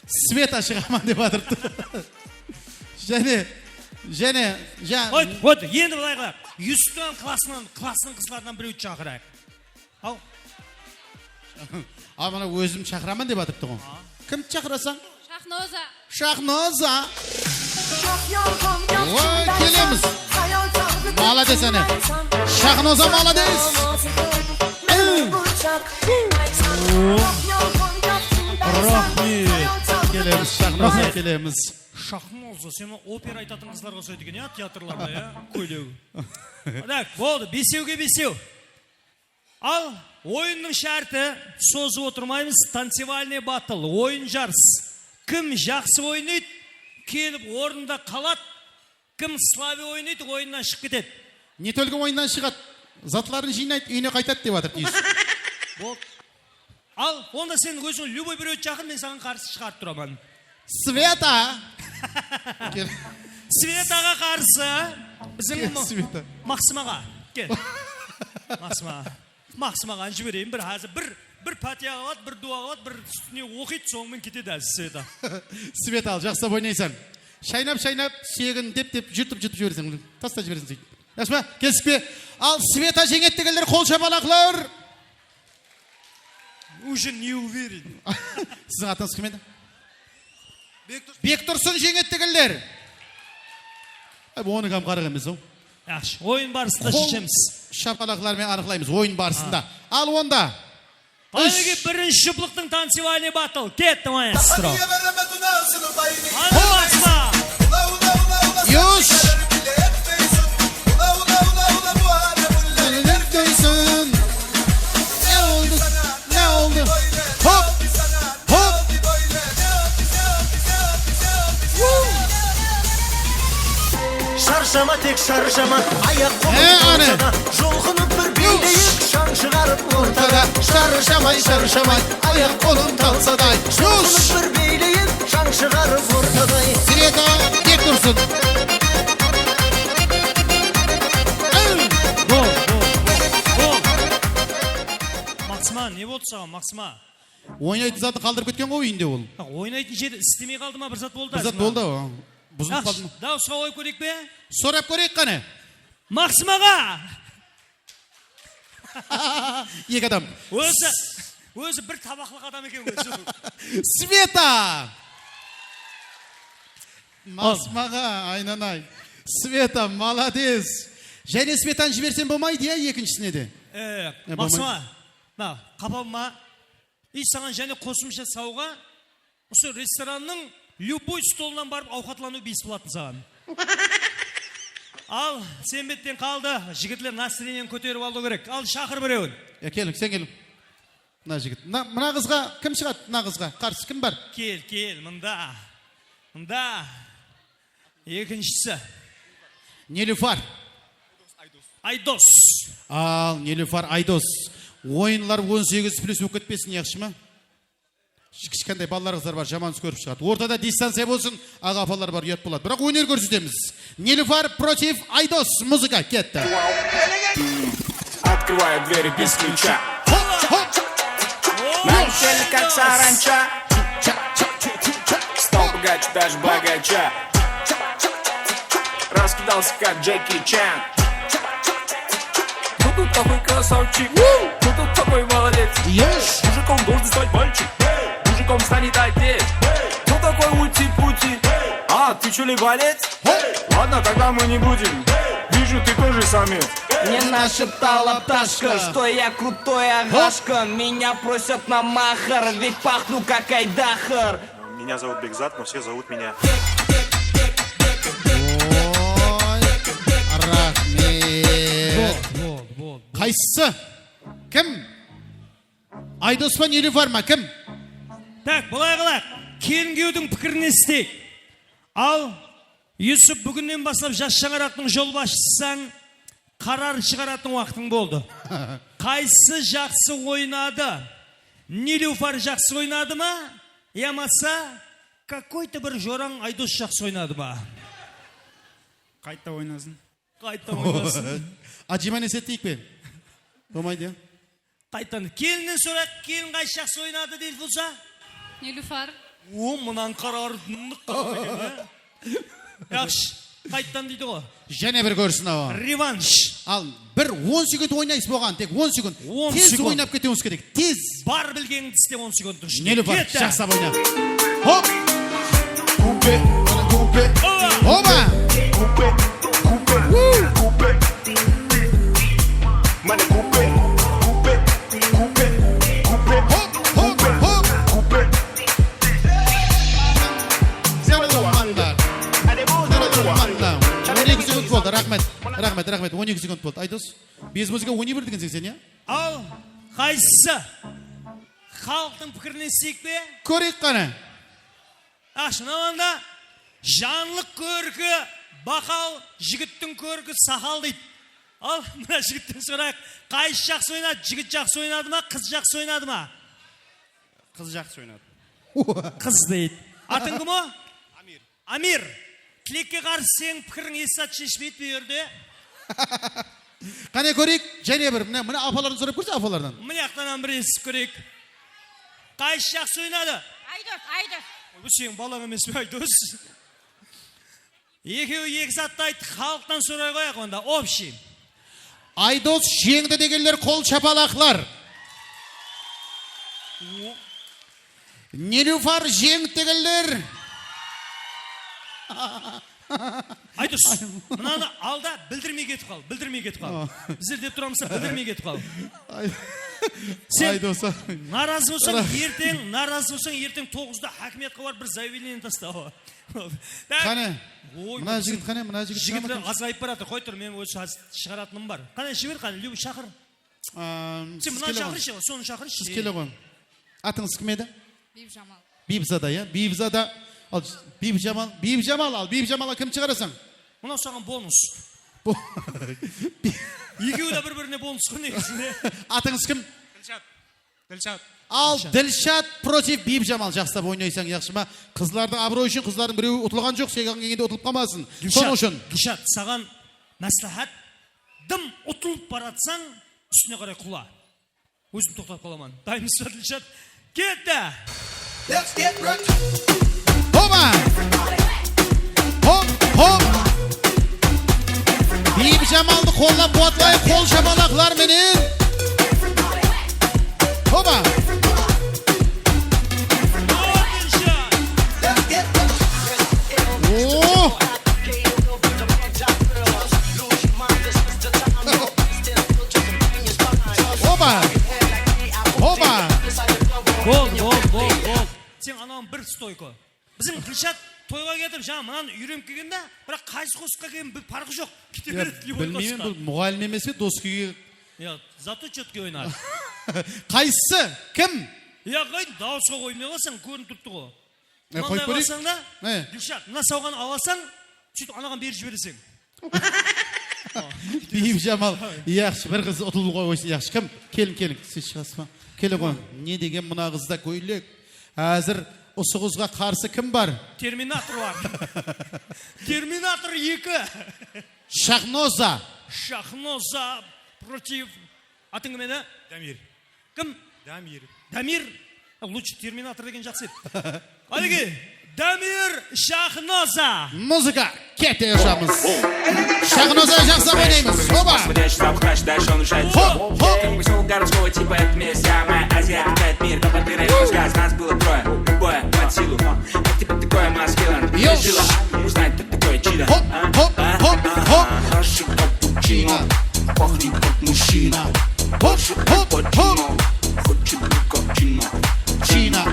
Speaker 1: Света шығаман деп адырды. Және...
Speaker 5: Өт, енді бұлай қылар. Юстан классының қызларынан біреуді шақырайық. Ал.
Speaker 1: Ал, мына өзім шақыраман деп адырды ғой. Кім шақырасаң?
Speaker 9: Шахноза.
Speaker 1: Шахноза. Ой, келеміз. Молодец әне. Шахноза молодец. Рахмет. Келеміз, Шахноза келеміз.
Speaker 5: Шахноза, сені опера айтатын қызларға сөйдеген, я, театрларда, я, көйлеу. Так, болды, бесеуге бесеу. Ал, ойынның шарты, созып отырмаймыз, танцевальный батл, ойын жарыс. Кім жақсы ойнайды, келіп орында қалады, кім слави ойнайды, ойыннан шығып кетеді.
Speaker 1: Не только ойыннан шығады, затларын жинайды, үйіне қайтады деп атыр дейсіз.
Speaker 5: Болды. Ал, онда сен өзің любой біреуді жақын, мен саған қарсы шығарып тұрамын.
Speaker 1: Света!
Speaker 5: Светаға қарсы, біздің Мақсымаға. Кел. Мақсымаға жіберейін, бір азы, бір патия қалады, бір дуа қалады, бір үстіне оқиды, соңымен кетеді әзі Света.
Speaker 1: Света ал, жақсы ойнайсың. Шайнап, сүйегін деп, жұтып жібересің. Таста жібересің сөйді. Яшма, кесіпе. Ал, Света жеңеттігілер, қол шапалақлар.
Speaker 5: Уже не уверен.
Speaker 1: Сіздің атыңыз кім еді? Бектұрсын жеңеттігілер. Оны кәм қарық емес, о?
Speaker 5: Яқшы, ойын барысында шешеміз.
Speaker 1: Шапалақлармен анықлаймыз, ойын барысында. Ал, онда.
Speaker 5: Қайығы бірінші жұплықтың танцевальный батл. Кетті маэстро.
Speaker 1: Юш! Ne oldu? Hop!
Speaker 6: Şarjama tek şarjama ayak kolumda Jolğunub bir beyleyip şan çıkarıp ortada
Speaker 1: Şarjamay ayak kolum talsaday
Speaker 6: Jolğunub bir beyleyip şan çıkarıp ortada
Speaker 1: Sveta tek dursun
Speaker 5: Максима, не болды саған, Максима?
Speaker 1: Ойнайтын заты қалдырып кеткен ғой үйінде ол.
Speaker 5: Ойнайтын жері істемей қалды ма, бір зат болды?
Speaker 1: Бір зат болды, бұзылып қалды ма?
Speaker 5: Дауысқа ой көрейік бе?
Speaker 1: Сорап көрейік қане?
Speaker 5: Максимаға!
Speaker 1: Екі адам.
Speaker 5: Өзі бір табақлық адам екен өзі.
Speaker 1: Света! Максимаға, айнанай. Света, молодец. Және Светаны жіберсен болмайды, екіншісіне де.
Speaker 5: Максима, қапалма. Саған және қосымша сауға, осы ресторанның любой столынан барып ауқатлану бесплатно саған. Ал, сен беттен қалды, жігітлер настроениен көтеріп алу керек. Ал, шақыр біреуін.
Speaker 1: Келің, сен келің. Мына жігіт. Мына қызға кім шығады? Мына қызға қарсы кім бар?
Speaker 5: Кел, мұнда. Екіншісі.
Speaker 1: Нелюфар.
Speaker 5: Айдос.
Speaker 1: Ал, Нелюфар, Айдос. Ойынлар 18 плюс өкетпесін, яқшы ма? Кішкентай балалар қыздар бар, жаманыз көріп шығады. Ортада дистанция болсын, аға апалар бар, ұят болады. Бірақ өнер көрсетеміз. Нелюфар против Айдос. Музыка кетті.
Speaker 12: Открываю двери без ключа. Нам сели как саранча. Стал богаче даже богача. Раскидался как Джеки Чан. Кто тут такой красавчик? Кто тут такой молодец? Мужиком должен стать мальчик. Мужиком станет отец. Кто такой ути-пути? А, ты что ли болец? Ладно, тогда мы не будем. Вижу, ты тоже самец.
Speaker 13: Мне нашептала пташка, что я крутой агашка. Меня просят на махар, ведь пахну как айдахар.
Speaker 15: Меня зовут Бекзат, но все зовут меня.
Speaker 1: Рахмет. Қайсысы? Кім? Айдос па Нилюфар ма? Кім?
Speaker 5: Так, былай қылайық. Келін күйеудің пікірін естейік. Ал Юсуп, бүгіннен бастап жас шаңырақтың жол басшысың, қарар шығаратын уақытың болды. Қайсы жақсы ойнады? Нилюфар жақсы ойнады ма? Ямаса, какой-то бір жораң Айдос жақсы ойнады ма?
Speaker 4: Қайта ойнасын.
Speaker 5: Қайта ойнасын.
Speaker 1: Аджиман есеттейік бе? Болмайды.
Speaker 5: Қайтан. Келіннен сұрайық, келін қайсы жақсы ойнады дейді болса?
Speaker 9: Нилюфар.
Speaker 5: О, мұнан қарардыңдық қағып. Яқшы, қайттан дейді ғой.
Speaker 1: Және бір көрсін ау.
Speaker 5: Реванш.
Speaker 1: Ал, бір 10 секунд ойнайсыз болған, тек 10 секунд. Тез ойнап кетуіңіз керек, тез.
Speaker 5: Бар білгеніңді істе 10 секундтың ішінде.
Speaker 1: Нилюфар, жақсап ойна. Хоп! Оба! Рахмет, 12 секунд болды. Айдос, без музыка ойнай бір дегенсің сен, я?
Speaker 5: Ал, қайсысы? Халықтың пікірін естейік бе?
Speaker 1: Көрейік қана.
Speaker 5: Шынаванда, жанлық көркі, бақал, жігіттің көркі сақал дейді. Ал, мына жігіттен сұрайық, қайсы жақсы ойнады? Жігіт жақсы ойнады ма, қыз жақсы ойнады ма?
Speaker 4: Қыз жақсы ойнады.
Speaker 5: Қыз дейді. Атың кім о? Амир. Тілекке қарсы сен пікірің естат шешпейді бе ерде?
Speaker 1: Қане көрейік, және бір, мына апаларын сұрап көрсе апалардан.
Speaker 5: Міне ақтанан бір естіп көрейік. Қайсы жақсы ойнады?
Speaker 21: Айдос.
Speaker 5: Бұл сен балаң емес пе, Айдос? Екеуі екі затты айтты, халықтан сұрай қояқ онда, общий.
Speaker 1: Айдос жеңді дегенлер қол шапалақлар. Нилюфар жеңді дегенлер.
Speaker 5: Айдос, мынаны алда білдірмей кетіп қал. Біздер деп тұрамызса білдірмей кетіп қал. Сен наразы болсаң ертең 9-да хакиметке барып бір заявление тастау.
Speaker 1: Қане? Мына жігіт қане?
Speaker 5: Жігіт азайып барады. Қой тұр, мен өзі шығаратыным бар. Қане жібер, қане, Любы шақыр. Сен мына шақыршы, соны шақыршы.
Speaker 1: Сіз келе қойым. Атыңыз кім еді?
Speaker 9: Бибжамал.
Speaker 1: Бибзада, я? Бибзада. Ал Бибжамал ал, Бибжамалға кім шығарасың?
Speaker 5: Мынау саған бонус. Екеуі де бір-біріне бонус қой негізінде.
Speaker 1: Атыңыз кім?
Speaker 4: Ділшат.
Speaker 1: Ал Ділшат против Бибжамал жақсап ойнайсаң яқшы ма? Қызлардың абырой үшін қыздардың біреуі ұтылған жоқ, сен келгенде ұтылып қалмасын. Соның үшін.
Speaker 5: Ділшат, саған мәслихат, дым ұтылып баратсаң, үстіне қарай құла. Өзім тоқтап қаламан. Дайынсыз ба, Ділшат? Кетті!
Speaker 6: Let's get right.
Speaker 1: Хоба! Хоп! Бибжамалды қоллап қуатлайық, қол шапалақлар менен. Хоба! Хоба!
Speaker 5: Бол. Сен анауын бір стойко. Біздің Ділшат тойға кетіп, жаңа мынаны үйреніп келгенде, бірақ қайсы қосыққа келген бір парқы жоқ. Кете береді любой қосыққа.
Speaker 1: Білмеймін, бұл мұғалім емес пе, дос күйге.
Speaker 5: Зато четкий ойнады.
Speaker 1: Қайсысы? Кім?
Speaker 5: Қайын, дауысқа қоймай қалсаң, көрініп тұрды ғой.
Speaker 1: Қойып көрейік.
Speaker 5: Мынандай қалсаң да, Ділшат, мына сауған аласаң, сөйтіп анаған бері жібересің.
Speaker 1: Бибжамал, яқшы, бір қыз ұтылып қойсын, яқшы. Кім? Келін, сіз шығасыз ба? Келі қойын. Не деген мына қызда көйлек? Әзір ұсығызға қарсы кім бар?
Speaker 5: Терминатор бар. Терминатор 2.
Speaker 1: Шахноза
Speaker 5: против... Атың кім еді?
Speaker 4: Дамир.
Speaker 5: Кім?
Speaker 4: Дамир.
Speaker 5: Лучше терминатор деген жақсы еді. Әліге, Дамир Шахноза.
Speaker 1: Музыка, кете ұшамыз. Шахноза жақсы ойнаймыз. Хоба!
Speaker 13: Вышел городского типа, это месть, моя Азия, опять мир, только ты рейс, газ, нас было трое, любое под силу. Как тебе такое маскилан? Решила узнать, кто такой чидо. Хороший капучино, пахнет как мужчина. Больше капучино, хочет капучино.
Speaker 1: Чина.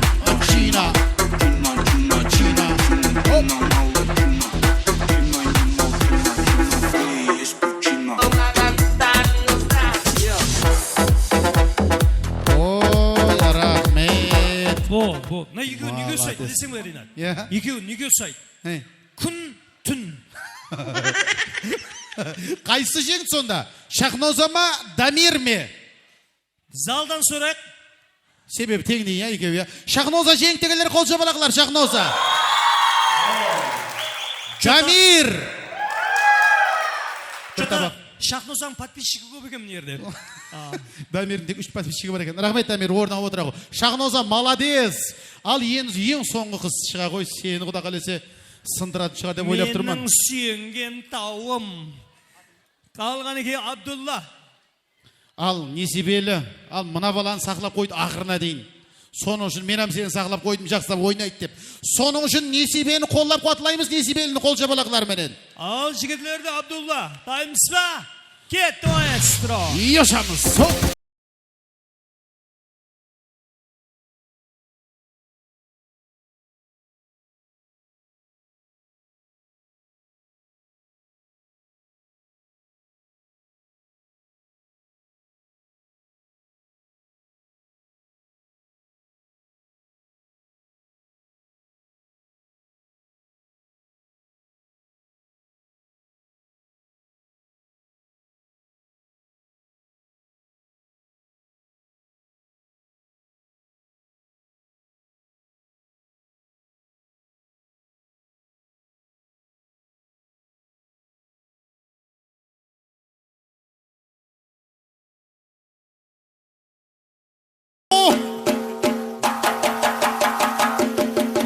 Speaker 5: Bilsem mi Rina?
Speaker 1: Ya.
Speaker 5: Екеуі неге ұсайды? Күн, түн.
Speaker 1: Қайсы жеңді сонда? Шахноза ма, Дамир ме?
Speaker 5: Залдан сұрайық.
Speaker 1: Себебі теңдей, я, екеуі, я. Шахноза жеңдегілер қол жабалақылар, Шахноза. Дамир!
Speaker 5: Шахнозаның подписчигі көп екен мына жерде.
Speaker 1: Дамирдің тек 3 подписчигі бар екен. Рахмет, Дамир, орнына отыра ғой. Шахноза, молодец! Ал ең соңғы қыз шыға ғой, сені құда қалесе сындыратын шыға деп ойлап тұрман.
Speaker 5: Менің сүйенген тауым. Қалған екен Абдулла.
Speaker 1: Ал несібелі, ал мына баланы сақлап қойды ақырына дейін. Соның үшін мен сені сақлап қойдым, жақсылап ойнайды деп. Соның үшін несібені қоллап қуатылаймыз, несібеліні қол жабалақлар менен.
Speaker 5: Ал жігітлерді Абдулла, дайымыз ба? Кетті маэстро.
Speaker 1: Йошамыз, соқ.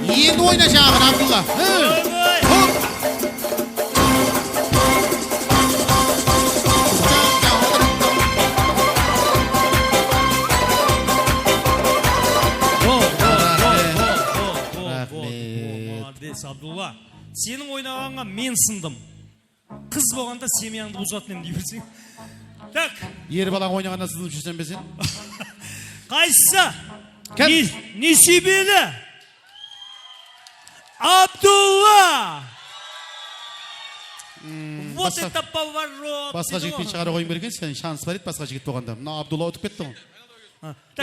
Speaker 1: Енді ойна жағын, Абдулла.
Speaker 5: Молодец, Абдулла. Сенің ойнағанға мен сындым. Қыз болғанда семьяңды бұзатын ем дейбірсің. Так.
Speaker 1: Ер балаң ойнағанда сызылып жүрсен бе сен?
Speaker 5: Қайсы? Несібелі? Абдулла! Вот это поворот!
Speaker 1: Басқа жігітпен шығара қойым берген, сен шанс бар еді басқа жігіт болғанда. Мына Абдулла ұтып кетті ғой.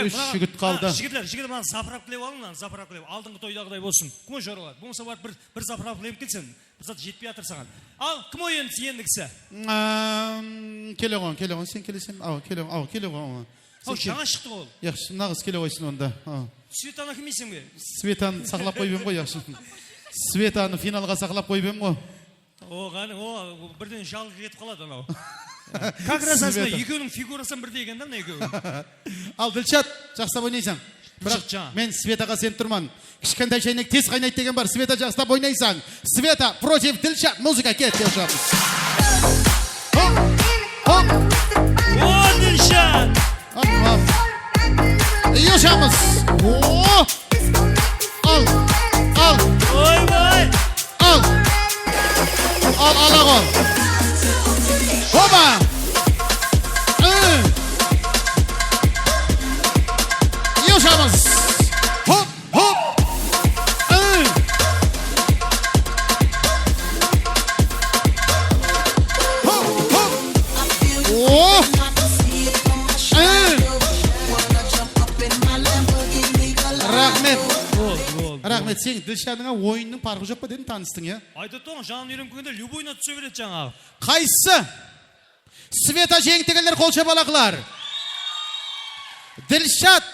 Speaker 1: Үш жігіт қалды.
Speaker 5: Жігіттер маған запырап кілеп алың, запырап кілеп. Алдыңғы тойдағыдай болсын. Кім ой жорғалады? Болмаса барып бір запырап кілеп келсен, бір зат жетпей атыр саған. Ал, кім ой ендігісі?
Speaker 1: Келе ғой, сен келесен. Келе ғой.
Speaker 5: Жаңа шықты ол.
Speaker 1: Яқшы, нағыз келе қойсын онда.
Speaker 5: Светаны кімейсің бе?
Speaker 1: Светаны сақлап қойбен ғой, яқшы. Светаны финалға сақлап қойбен ғой.
Speaker 5: Бірден жалғы кетіп қалады анау. Как раз асына, екеуінің фигурасан бірде екен да, мына екеуі.
Speaker 1: Ал, Ділшат, жақсап ойнайсың. Бірақ мен Светаға сен тұрман. Кішкентай шайнек тез қайнайды деген бар. Света жақсап ойнайсың. Света против Ділшат. Музыка кет, Ділшат.
Speaker 5: О, Ділшат!
Speaker 1: Йошамыз. Ал.
Speaker 5: Ой-бай.
Speaker 1: Ал, ағол. Хоба. Йошамыз. Хоп. Рахмет, сен Ділшатыңа ойынның парқы жоқ па дедім, таныстың, я?
Speaker 5: Айтып тұғын, жанын үйрен көңінде любойына түсе береді жаңағы.
Speaker 1: Қайсы? Света жеңтігілер қол шабалақлар. Ділшат.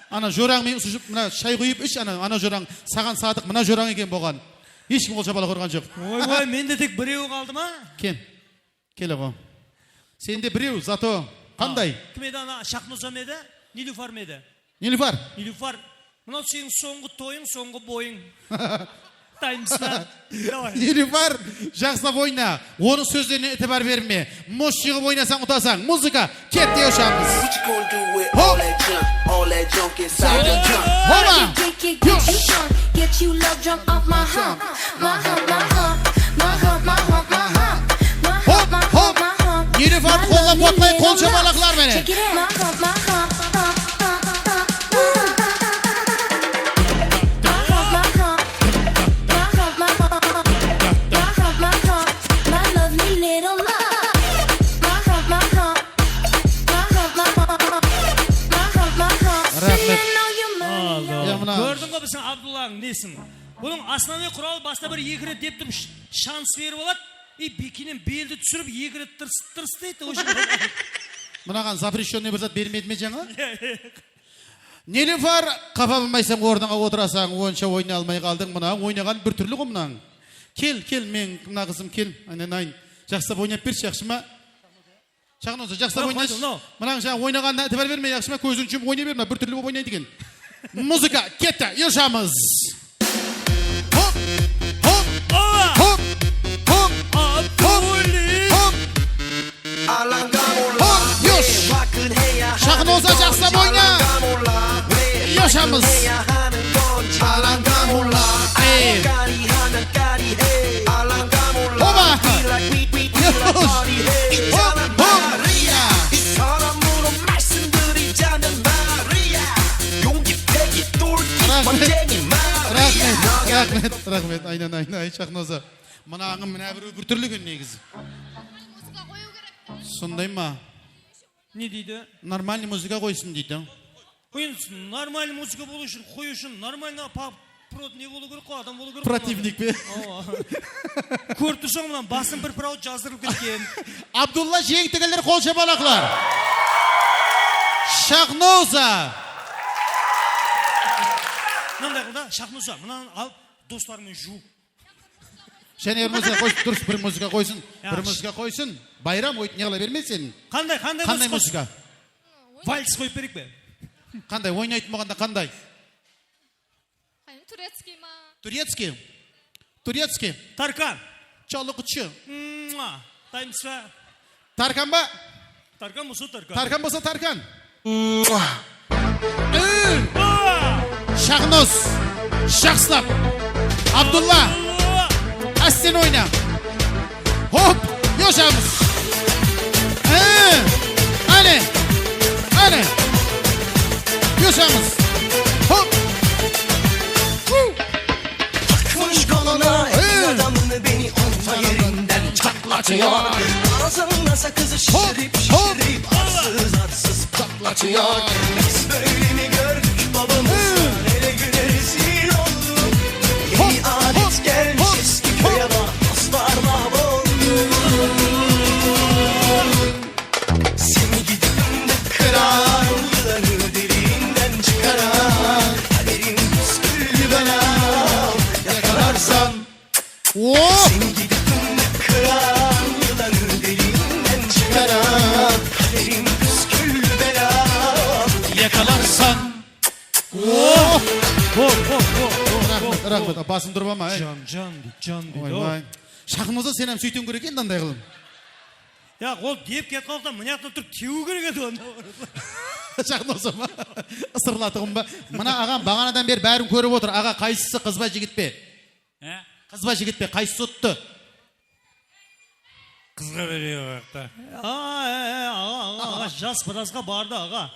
Speaker 1: Ана жораң мен ұсышып, мына шай қойып іш, ана жораң, саған садық, мына жораң екен болған. Ешкім қол шабалақ ұрған жоқ.
Speaker 5: Ой, менде тек біреу қалды ма?
Speaker 1: Келе ғой. Сенде біреу, зато қандай?
Speaker 5: Кім еді ана Шахноза ма еді? Нилуфар ма еді?
Speaker 1: Нилуфар?
Speaker 5: Нилуфар. Мынау сенің соңғы тойың, соңғы бойың. Дайынсына.
Speaker 1: Нилуфар, жақсылап ойна. Оның сөздеріне етібар берме. Мұш шығып ойнасаң ұтасаң. Музыка, кетте өшамыз. Нилуфар қолап отмай қол шабалақлар мені. mına.
Speaker 5: Gördün mü bizim Abdullah'ın nesin? Bunun основной kuralı basta bir 2 rет deyip durup şans verip alat. Bikinin beldi düşürüp 2 rет tırs deydi.
Speaker 1: Mınаған запрещенный bir zat bermedimi жаңа? Nilüfer kafa bulmaysan ordağa oturasan, onça oynay almay kaldın mına. Oynagan bir türlü o mına. Kel, men mına kızım kel. Aynen. Жақсылап ойнап берші, жақсы ма? Шағыноза, жақсылап ойнайшы. Мынаған жаңа ойнағанда тепер бермей, жақсы ма? Көзін жұмып ойнай берме, бір түрлі болып ойнайды екен. Музыка, кетті, ешамыз. Хоп, хоп, хоп, хоп, хоп, хоп. Хоп, yoş. Şағыноза, жақсылап ойна. Ешамыз. Оба! Рахмет, айнан, Шахноза. Мынағың мына бір түрлі күн негізі. Сондай ма?
Speaker 5: Не дейді?
Speaker 1: Нормальный музыка қойсын дейді.
Speaker 5: Қойынсын, нормальный музыка болу үшін, қой үшін, нормально прот не болу керек қой, адам болу керек.
Speaker 1: Противник бе?
Speaker 5: Көріп тұрсаң мұнан басын бір прот жаздырып кеткен.
Speaker 1: Абдулла жеңтігілер қол шабалақлар. Шахноза.
Speaker 5: Мынандай қылда, Шахноза, мұнан алып достарымен жу.
Speaker 1: Және музыка қойсын, дұрыс бір музыка қойсын. Бір музыка қойсын. Байрам ойт не қыла бермесен.
Speaker 5: Қандай
Speaker 1: музыка?
Speaker 5: Вальс қойып берек бе?
Speaker 1: Қандай, ойнайтын болғанда қандай?
Speaker 9: Турецкий ма?
Speaker 1: Турецкий.
Speaker 5: Таркан.
Speaker 1: Чалы құтшы.
Speaker 5: Таймса.
Speaker 1: Таркан ба?
Speaker 5: Таркан болса Таркан.
Speaker 1: Таркан болса Таркан. Шағноз. Жақсылап. Абдулла. Әстен ойна. Хоп. Yoşamız. Ane. Yoşamız. Hop.
Speaker 10: Takmış koluna adamını beni onta yerinden çatlatıyor. Ağzında sakızı şişirip arsız patlatıyor. Biz böyle mi gördük babamızı? Hele güne rezil olduk. Yeni adet gelmiş eski köye bak. Dostlar mahvoldu. Seni gidip de kırar, yılanı deliğinden çıkarar. Kaderin püsküllü belam yakalarsan. Seni gidip de kırar, yılanı deliğinden çıkarar. Kaderin püsküllü belam yakalarsan.
Speaker 1: Rahmet, basın durma ama.
Speaker 5: Can.
Speaker 1: Шахноза сен hem сөйтен керек енді андай қылым.
Speaker 5: Ya ол деп кетіп қалды, мына жақта тұрып теу керек еді онда.
Speaker 1: Шахноза ма? Ысырлатығым ба? Мына ағам бағанадан бері бәрін көріп отыр. Аға қайсысы қыз ба жігіт пе? Қыз ба жігіт пе? Қайсысы ұтты?
Speaker 4: Қызға берейік ағақта.
Speaker 5: Аға, жас біразға барды аға.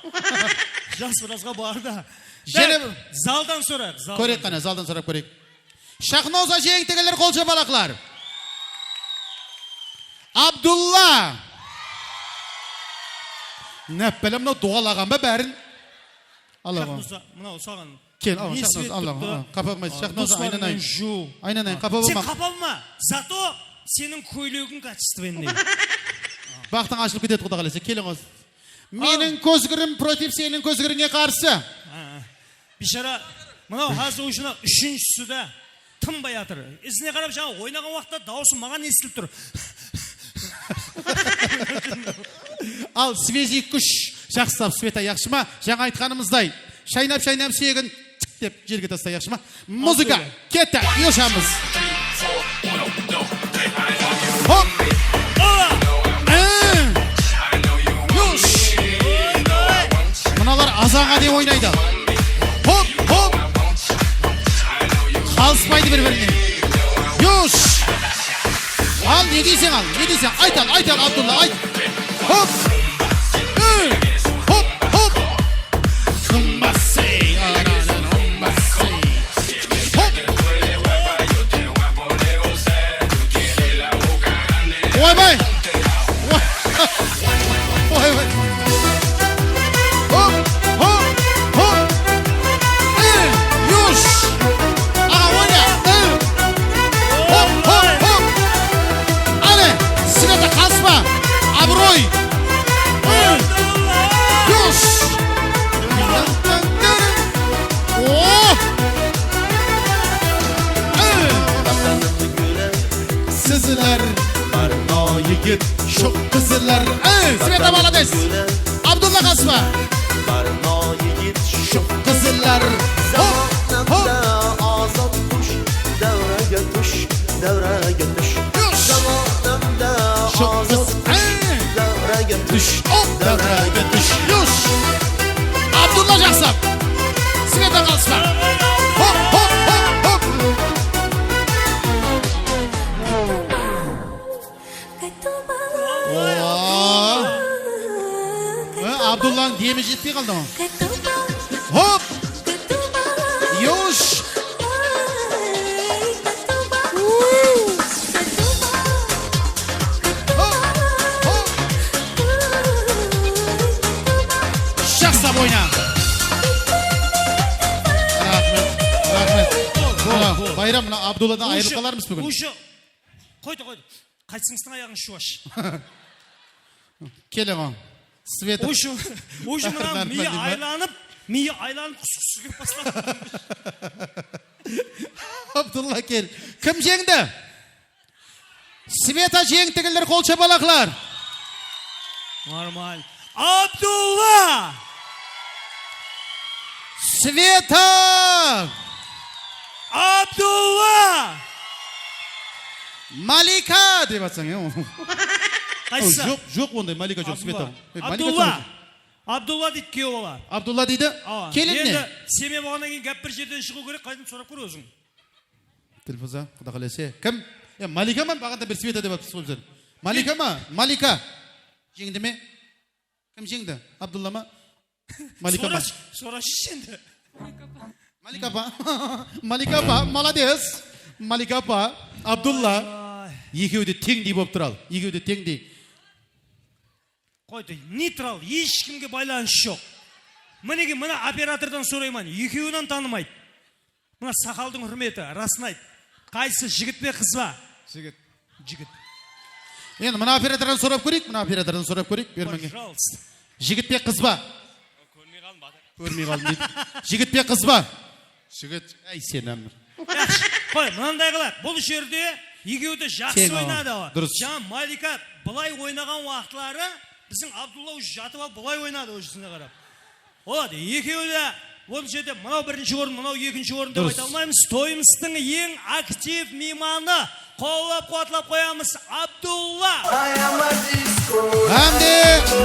Speaker 5: Жас біразға барды. Залдан сұрайық.
Speaker 1: Көрек қана, залдан сұрап көрек. Шахноза жеңтігілер қол шапалақлар. Абдулла. Нәппелі мынау дуалаған ба бәрін?
Speaker 5: Шахноза, мынау саған.
Speaker 1: Кел, Шахноза, Аллаға. Қапа болмайсы. Шахноза, айнан, қапа болма.
Speaker 5: Сен қапа болма, зато сенің көйлегің качественный.
Speaker 1: Бақтың ашылып кетеді құда қаласа, келің осы. Менің көзгірім против сенің көзгіріңе қарсы.
Speaker 5: Бишара, мынау қазір ойшына үшіншісі да тынбай атыр. Ізіне қарап жаңа ойнаған уақытта дауысы маған естіліп тұр.
Speaker 1: Ал свези күш жақсылап Света яқшы ма? Жаңа айтқанымыздай шайнап сүйегін деп жерге тастай яқшы ма? Музыка кетті, ешамыз. Хоп! Мыналар азанға деп ойнайды. Хоп! Қалыспайды бір-біріне. Юш! Al ne diysen al, ayt al Abdullah, ayt. Hop! Hop! Humbasey, humbasey. Hop! Vay vay! Hop! yigit şu kızlar. Sveta молодец. Abdullah Kasba.
Speaker 10: Var noyigit
Speaker 1: Şu kızlar. Hop hop.
Speaker 10: Azat kuş Davraga tuş Davraga tuş Zamanımda azat kuş Davraga tuş
Speaker 1: Davraga tuş. Yuş. Abdullah Jaksap. Sveta Kasba. Hop hop hop hop. Abdullah'ın diyemeci ettiği kaldı mı? Hop! Yoş! Şahsa boyna! Rahmet. Bayramla Abdullah'dan ayrılıp kalar mısın bugün?
Speaker 5: Koydu. Kaçsınızın ayağını şuvaş.
Speaker 1: Kelin o. Sveta.
Speaker 5: Uşu mına miyi aylanıp kuskusu gibi baslar.
Speaker 1: Abdullah gel. Kim jengdi? Sveta jengdigiler kol çabalaklar.
Speaker 5: Normal. Abdullah!
Speaker 1: Sveta!
Speaker 5: Abdullah!
Speaker 1: Malika deb atsan ya.
Speaker 5: Qaysi?
Speaker 1: Yo'q bunday Malika yo'q Sveta.
Speaker 5: Abdullah deydi kuyov bola.
Speaker 1: Abdullah deydi. Kelinni.
Speaker 5: Endi semya bo'lgandan keyin gap bir yerdan chiqu kerak, qaydan so'rab ko'r o'zing.
Speaker 1: Telefon xudo xolasa. Kim? Ya Malika men bag'anda bir Sveta deb atib qo'yibsan. Malikami? Malika. Jengdimi? Kim jengdi? Abdullahmi? Malikami?
Speaker 5: So'rash endi.
Speaker 1: Malika apa? Malika apa? Молодец. Malika apa? Abdullah. Екеуі де теңдей болып тұрал. Екеуі де теңдей.
Speaker 5: Қойды, нейтрал, ешкімге байланыс жоқ. Мінеге мына оператордан сұрайман, екеуінен танымайды. Мына сақалдың құрметі, расын айт. Қайсы жігіт пе қыз ба? Жігіт.
Speaker 1: Енді мына оператордан сұрап көрейік, бермеңе.
Speaker 5: Пожалуйста.
Speaker 1: Жігіт пе қыз ба? Көрмей қалдым дейді. Жігіт пе қыз ба? Жігіт. Әй сен әмір.
Speaker 5: Қой, мынандай қылады. Бұл жерде екеуді жақсы ойнады. Жаңа Малика бұлай ойнаған уақытлары біздің Абдулла жатып алып бұлай ойнады өшісіне қарап. Олады, екеуді бұл жерде мынау бірінші орын, мынау екінші орын деп айта алмаймыз. Тойымыздың ең актив мейманы қолап қуатлап қоямыз Абдулла.
Speaker 1: Әмде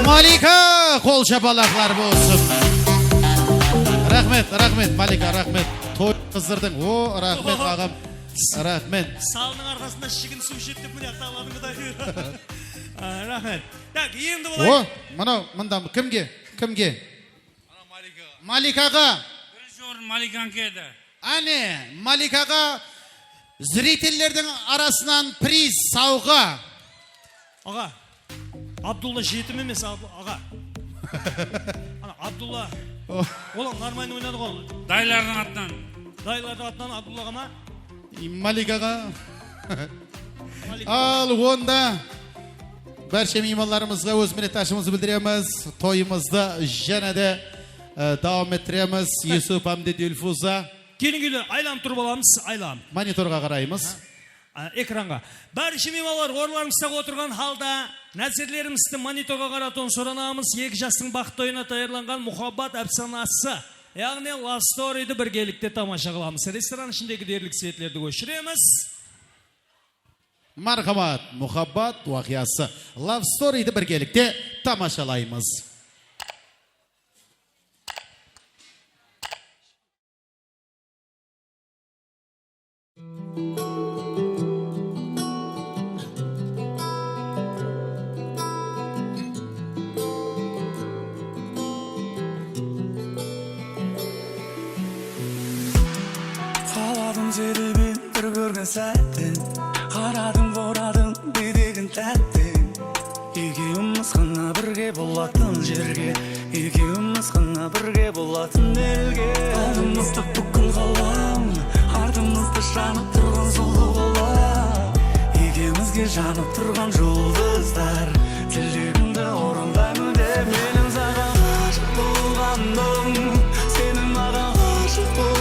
Speaker 1: Малика қол шапалақлар болсын. Рахмет Малика, рахмет. Той қыздырдың. О, рахмет ағам. Рахмет.
Speaker 5: Салының арқасында шигін су ішеттіп міне ақтағаладың қыдай. Рахмет. Так, енді болай.
Speaker 1: О, мынау, мында кімге? Маликаға.
Speaker 16: Бірінші орын Маликанке еді.
Speaker 1: Әне, Маликаға зрительдердің арасынан приз сауға.
Speaker 5: Аға, Абдулла жетім емес, аға. Абдулла, олар нормально ойнады ғой. Дайлардың атынан Абдуллаға ма?
Speaker 1: Маликаға. Ал онда барша меймандарымызға өз миннетташымызды білдіреміз. Тойымызды және де давам еттіреміз. Юсуп Амди Дюльфуза.
Speaker 5: Келін айлам тұрып аламыз, айлам.
Speaker 1: Мониторға қараймыз.
Speaker 5: Экранға. Барша меймандар орындарыңызда отырған халда нәзірлерімізді мониторға қаратуын сұранамыз. Екі жастың бақытты ойына таярланған мұхаббат әпсанасы. Яғни Love Story-ді біргелікте тамаша қыламыз. Ресторан ішіндегі дерлік светлерді көшіреміз.
Speaker 1: Мархамат, мұхаббат уақиясы. Love Story-ді біргелікте тамашалаймыз.
Speaker 18: Жерімен бір көрген сәттен қарадың борадың бедегін тәттен екеуміз ғана бірге болатын жерге екеуміз ғана бірге болатын елге алдымызда бүкіл ғалам артымызда жанып тұрған сұлу қала екеумізге жанып тұрған жұлдыздар тілегімді орындаймын деп менің саған ғашық болғаным сенің маған ғашық болғаным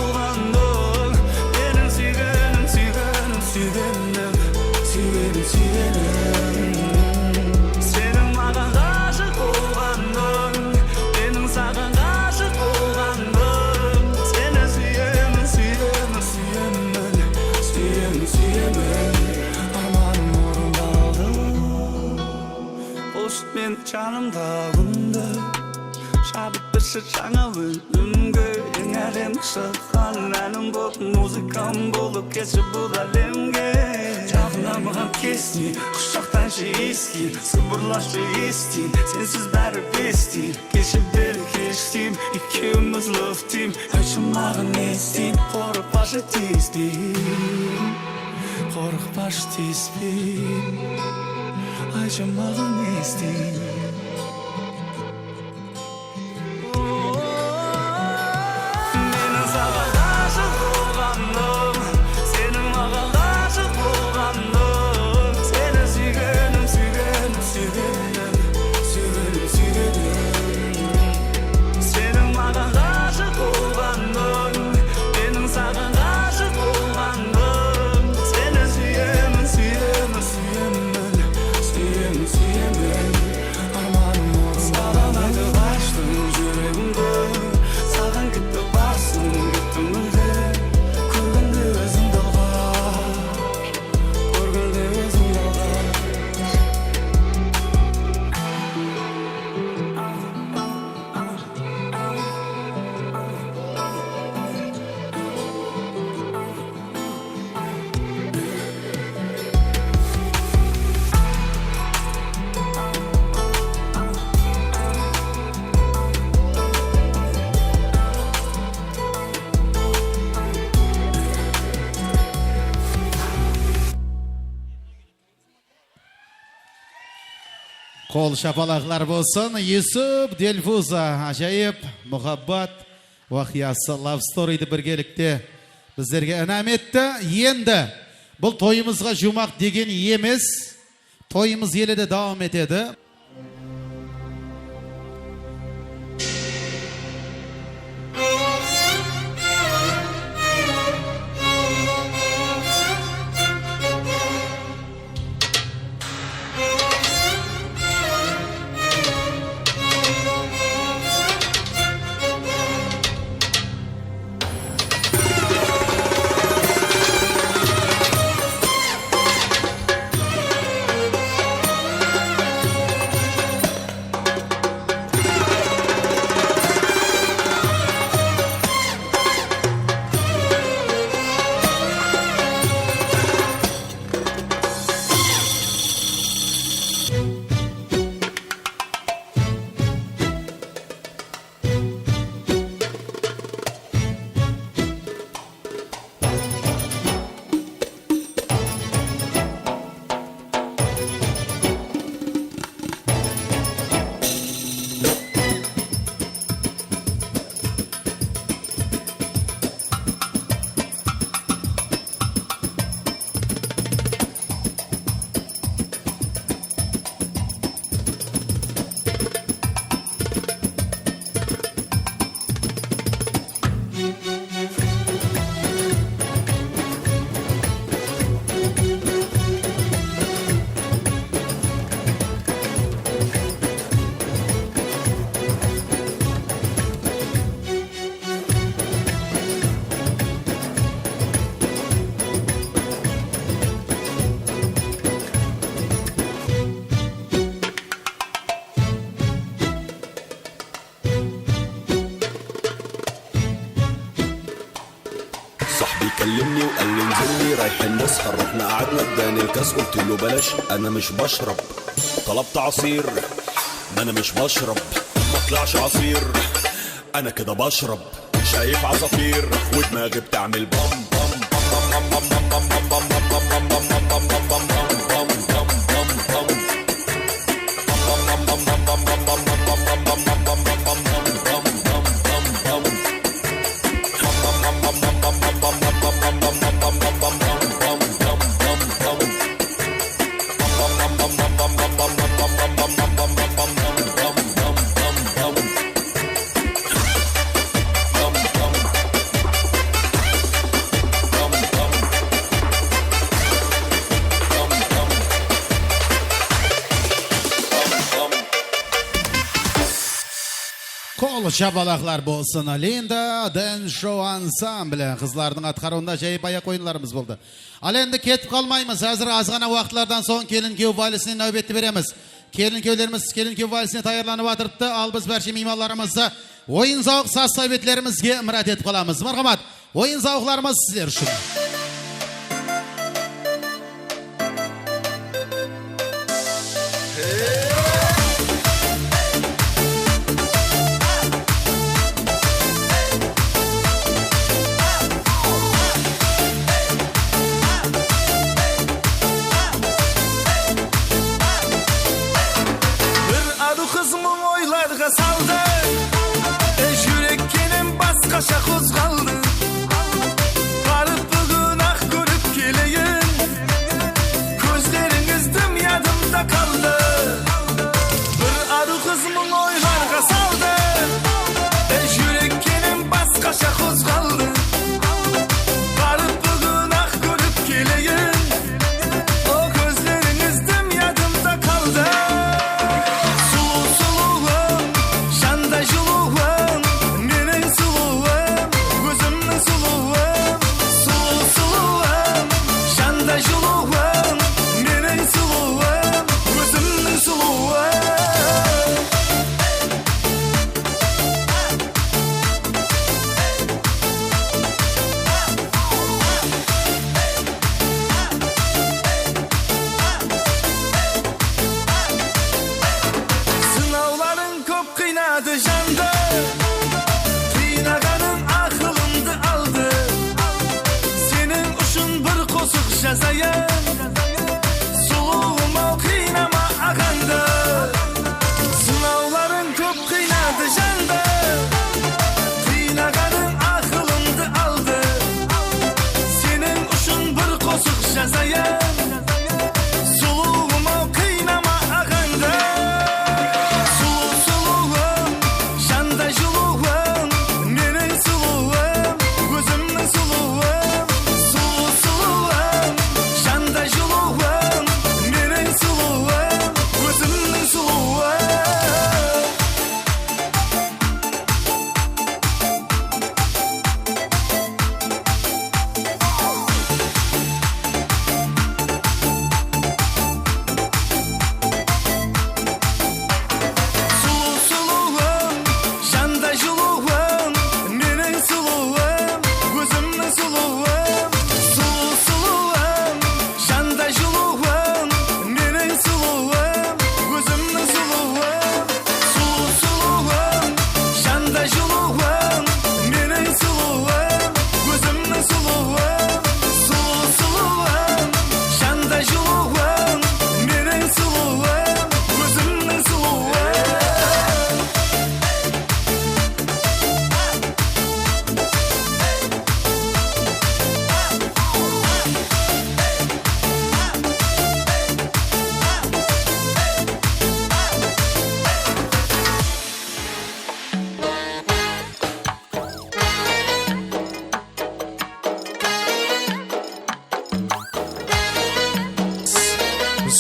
Speaker 18: жанымда күнде шабыт берші жаңа бөлімге ең әдемі шыққан әнім болып музыкам болып кетші бұл әлемге жағына маған кесте құшақтаншы еске сыбырлашы естен сенсіз бәрі бестен кеше бері кештім екеуміз лөфтім айтшы маған не істейм қорықпашы тиіспейм қорықпашы тиіспейм айтшы маған не істейм
Speaker 1: Қол шапалақлар болсын. Юсуп Делфуза, ажайып, мұхаббат, уақиясы, love story'ді біргелікте біздерге інәм етті. Енді бұл тойымызға жұмақ деген емес, тойымыз елі де давам етеді.
Speaker 17: كلمني وقال لي انزلني رايحين نسهر رحنا قعدنا اداني الكاس قلت له بلاش انا مش بشرب طلبت عصير ما انا مش بشرب ما طلعش عصير انا كده بشرب شايف عصافير ودماغي بتعمل بام بام بام بام بام بام بام بام بام بام بام بام
Speaker 1: Шабалақлар болсын. Ленда Дэн Шоу ансамблі қызлардың атқаруында жайып аяқ ойынларымыз болды. Ал енді кетіп қалмаймыз. Әзір азғана уақытлардан соң келін кеу валісіне нәубетті береміз. Kelin köy valisine tayarlanıp atırıptı. Al biz berşi mimallarımızda oyun zavuk saz sohbetlerimizge murat etip kalamız. Marhamat, oyun zavuklarımız sizler üçün.
Speaker 6: Saldı, yürekkenim başkaşa kozgaldı. Varıp bugün ah görüp geleyin, gözlerinizdim yadımda kaldı. Bir arı kızımın oylarga saldı, yürekkenim başkaşa kozgaldı. Varıp bugün ah görüp geleyin, o gözlerinizdim yadımda kaldı.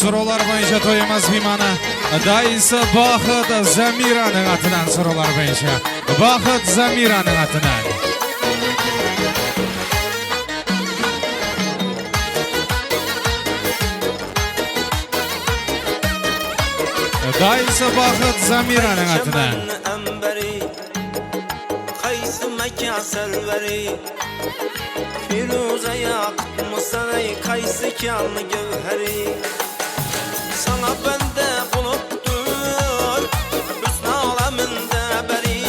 Speaker 19: Sorular boyunca toyumuz mimana Dayısı Baxıt Zamira'nın atından sorular boyunca Baxıt Zamira'nın atından Dayısı Baxıt Zamira'nın atından
Speaker 10: Qaysı məkan sərvəri Firuzə yaqıtmısan qaysı kanlı gövhəri Sana bəndə qulubdur Hüsn aləmində bəri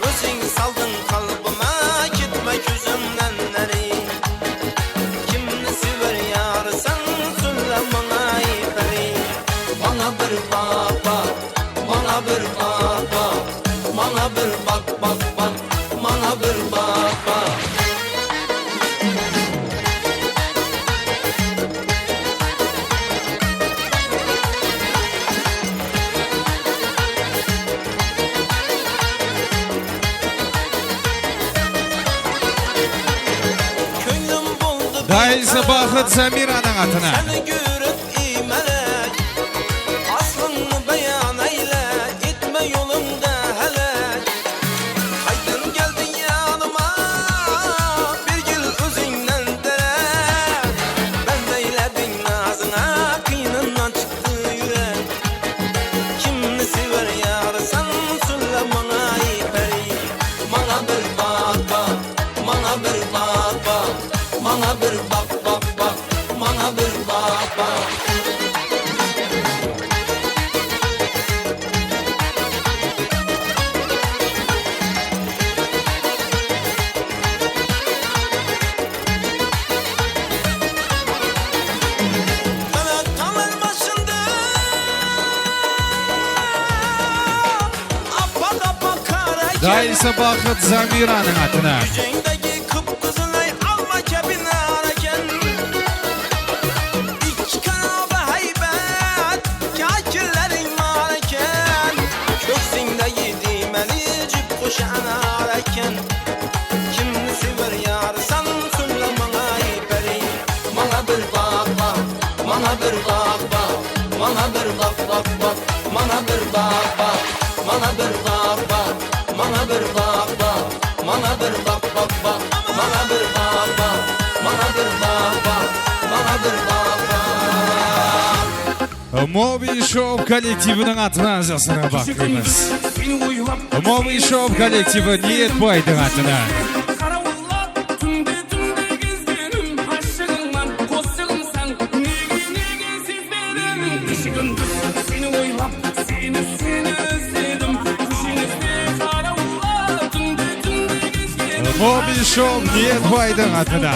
Speaker 10: Özün saldın qalbıma Gitmək üzümdən nəri Kimni sevər yarısan Söyle bana ifəri Bana bir bak bak Bana bir bak bak Bana bir bak bak bak Bana bir bak bak
Speaker 19: Dayısı Baxıt Zamira'nın atına
Speaker 10: Seni görüp imelek Aslını beyan eyle Etme yolunda helek Haydın geldin yanıma Bir gül özünden dere Ben eyledim nazına Kıynından çıktı yürek
Speaker 19: Dayısı Baqıt Zamira'nın atına.
Speaker 10: Yüzündeki kıpkızılay alma kebine ararken İki kanada heybet kakillerin varken Köksünde yediğmeli cip kuşağına ararken Kimni sever yarsan söyle bana beri Bana bir bak bak, bana bir bak bak Bana bir bak bak bak, bana bir bak bak Bana bir bak bak, bana bir bak bak Bana bir bak bak bak, bana bir bak bak Bana bir bak bak, bana bir bak bak
Speaker 19: Moby Show kollektivinin atına jasına bakıyoruz. Moby Show kollektivi Niyet Boy'dың atına. Moby Show Niyet Boy'dың atına.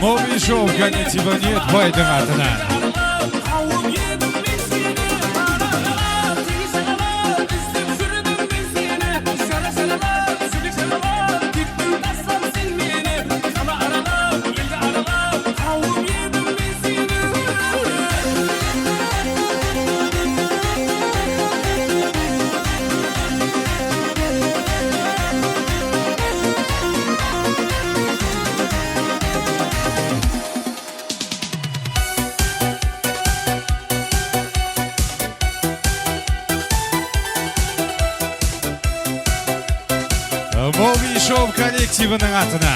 Speaker 19: Moby Show kollektivi Niyet Boy'dың atına. Moby Show kollektivinin atına.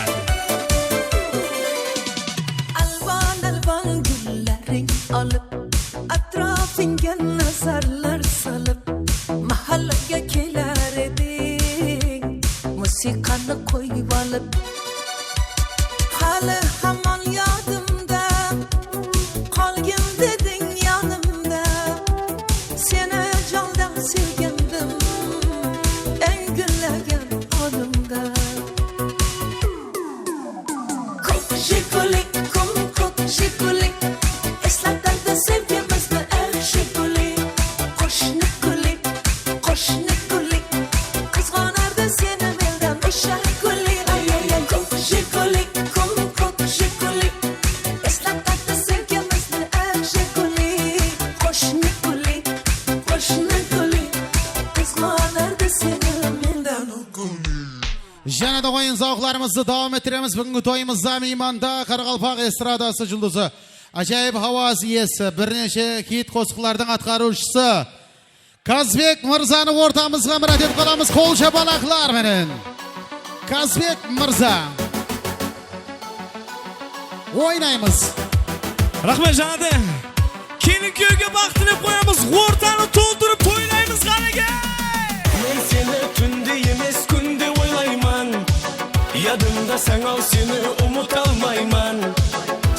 Speaker 8: Alvan alvan güllerin alıp Atrafınga nazarlar salıp Mahallaga kelar eding Musiqani qo'yib olib Hali hamon yodimda Qolgin deding yonimda Seni jondan sevgandim Eng gullagan onimda Ko'k jigulik, ko'k jigulik Eslatadi sevgimizni eng jigulik Qo'shni gulik, qo'shni gulik Qizg'onardi seni mendan o'sha gulik Ko'k jigulik, ko'k jigulik Eslatadi sevgimizni eng jigulik Qo'shni gulik, qo'shni gulik Qizg'onardi seni mendan
Speaker 1: Yana da oyun zavqlarımızı devam ettiremiz. Bugünkü toyumuzda Meymonda Qaraqalpaq estradası жұлдызы. Acayip havas iyesi, bir neçe hit qo'shiqlarning atqaruvchisi Kazbek Mirzani o'rtamizga murat etib qolamiz. Qo'l shabalaqlar menen. Kazbek Mirza. O'ynaymiz.
Speaker 5: Rahmat Jade. Kelin kuyga vaqtini qo'yamiz. O'rtani to'ldirib to'ylaymiz qanaga.
Speaker 10: мен сені түнде емес күнде ойлайман. Ядымда саңал сені ұмыта алмайман.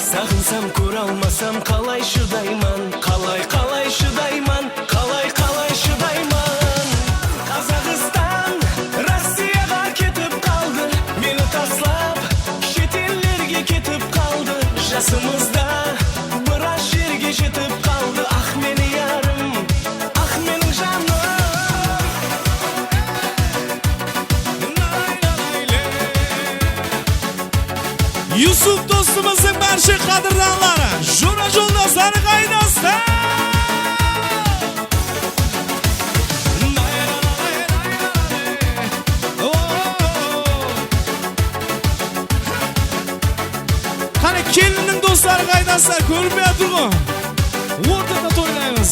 Speaker 10: Сағынсам көре алмасам қалай шыдайман, қалай шыдайман, қалай шыдайман. Қазақстан Россияға кетіп қалды, мені таслап шетелдерге кетіп қалды. Жасымызда біраз жерге жетіп қалды. Ах мені ярым, ах менің жаным.
Speaker 19: Yusuf dostumuzun barcha qadrdanlari, jura yo'ldoslari qaydasida? Qani kelinning do'stlari qaydasida? Ko'rmay turg'in. O'rtada to'ylaymiz.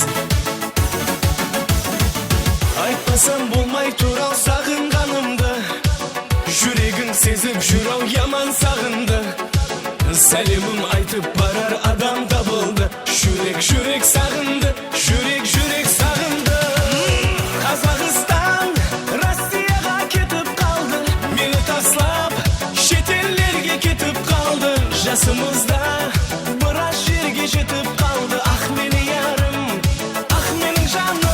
Speaker 10: Айтпасам болмай турал сағынғанымды, жүрегің сезіп жүрау яман сағынды. Сәлемім айтып барар адам табылды, жүрек сағынды, жүрек сағынды. Қазақстан Россияға кетіп қалды, мені таслап шетелдерге кетіп қалды. Жасымызда біраз жерге жетіп қалды. Ах мені ярым, ах менің жаным.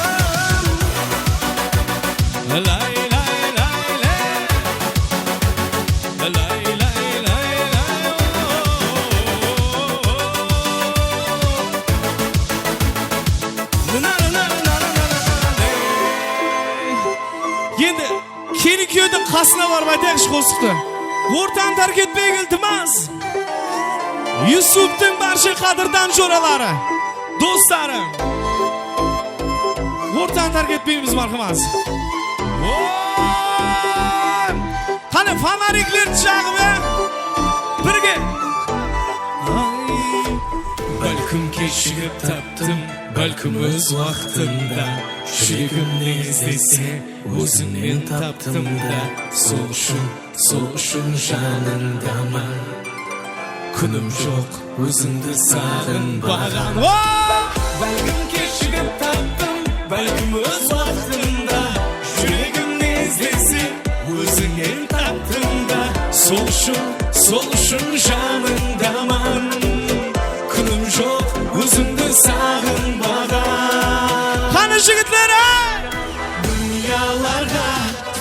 Speaker 19: Енді келin köyдің қасына барып айтайықшы қосықты. Ортаны тарк етпей келдіміз. Yusuf'тың барша қадырдан жоралары, достары. Ортаны тарк етпейміз марқымыз. Қане фонариктерді жағып, бірге.
Speaker 18: Бәлкім кешігіп таптым, бәлкім өз уақытында. Жүрегімді іздесе, өзіңмен таптым да. Сол үшін жаныңдамын. Күнім жоқ, өзіңді сағынбаған.
Speaker 10: Бәлкім кешігіп таптым, бәлкім өз уақытында. Жүрегімді іздесе, өзіңмен таптым да.
Speaker 18: Сол үшін жаныңдамын. Күнім жоқ, өзіңді сағынбаған.
Speaker 19: Қаны жігітлер,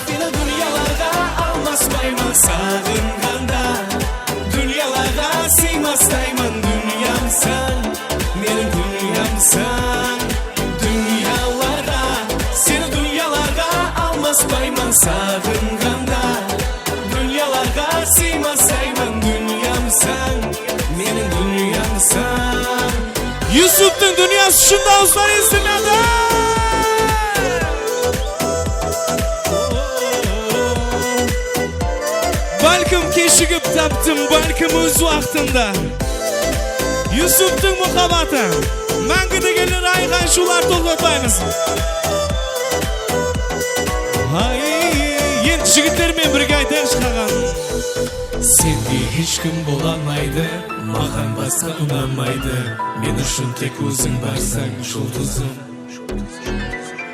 Speaker 10: Сені дүнияларға алмаспаймын сағынғанда. Дүнияларға сыймастаймын, дүниямсың, менің дүниямсың. Сені дүнияларға алмаспаймын сағынғанда. Дүнияларға сыймастаймын, дүниямсың, менің дүниямсың.
Speaker 19: Yusuf'тың dünyası үшін дауыстар естілмеді. Бәлкім кешігіп таптым, бәлкім өз уақытында. Yusuf'тың мұхаббаты, мәңгіде келер айған шулар тоқтатпаймыз. Енді жігіттермен бірге айтайықшы қаған.
Speaker 18: Сенде ешкім бола алмайды, маған басқа ұнамайды. Мен үшін тек өзің барсаң жұлдызым.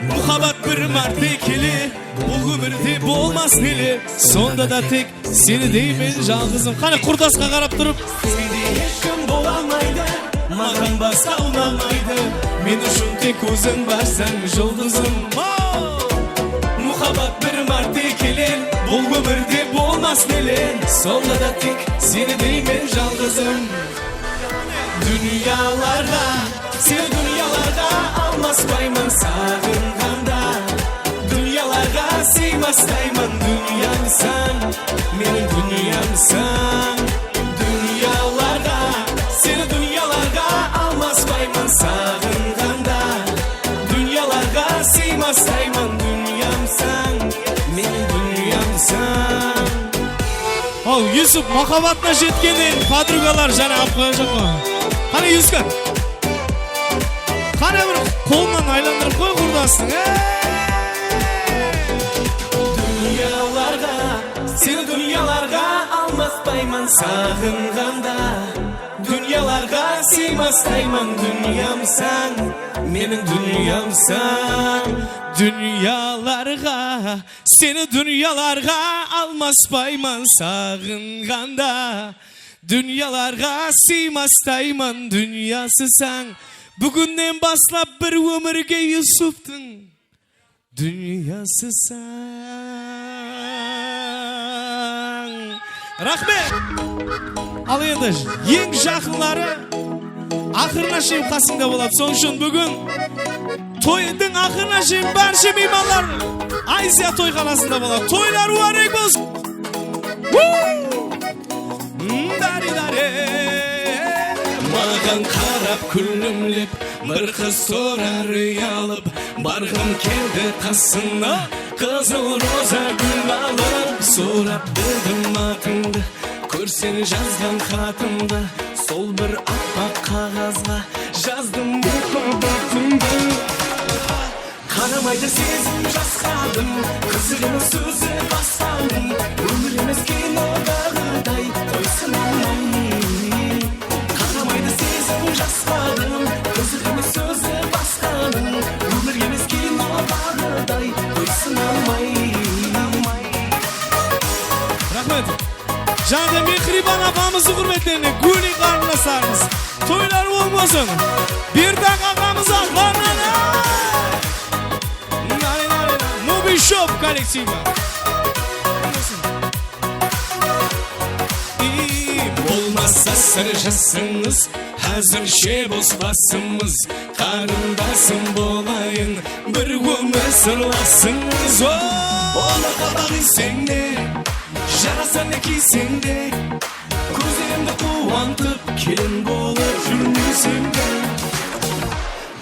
Speaker 19: Мұхаббат бір мәрте келе, бұл өмірде болмас неле. Сонда да тек сені деймін жалғызым. Қане құрдасқа қарап тұрып.
Speaker 10: Сенде ешкім бола алмайды, маған басқа ұнамайды. Мен үшін тек өзің барсаң жұлдызым. Мұхаббат бір мәрте келер, бұл өмірде болмас нелер. Сонда да тек сені деймін жалғызым. Сені дүнияларға алмаспаймын сағынғанда. Дүнияларға сыймастаймын, дүниямсың, менің дүниямсың. Сені дүнияларға алмаспаймын сағынғанда. Дүнияларға сыймастаймын, дүниямсың, менің дүниямсың.
Speaker 19: Ал Yusuf махаббатына жеткеннен подругалар жана алып қойған жоқ қой. Қане Yusuf, қане бір қолынан айландырып қой құрдастың.
Speaker 10: Сені дүнияларға алмаспаймын
Speaker 18: сағынғанда дүнияларға сыймастаймын дүниямсың менің дүниямсың дүнияларға сені дүнияларға алмаспаймын сағынғанда дүнияларға сыймастаймын дүниясысың бүгіннен баслап бір өмірге Юсуптың дүниясысың. Рахмет. Ал енді ең жақынлары ақырына шейін қасыңда болады. Соң үшін бүгін тойдың ақырына шейін барша меймандар Айзия тойханасында болады. Тойлар уарек болсын. Маған қарап күлімлеп бір қыз сорар ұялып барғым келді қасына қызыл роза гүл алып сорап білдім атыңды көрсең жазған хатымды сол бір аппақ қағазға жаздым махаббатымды қарамайды сезім жасқадым қызығының сөзі басқаның өмір емес кинодағыдай қойсын алмай қарамайды сезім жасқадым қызығының сөзі басқаның өмір емес кинодағыдай қойсын алмай. Рахмет. Жанды Мехрибан апамызды құрметтеріне гүлі қарындастарымыз тойлар болмасын. Бердақ ағамызға қананы Шоп коллектива. Болмаса сыр жасыңыз, әзірше боспасымыз, қарындасым болайын, бір өмір сырласыңыз. Оны қабақ исең де, жарасаң не кисең де, көздерімді қуантып, келін болып жүрмесең де.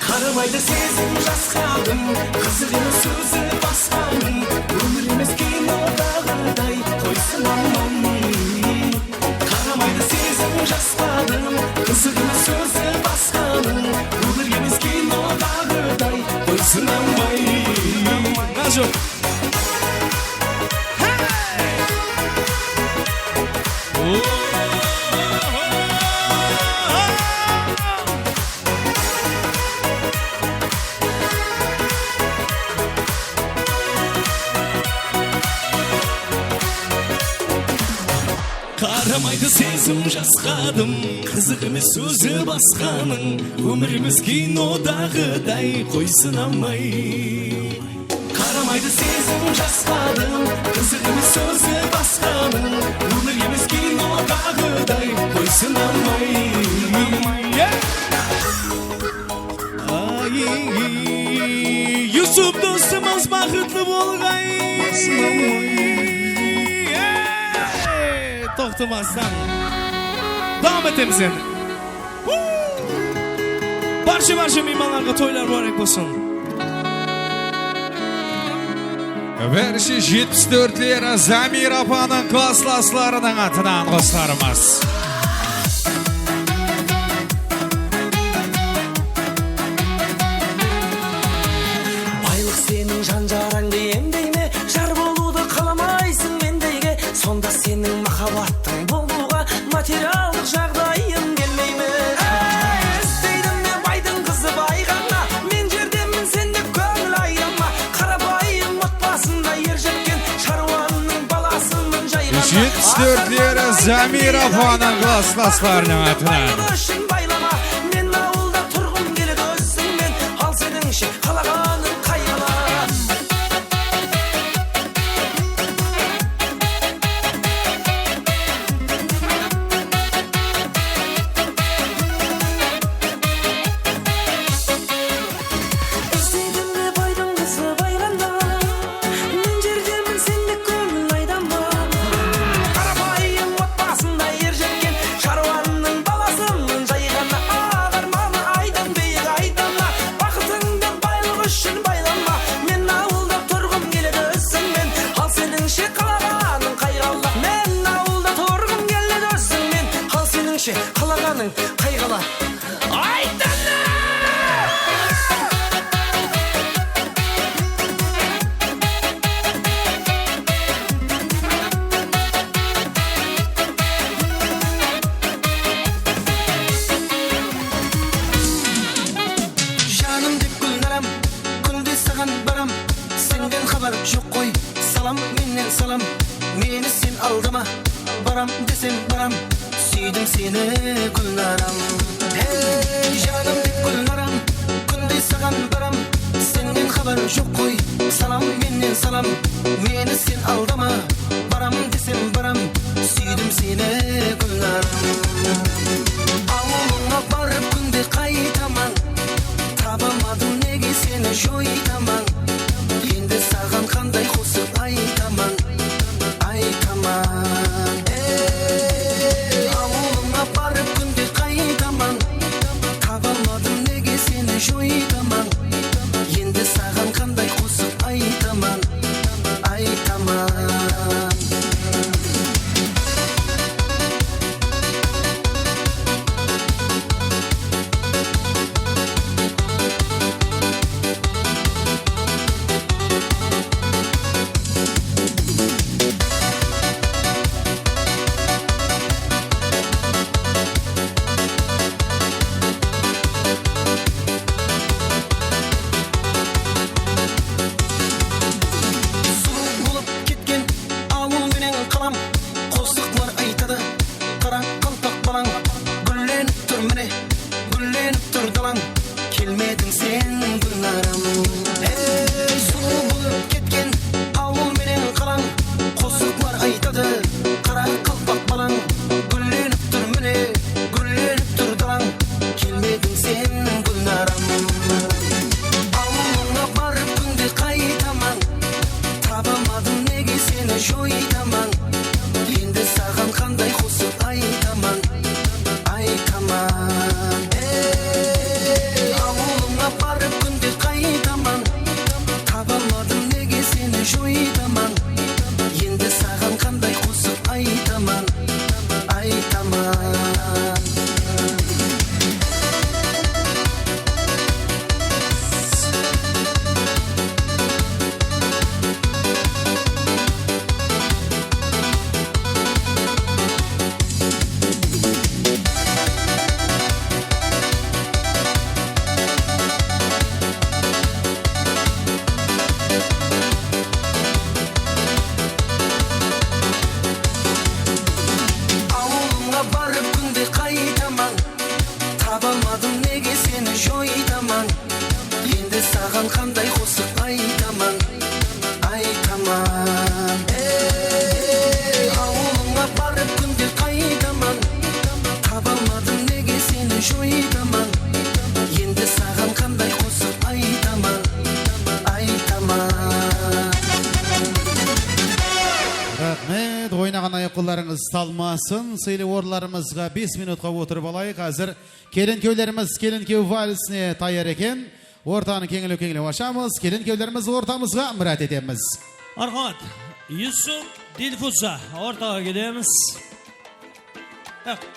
Speaker 18: Қарамайды сезім жасқадым, қызығының сөзі басқаның, өмір емес кинодағыдай қойсын алмай. Қарамайды сезім жасқадым, қызығының сөзі басқаның, өмір емес кинодағыдай қойсын алмай. Нажу. Қарамайды сезім жасқадым, қызық емес сөзі басқаның, өмір емес кинодағыдай қойсын алмай. Қарамайды сезім жасқадым, қызық емес сөзі басқаның, өмір емес кинодағыдай қойсын алмай. Юсуп досымыз бақытлы болғай. Тоқтамастан давам етеміз енді. Барша мейманларға тойлар барек болсын.
Speaker 19: Верші 74-лері Замир апаның классласларының атынан қостарымыз.
Speaker 10: Байлық сенің жан-жараңды емдейме, жар болуды қаламайсың мендейге, сонда сенің махаббаттың болуға материалдық жағдайым келмейме. Істейдім мен байдың қызы байғанна, мен жердемін сенде көңіл айырма, қарапайым отбасында ер жеткен шаруаның баласымын жайғанна.
Speaker 19: 74-лері Замир апаның классласларының атынан.
Speaker 10: Байлама, мен ауылда тұрғым келеді өзіңмен, ал сенің ше қалағаның қайғала. Қалағаның қайғала. Айтаны! Baram desem baram, süydüm seni Gülnaram. Hey canım dip Gülnaram, kunday sagan baram. Senden haber yok koy, salam menden salam. Meni sen aldama, baram desem baram, süydüm seni Gülnaram. Avuluna barıp kunday kaytaman, tabamadım nege seni joytaman. Endi sagan kanday kosup aytaman, aytaman. Ey avuluna barıp kunday kaytaman, tabamadım nege seni joytaman. Endi sagan kanday kosup aytaman, aytaman.
Speaker 1: Salmasın, seyli orlarımızga 5 minutqa oturup alayık. Hazır kelin köylerimiz kelin köy valisine tayar eken. Ortağını kengile başamız. Kelin köylerimiz ortamızga müraat edemiz.
Speaker 5: Arxat, Yusuf Dilfuza ortağa gidemiz.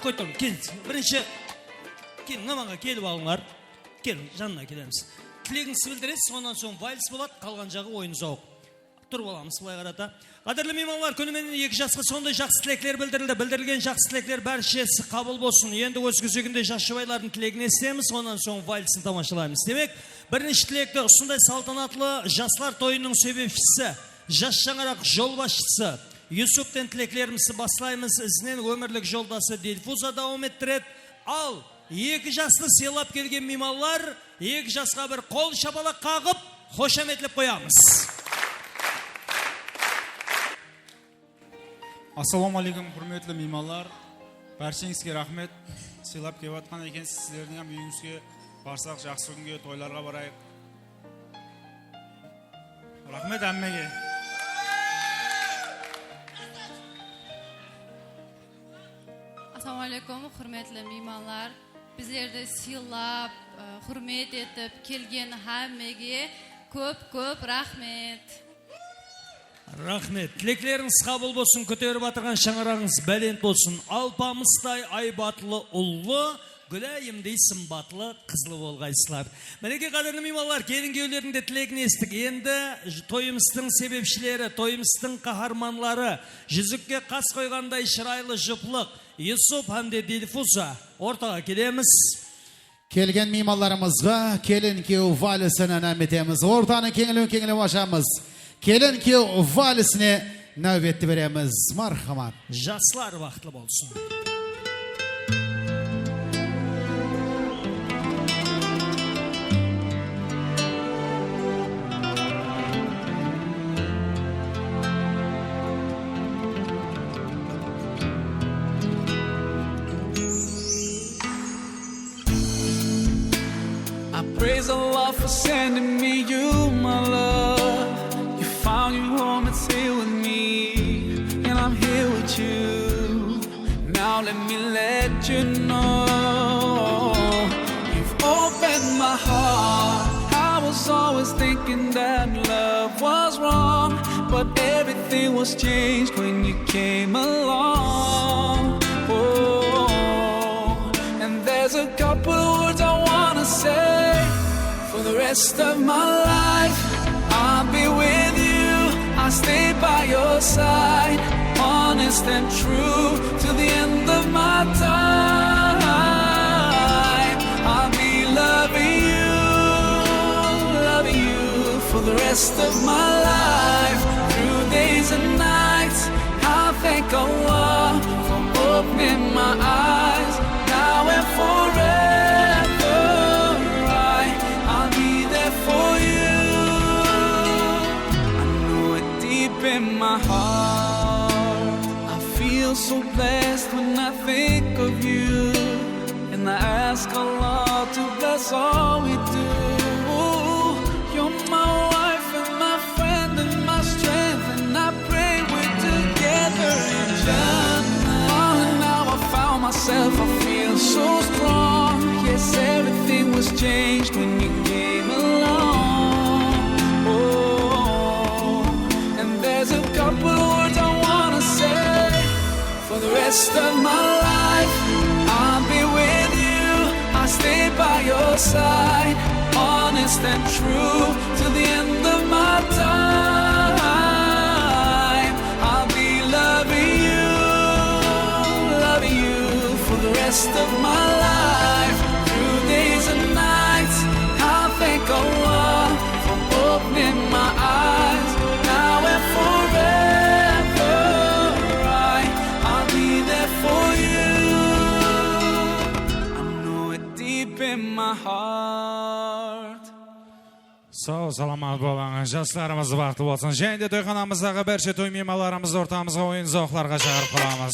Speaker 5: Koytum, kelin. Birinci, kelin, namanga kelip alыңlar. Kelin, janına gidemiz. Tileginizi bildiresiz, ondan soň vals bolat, kalgan jagı oyunu soğuk. Turып alamыз былай қарата. Қадірлі меймандар, күніменен 2 жасқа сондай жақсы тілектер білдірілді. Білдірілген жақсы тілектер бәршесі қабыл болсын. Енді өз күзегінде жас жұбайлардың тілегін естеміз, онан соң вальсын тамашалаймыз. Демек, бірінші тілекті ұсындай салтанатлы жастар тойының себепшісі, жас жаңарақ жолбасшысы Юсуптен тілеклерімізді бастаймыз. Ізінен өмірлік жолдасы Дилфуза дауым еттіреді. Ал 2 жасты сыйлап келген меймандар 2 жасқа бір қол шапалақ қағып, қошаметлеп қоямыз.
Speaker 4: Ассалаумағалейкум, құрметлі меймандар. Бәршеңізге рахмет. Сыйлап келіп жатқан екенсіз. Сіздердің үйіңізге барсақ, жақсы күнге, тойларға барайық. Рахмет әммеге.
Speaker 9: Ассалаумағалейкум, құрметлі меймандар. Біздерді сыйлап, құрмет етіп келген әммеге көп рахмет.
Speaker 5: Рахмет. Тілеклеріңіз қабыл болсын, көтеріп атырған шаңырағыңыз бәлент болсын. Алпамыстай айбатлы ұллы, гүләйімдей сымбатлы қызлы болғайсылар. Мінеке қадірлі меймандар, келін күйеулерінде тілегін естік. Енді тойымыздың себепшілері, тойымыздың қаһарманлары, жүзікке қас қойғандай шырайлы жұплық Юсуп Хамде Дилфуза ортаға келеміз.
Speaker 1: Келген меймандарымызға келін күйеу валісін әнәм етеміз. Ортаны кеңілі ашамыз. Kelin ki valisine navbatni beramiz. Marhamat.
Speaker 5: Жаслар бақытлы болсын.
Speaker 20: I praise Allah for sending me you, my love. You found your home, it's here with me, and I'm here with you. Now let me let you know, you've opened my heart. I was always thinking that love was wrong, but everything was changed when you came along. Oh, and there's a couple of words I wanna say. For the rest of my life, I'll be with you. I'll stay by your side, honest and true, to the end of my time. I'll be loving you for the rest of my life. Through days and nights, I'll thank Allah for opening my eyes. Now and forever, I'll be there for you. I know it deep in my heart. I feel so blessed when I think of you, and I ask Allah to bless all we do. You're my wife and my friend and my strength, and I pray we're together in Jannah. Oh, now I found myself, I feel so strong. Yes, everything was changed when you came along. Oh, and there's a couple of words I wanna say. For the rest of my life, I'll be with you. I'll stay by your side, honest and true, to the end of my time. I'll be loving you for the rest of my life. Through days and nights, I'll thank Allah for opening my eyes. Now and forever, I'll be there for you. I know it deep in my heart.
Speaker 19: Sağ salamat bolаңыз, жастарымыз бақытты болсын. Және де тойханамыздағы барша той меймандарымызды ортамызға ойын зоқларға шақырып қаламыз.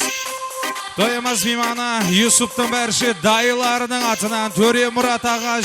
Speaker 19: Тойымыз мейманы Юсуптың барша дайыларының атынан Төре Мұрат аға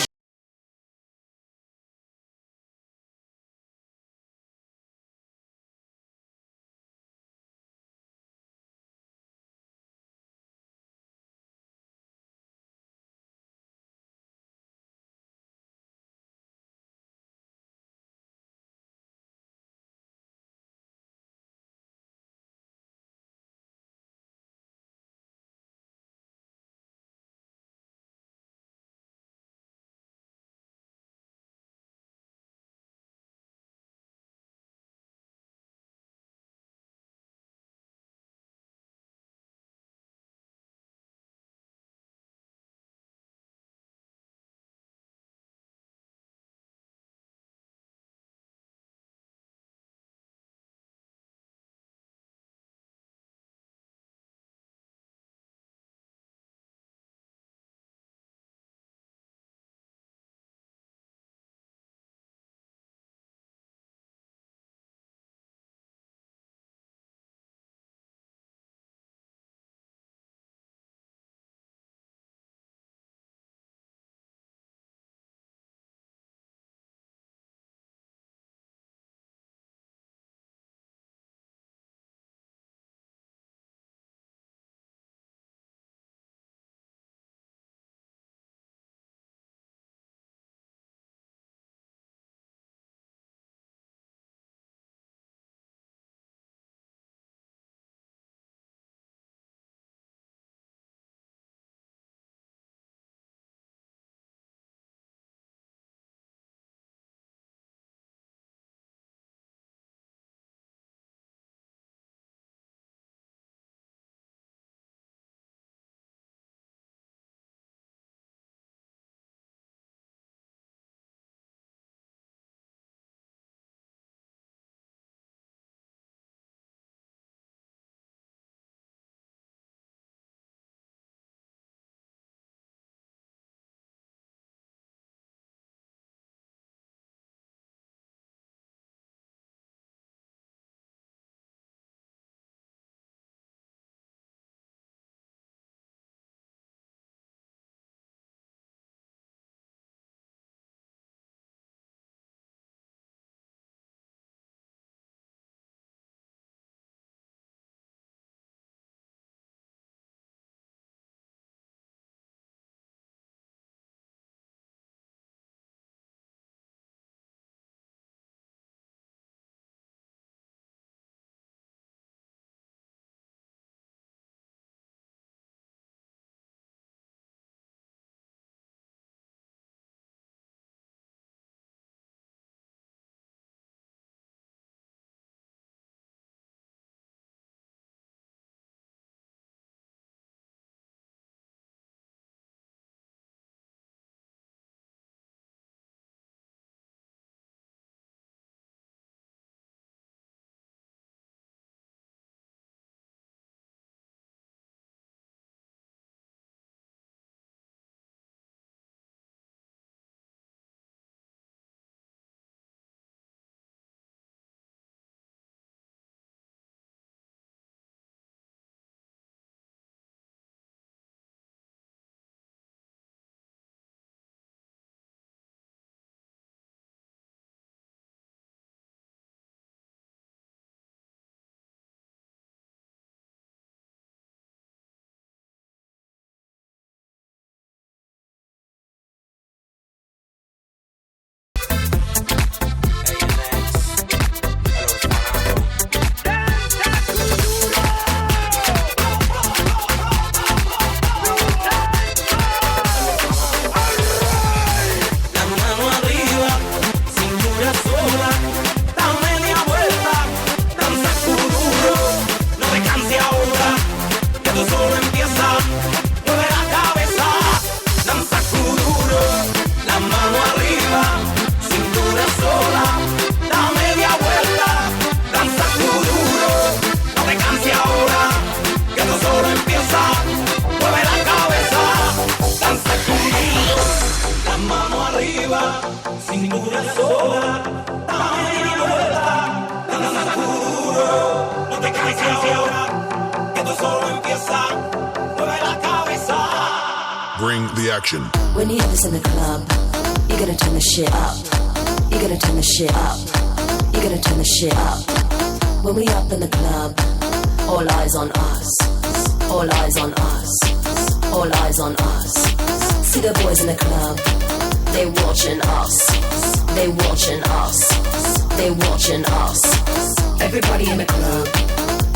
Speaker 2: Bring the action.
Speaker 8: When you have this in the club, you gotta turn the shit up. You gotta turn the shit up. You gotta turn the shit up. When we up in the club, all eyes on us. All eyes on us. All eyes on us. See the boys in the club, they watching us. They watching us. They watching us. Everybody in the club,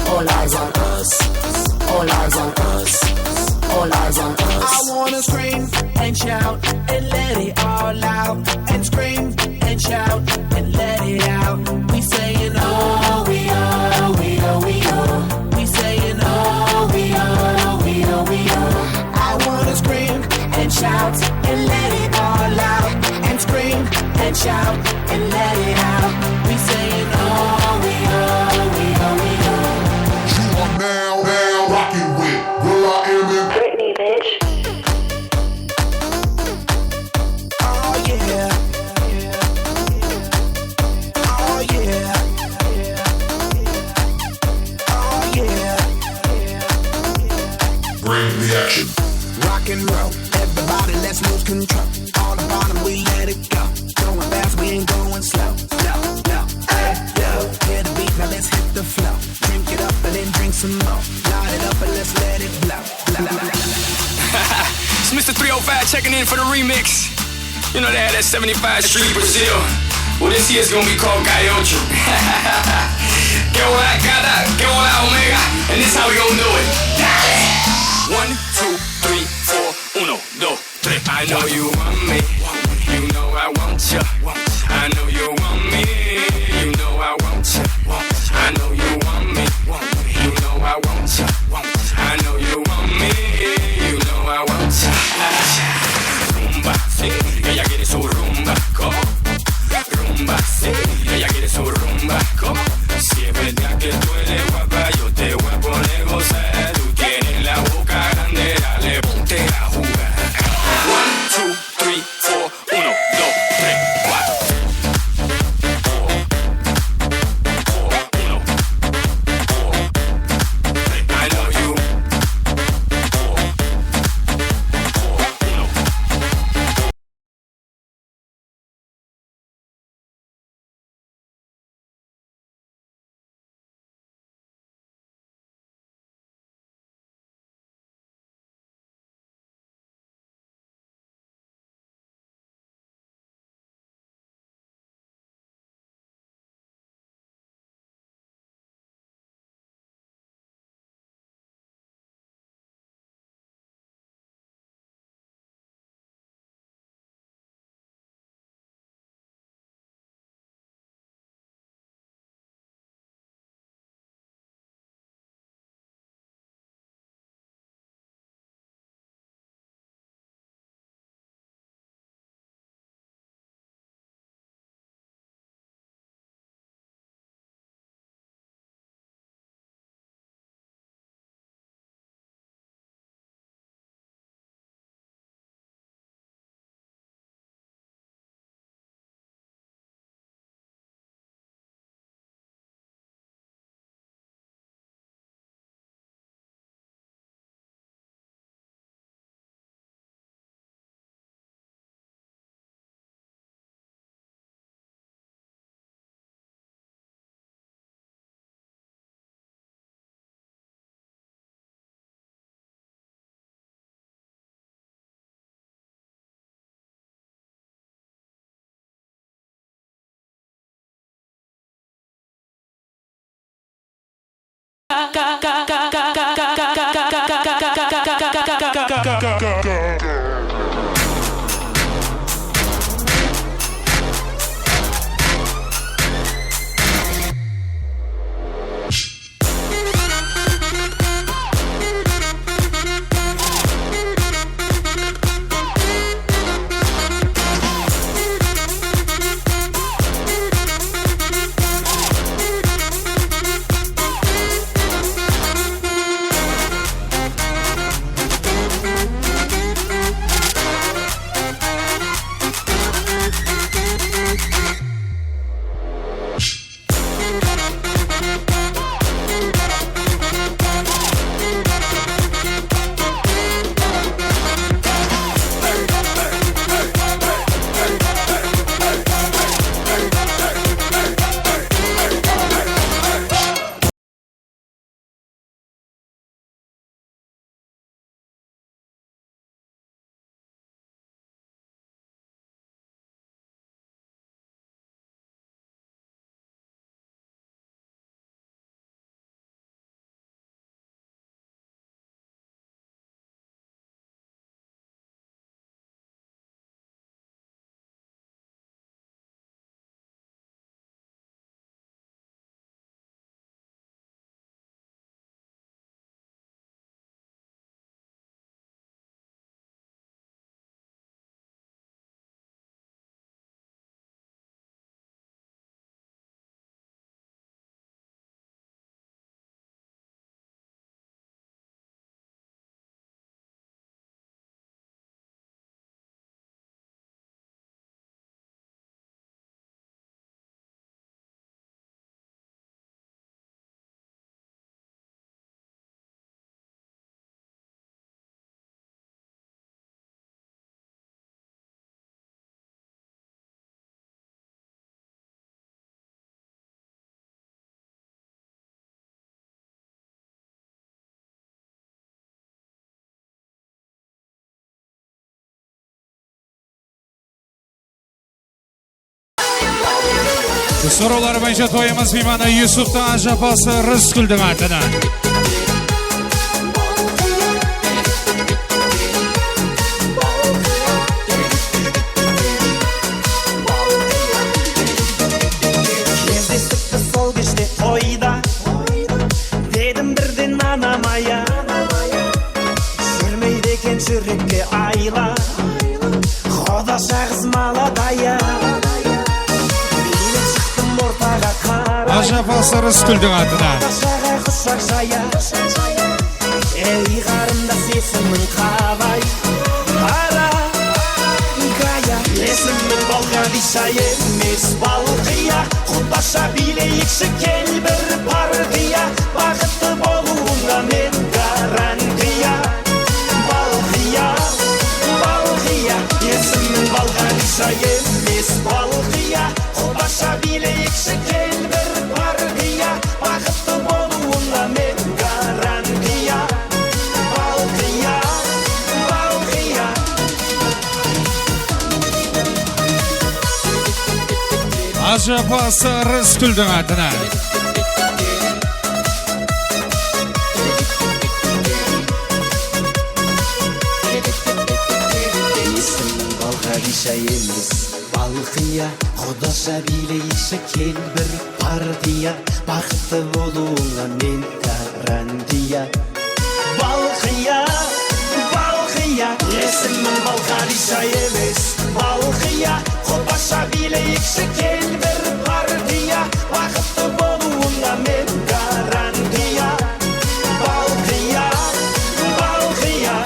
Speaker 8: all eyes on us. All eyes on us. All eyes on us.
Speaker 10: I wanna scream and shout and let it all out. And scream and shout and let it out. We saying oh, we oh, we oh, we oh. We saying oh, we oh, we oh, we oh. I wanna scream and shout and let it all out. And scream and shout and let it out. We saying oh, we oh, we oh, we oh.
Speaker 2: You are now rocking with Will I Am in
Speaker 8: Britney, bitch.
Speaker 10: Oh yeah. Oh yeah. Oh yeah.
Speaker 2: Bring the action.
Speaker 10: Rock and roll, everybody, let's lose control. On the bottom, we let it go. Going fast, we ain't going slow. No, no, hey, yo. Hear the beat, now let's hit the flow. Drink it up and then drink some more. Light it up and let's let it blow.
Speaker 12: It's Mr. 305 checking in for the remix. You know they had that 75 Street Brazil. Well, this year's gonna be called Gallo. Que hola, gata, que hola, omega. And this how we gonna do it. 1, 2, 3, 4, 1, 2, 3. I know you want me. You know I want you. I know you want me. You know I want you. I know you want me. You know I want you. I know you want me. You know I want you. Rumba, sí, ella quiere su rumba, co. Rumba, sí, ella quiere su rumba, co. Si es verdad que tú eres guapa, yo te voy a poner gozar. Tú tienes la boca grande, dale, ponte a jugar. 1, 2, 3, 4, 1, 2, 3, 4. I know you.
Speaker 19: Sorular boyunca toyimiz mehmoni Yusuf'tan ajapası Rızgül'dün atına.
Speaker 10: Кездестікті сол кеште тойда, дедім бірден анамая, жүрмейді екен жүрекке айла, Құдаша қыз маладая. Билеп шықтым ортаға қара,
Speaker 19: Ajapası Rızgül'dün atına.
Speaker 10: Құдашаға құшақ жая, ей қарындас есімің қалай, қара гая. Есімің Балқадиша емес Балқия, Құдаша билейікші кел бір партия, бақытты болуыңа мен гарантия. Балқия, Балқия, есімің Балқадиша емес Балқия, Құдаша билейікші кел бір партия, бақытты болуыңа мен гарантия. Балқия, Балқия.
Speaker 19: Ajapası Rızgül'dün atına.
Speaker 10: Есімің Балқадиша емес Балқия, Құдаша билейікші кел бір партия, бақытты болуыңа мен гарантия. Балқия, Балқия, есімің Балқадиша емес Балқия, Құдаша билейікші кел бір партия, бақытты болуыңа мен гарантия. Балқия, Балқия.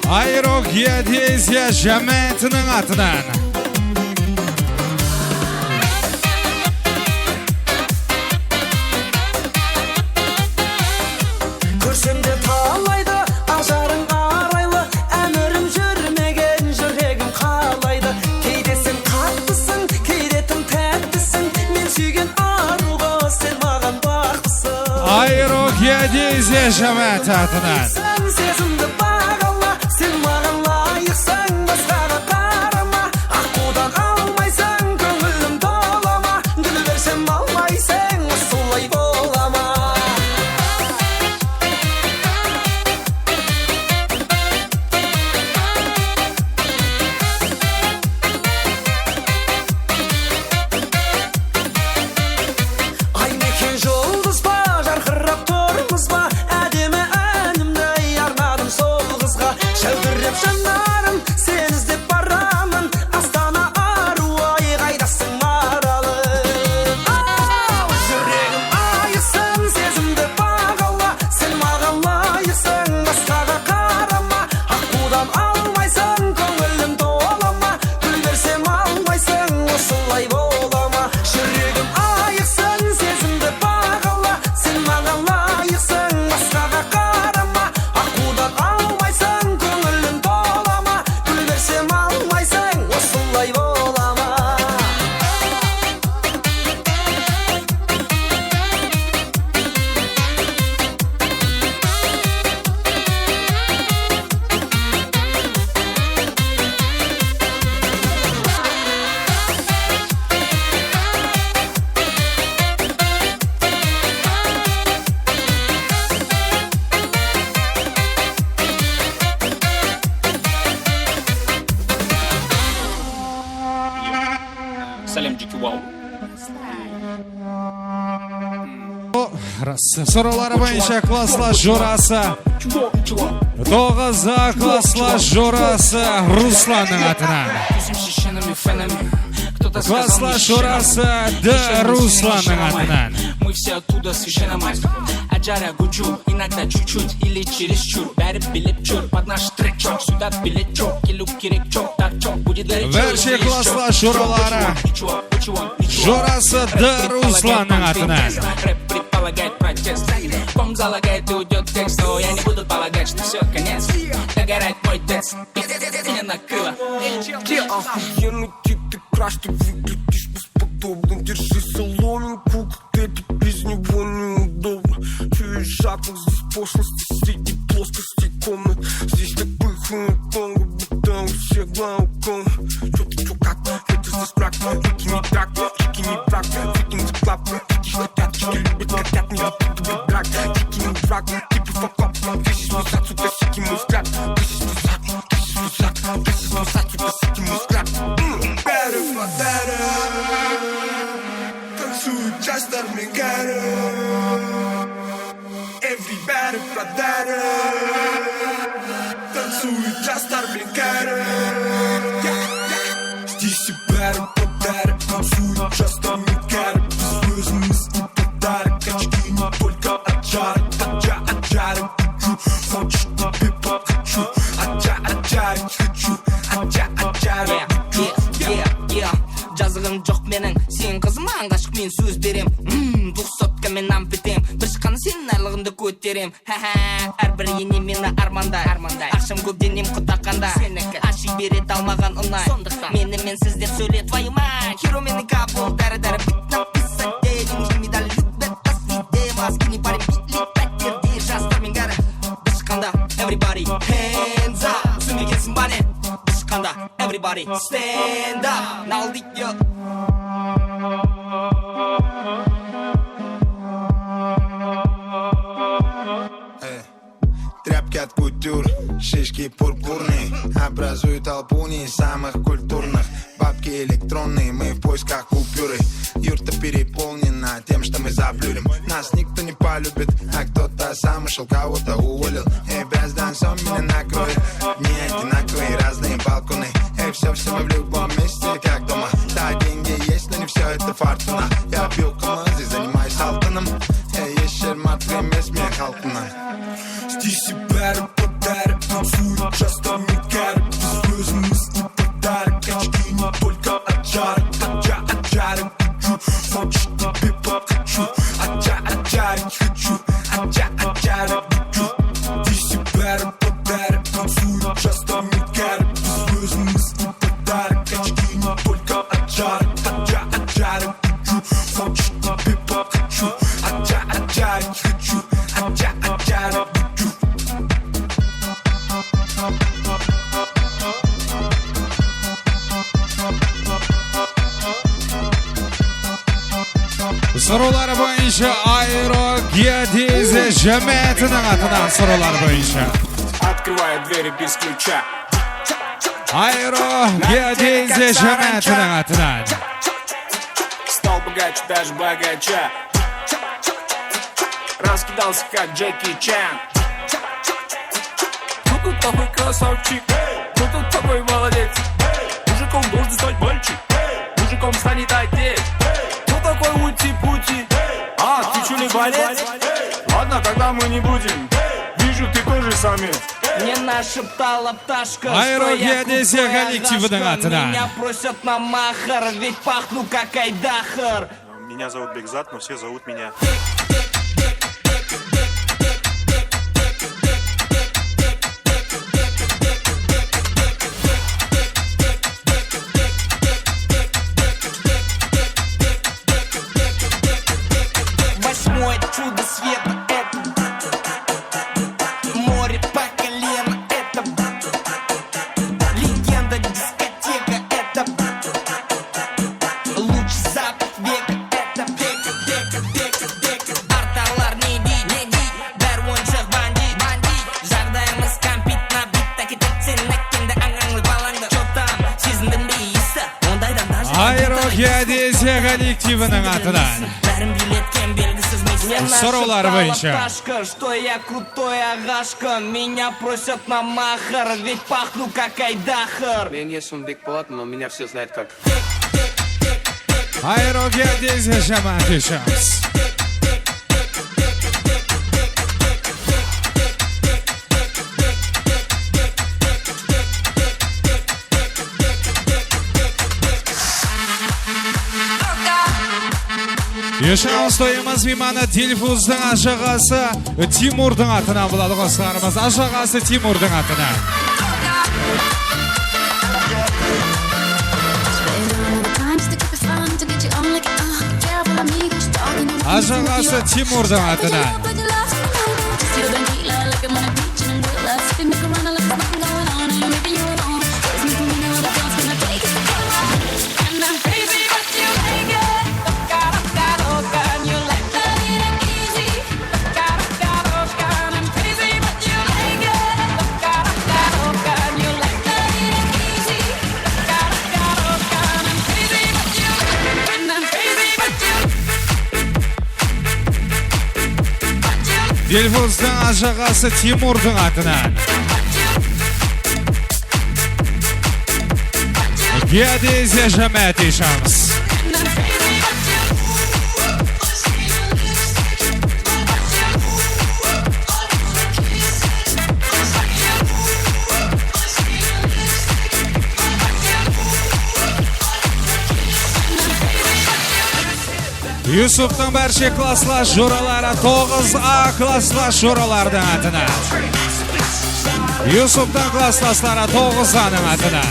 Speaker 19: Ayrok Yedizya Cemiyeti'nin atından.
Speaker 10: Көрсемде талайды, ажарың арайлы, әмірім жүрмеген жүрегім қалайды. Кейде сен қаттысың, кейде тым тәттісің, мен сүйген аруға сен маған бақтысың.
Speaker 19: Ayrok Yedizya Cemiyeti atından.
Speaker 10: Сен сезімді бағала, сен маған лайықсың, басқаға қарама, аққудан алмайсың, көңілім толама, гүл берсем алмайсың, солай болама. Ай мекен жұлдыз ба, жарқырап тұрмыз ба, әдемі әнімді арнадым сол қызға. Шәудіреп жанарым, сен іздеп барамын, Астана аруы қайдасың маралым. Жүрегім айықсын, сезімді бағала, сен маған лайықсың, басқаға қарама, аққудан алмайсың, көңілім толама, гүл берсем алмайсың, осылай болама. Жүрегім айықсын, сезімді бағала, сен маған лайықсың, басқаға қарама, аққудан алмайсың, көңілім толама, гүл берсем алмайсың, осылай болама.
Speaker 13: Салямчики, вау.
Speaker 19: Sorular boyunca klaslar jurası. 9 klaslar jurası Ruslan'ın atına. Klaslar jurası D. Ruslan'ın atına.
Speaker 13: Мы все оттуда священно мать. Аджара гучу, иногда чуть-чуть или чересчур. Бәрі билеп чур, под наш трек чок. Сюда билет чок, келу керек чок, так чок. Будет горячо.
Speaker 19: Verşi klaslar juraları. Jurası D. Ruslan'ın atına.
Speaker 13: Рэп предполагает протест. Бомб залагает и уйдет текст. Но я не буду полагать, что все, конец. Догорает мой текст. Меня накрыло.
Speaker 10: Охуенный тип, ты краш, ты выглядишь помнят. Здесь так пыхнут тонго, будто у всех глауком. Чё ты, чё как, это здесь мрак. Вики не так, чики не брак. Викинг за клап, вики хотят, чики любят котят. Не выпитывай брак, чики не брак. Типа факап, this is мусат, сука, сики мой взгляд. This is мусат, this is мусат, this is мусат, сука, сики мой взгляд. Better for better. Танцуют часто мигары. Everybody for better. Танцуют часто мигары. Здесь и better for better. Танцуют часто мигары. Беззвездность и подарок. Очки не только от жара. От жара хочу. Хочешь тебе покачу. От жара хочу. От жара хочу.
Speaker 3: Жазығым жоқ менің сен қызыман ғашық мен сөз берем 200-ка мен амп етем бір шыққаны сен арлығымды көтерем әрбір ене мені армандай ақшам көп денем құтақанда сенікі аши берет алмаған ұнай сондықтан менімен сіз деп сөйле твою мать херо мені капыл дәрі бит написать денег нужны медали любят тасите маскини парень битлик пәттерде жастармен кәрі бір шыққанда everybody hands up түсінбегенсің ба не everybody stand up now lead you
Speaker 22: Тряпки от кутюр, шишки пурпурные образуют толпу не самых культурных. Бабки электронные, мы в поисках купюры. Юрта переполнена тем, что мы заблюрим. Нас никто не полюбит, а кто-то сам ушел, кого-то уволил. Эй, брязданцом меня накроет. Не одинаковые, разные балконы. Эй, все мы в любом месте, как дома. Да, деньги есть, но не все это фортуна. Я пью камазы, занимаюсь алтаном. Эй, есть шермат, время смех алтана.
Speaker 10: Здесь и better for better. Танцуют часто мигары. Беззвездность и подарок. Очки не только от жара. От жара хочу. Хочешь тебе покачу. От жара хочу. От жара хочу. Здесь и better for better. Танцуют часто мигары. Беззвездность и подарок. Очки не только от жара. От жара хочу. Хочешь тебе покачу. От жара хочу. От жара хочу.
Speaker 19: Sorular boyunca Aero Geodezi Cemiyeti'nin adına sorular boyunca.
Speaker 12: Открываю двери без ключа.
Speaker 19: Aero Geodezi Cemiyeti'nin adına.
Speaker 12: Стал богаче, даже богача. Раскидался, как Джеки Чан. Кто тут такой красавчик? Кто тут такой молодец? Мужиком должен стать мальчик. Мужиком станет отец. Кто такой ути-пути? А, ты что, не болец? Ладно, тогда мы не будем. Вижу, ты тоже самец.
Speaker 3: Мне нашептала пташка,
Speaker 19: Aero
Speaker 3: что я
Speaker 19: Geodezi
Speaker 3: крутая
Speaker 19: коллективінің
Speaker 3: агашка.
Speaker 19: атынан.
Speaker 3: Меня просят на махар, ведь пахну как айдахар.
Speaker 15: Меня зовут Бекзат, но все зовут меня.
Speaker 3: Восьмое чудо света, это море по колено, это легенда дискотека, это луч запад века, это дека. Арталар не ди, бәр оншақ бандит. Жағдайымыз компит на бит, такетіп сен әккенді аңаңлы балаңды. Чо там, сезіндің бейісі, ондайдан даже
Speaker 19: Aero Geodezi коллективінің атынан.
Speaker 3: бәрін билеткен белгісіз миссия.
Speaker 19: Sorular boyunca.
Speaker 3: Пташка, что я крутой агашка. Меня просят на махар, ведь пахну как айдахар.
Speaker 12: Мен есімім Бекболат, но меня все знают как.
Speaker 19: Aero Geodezi Cemiyeti işimiz. Yaşamız toyumuz mimana Dilfuz'un aşağısı Timur'dun atına buladı dostlarımız. Aşağısı Timur'dun atına. Aşağısı Timur'dun atına. Dilfuzdың ажағасы Тимурдың атынан. Геодезия Жамет ишамыз. Юсуптың бәрше класслас жоралары 9А класслас жоралардың атына. Юсуптың классластары 9Аның атына.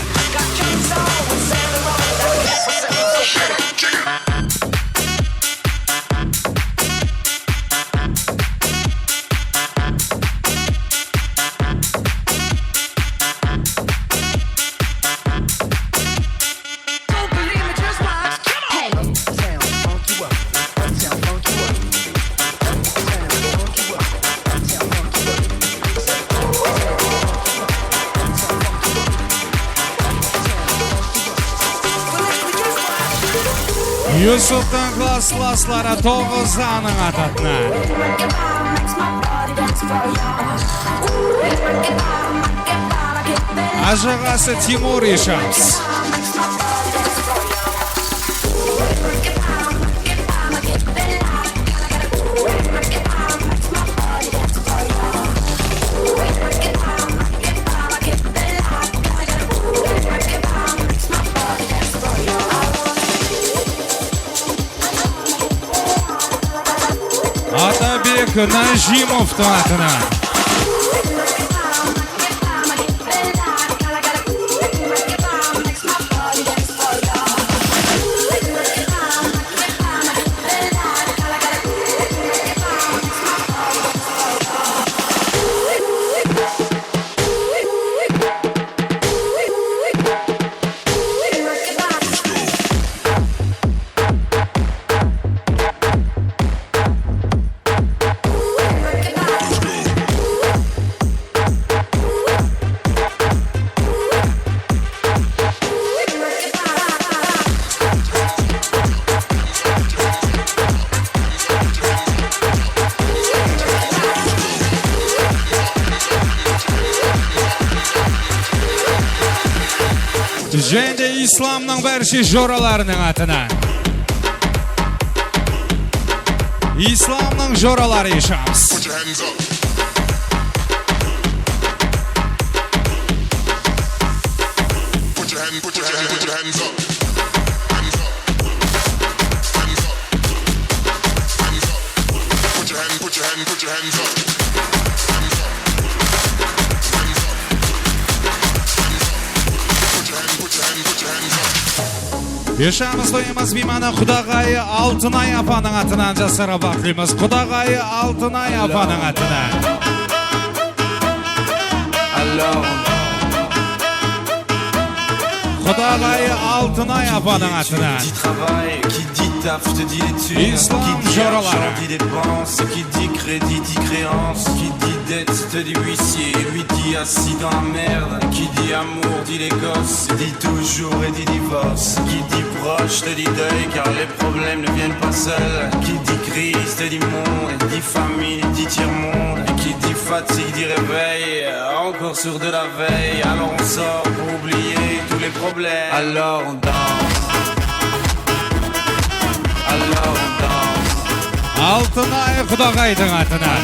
Speaker 19: Юсуптың классласлары 9Аның ататына. Ажағасы Тимур ишамыз. Атабек Нажимовтың атына. Және исламның бәрші жораларының атына. Исламның жоралары ишамыз. Ешамыз тойымыз бейманы Құдағайы Алтынай апаның атынан жасыра бақылымыз. Құдағайы Алтынай апаның атынан. Құдағайы Алтынай апаның атынан. Ислам жоралары.
Speaker 11: Qui dit crédit dit créance, qui dit dette te dit huissier, lui dit assis dans la merde, qui dit amour dit les gosses, dit toujours et dit divorce, qui dit proche te dit deuil car les problèmes ne viennent pas seuls, qui dit crise te dit monde, dit famille dit tiers-monde, qui dit fatigue dit réveil, encore sur de la veille, alors on sort pour oublier tous les problèmes, alors on danse, alors on danse.
Speaker 19: Алтынай Құдағайдың атынан.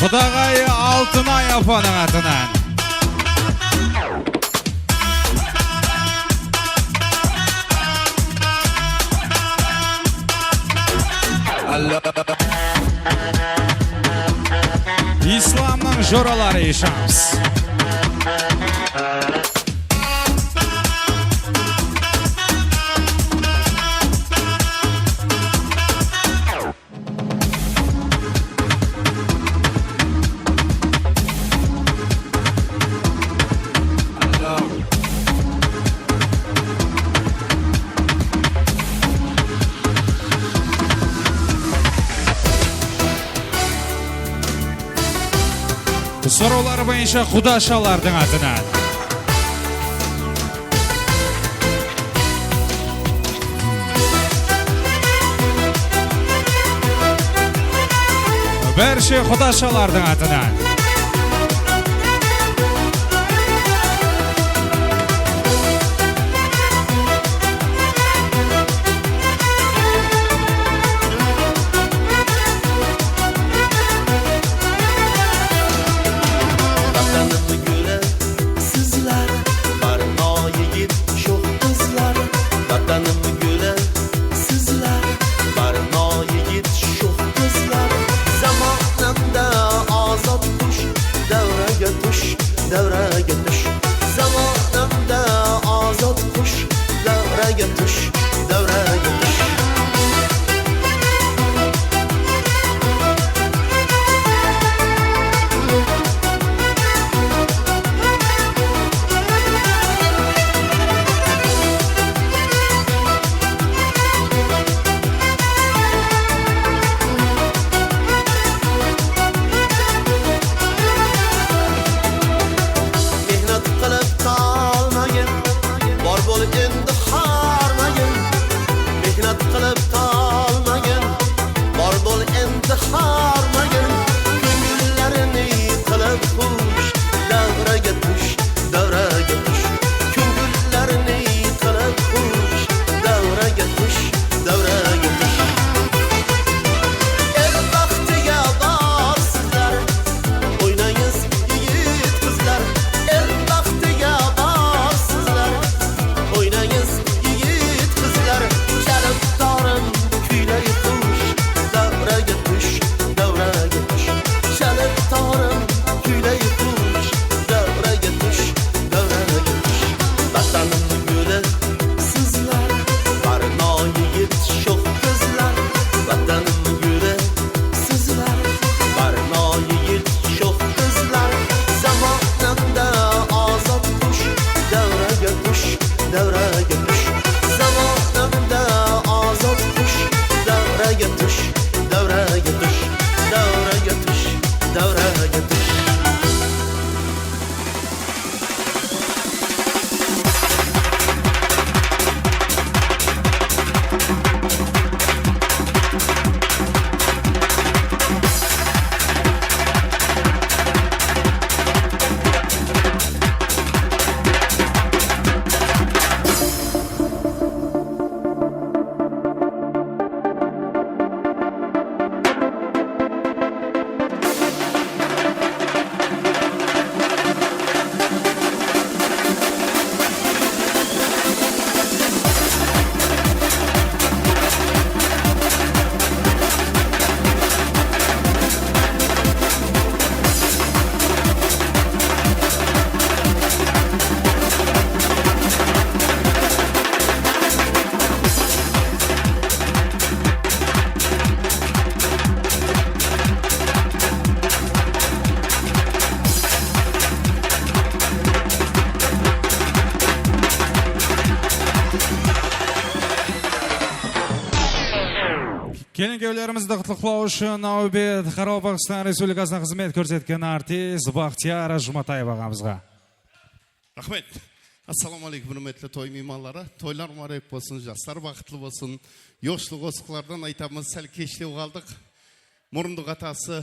Speaker 19: Құдағайы Алтынай апаның атынан. Исламның жоралары ишамыз. Sorular boyunca Kudaşalar'dın adına. Berşe Kudaşalar'dın adına. Kelin-kuyovlarimizda qutlaqlov uchun navbat Qoraqalpog'iston Respublikasining xizmat ko'rsatgan artist Baxtiyor Jumatay og'amizga.
Speaker 7: Rahmet. Assalamu alaykum hurmatli to'y mehmonlari. To'ylar muborak bo'lsin, yoshlar baxtli bo'lsin. Yoshlik o'siqlardan aytamiz, sal kechlik qoldik. Murunduq atasi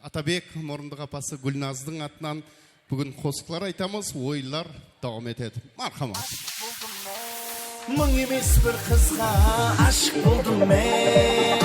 Speaker 7: Atabek, Murunduq apasi Gulnazning atынан bugun qo'shiqlar aytamiz, o'yinlar davom etadi. Marhamat.
Speaker 6: Ming emas bir qizga aşık bo'ldim men.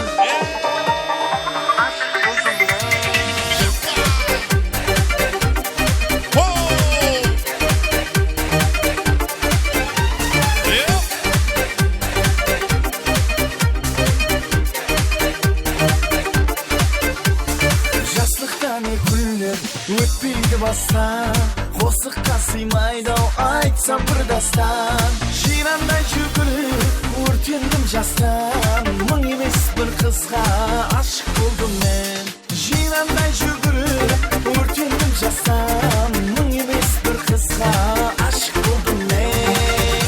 Speaker 6: Jasliqdan kunlar o'tmaydi bostan, qo'siqqa siymaydi aytsam bir dastan. Jirandan yugurib o'rtendim jasdan, ming emas bir qizga aşık bo'ldim men. Jirandan yugurib o'rtendim jasdan, ming emas bir qizga aşık bo'ldim men.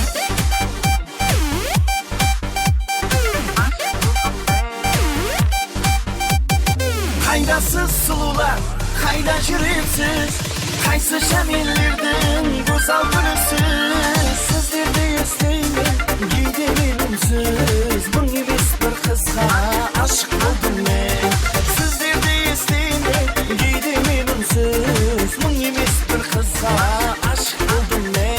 Speaker 6: Haydasiz sulular Qayda жүріпсіз Qayсы шәмелердің Көзал күлісіз Сіздерді естеймін Кейде мен үнсіз Мың емес бір қызға Ашық болдым мен Сіздерді естеймін Кейде мен үнсіз Мың емес бір қызға Ашық болдым мен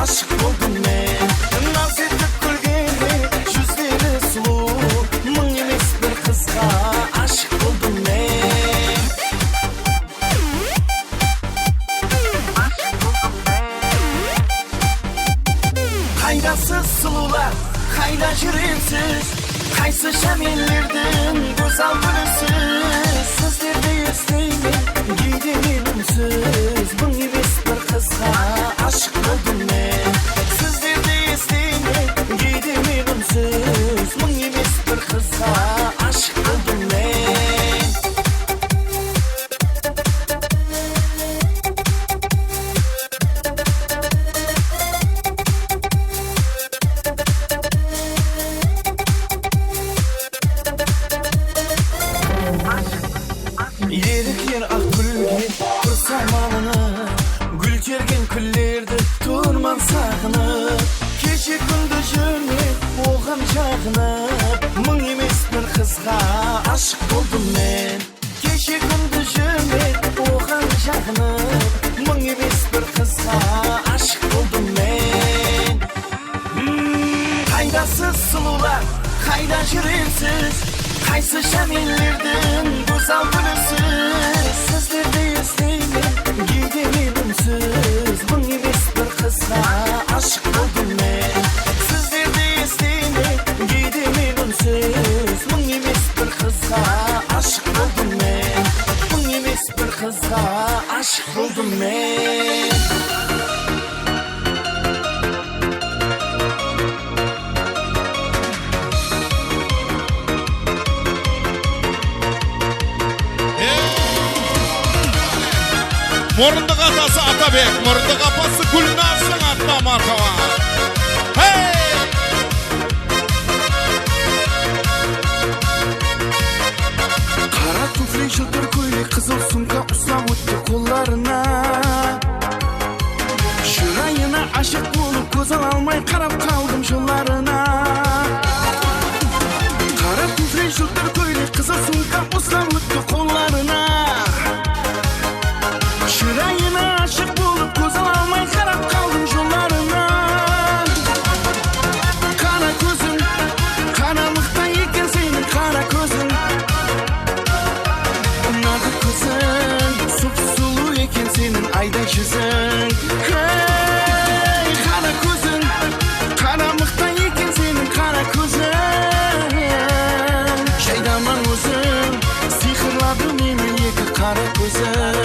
Speaker 6: Aşık oldum ben Naz edip gülgende Yüzleri sulu Mın emes bir kızga Aşık oldum ben Kaydasız sulular Kayda жүріпсіз Qayсы şəmellerдің Gözal gülüsüz Sizlerді естеймін Кейде мен үнсіз Mın emes bir kızga Aşık oldum ben Sizlerді естеймін Кейде мен үнсіз Mın emes bir kızga Aşık oldum ben Ерікер ақ гүлге Құрсам алынып Gül tergen küllerde Turman sağınıp Keşe күнді жүрмек Оған жағынып Мың емес бір қызға Aşık болдым мен Keşe күнді жүрмек Оған жағынып Мың емес бір қызға Aşık болдым мен Қайдасыз сұлулар Қайда жүріпсіз Qayсы şəmellerдің Gözal gülüsüz Sizlerді естеймін Кейде мен үнсіз Mın emes bir kızga Aşık oldum ben Sizlerді естеймін Кейде мен үнсіз Mın emes bir kızga Aşık oldum ben Mın emes bir kızga Aşık oldum ben
Speaker 7: Мұрындық атасы Атабек, мұрындық апасы Гүлназның атына мархаба.
Speaker 6: Қара туфли жылтыр көйлек қызыл сумка ұстап өтті қолдарына Шырайына ашық болып көз ала алмай қарап қалдым жолдарына Қара туфли жылтыр көйлек қызыл сумка ұстап өтті қолдарына Шырайына ашық болып көз ала алмай қарап қалдым жолдарына Қара көзің, қара мықтай екен сенің қара көзің Ұнады көзің, сұп-сұлу екен сенің айдай жүзің Қара көзің, қара мықтай екен сенің қара көзің Жайдаман өзің, сиқырлады мені екі қара көзің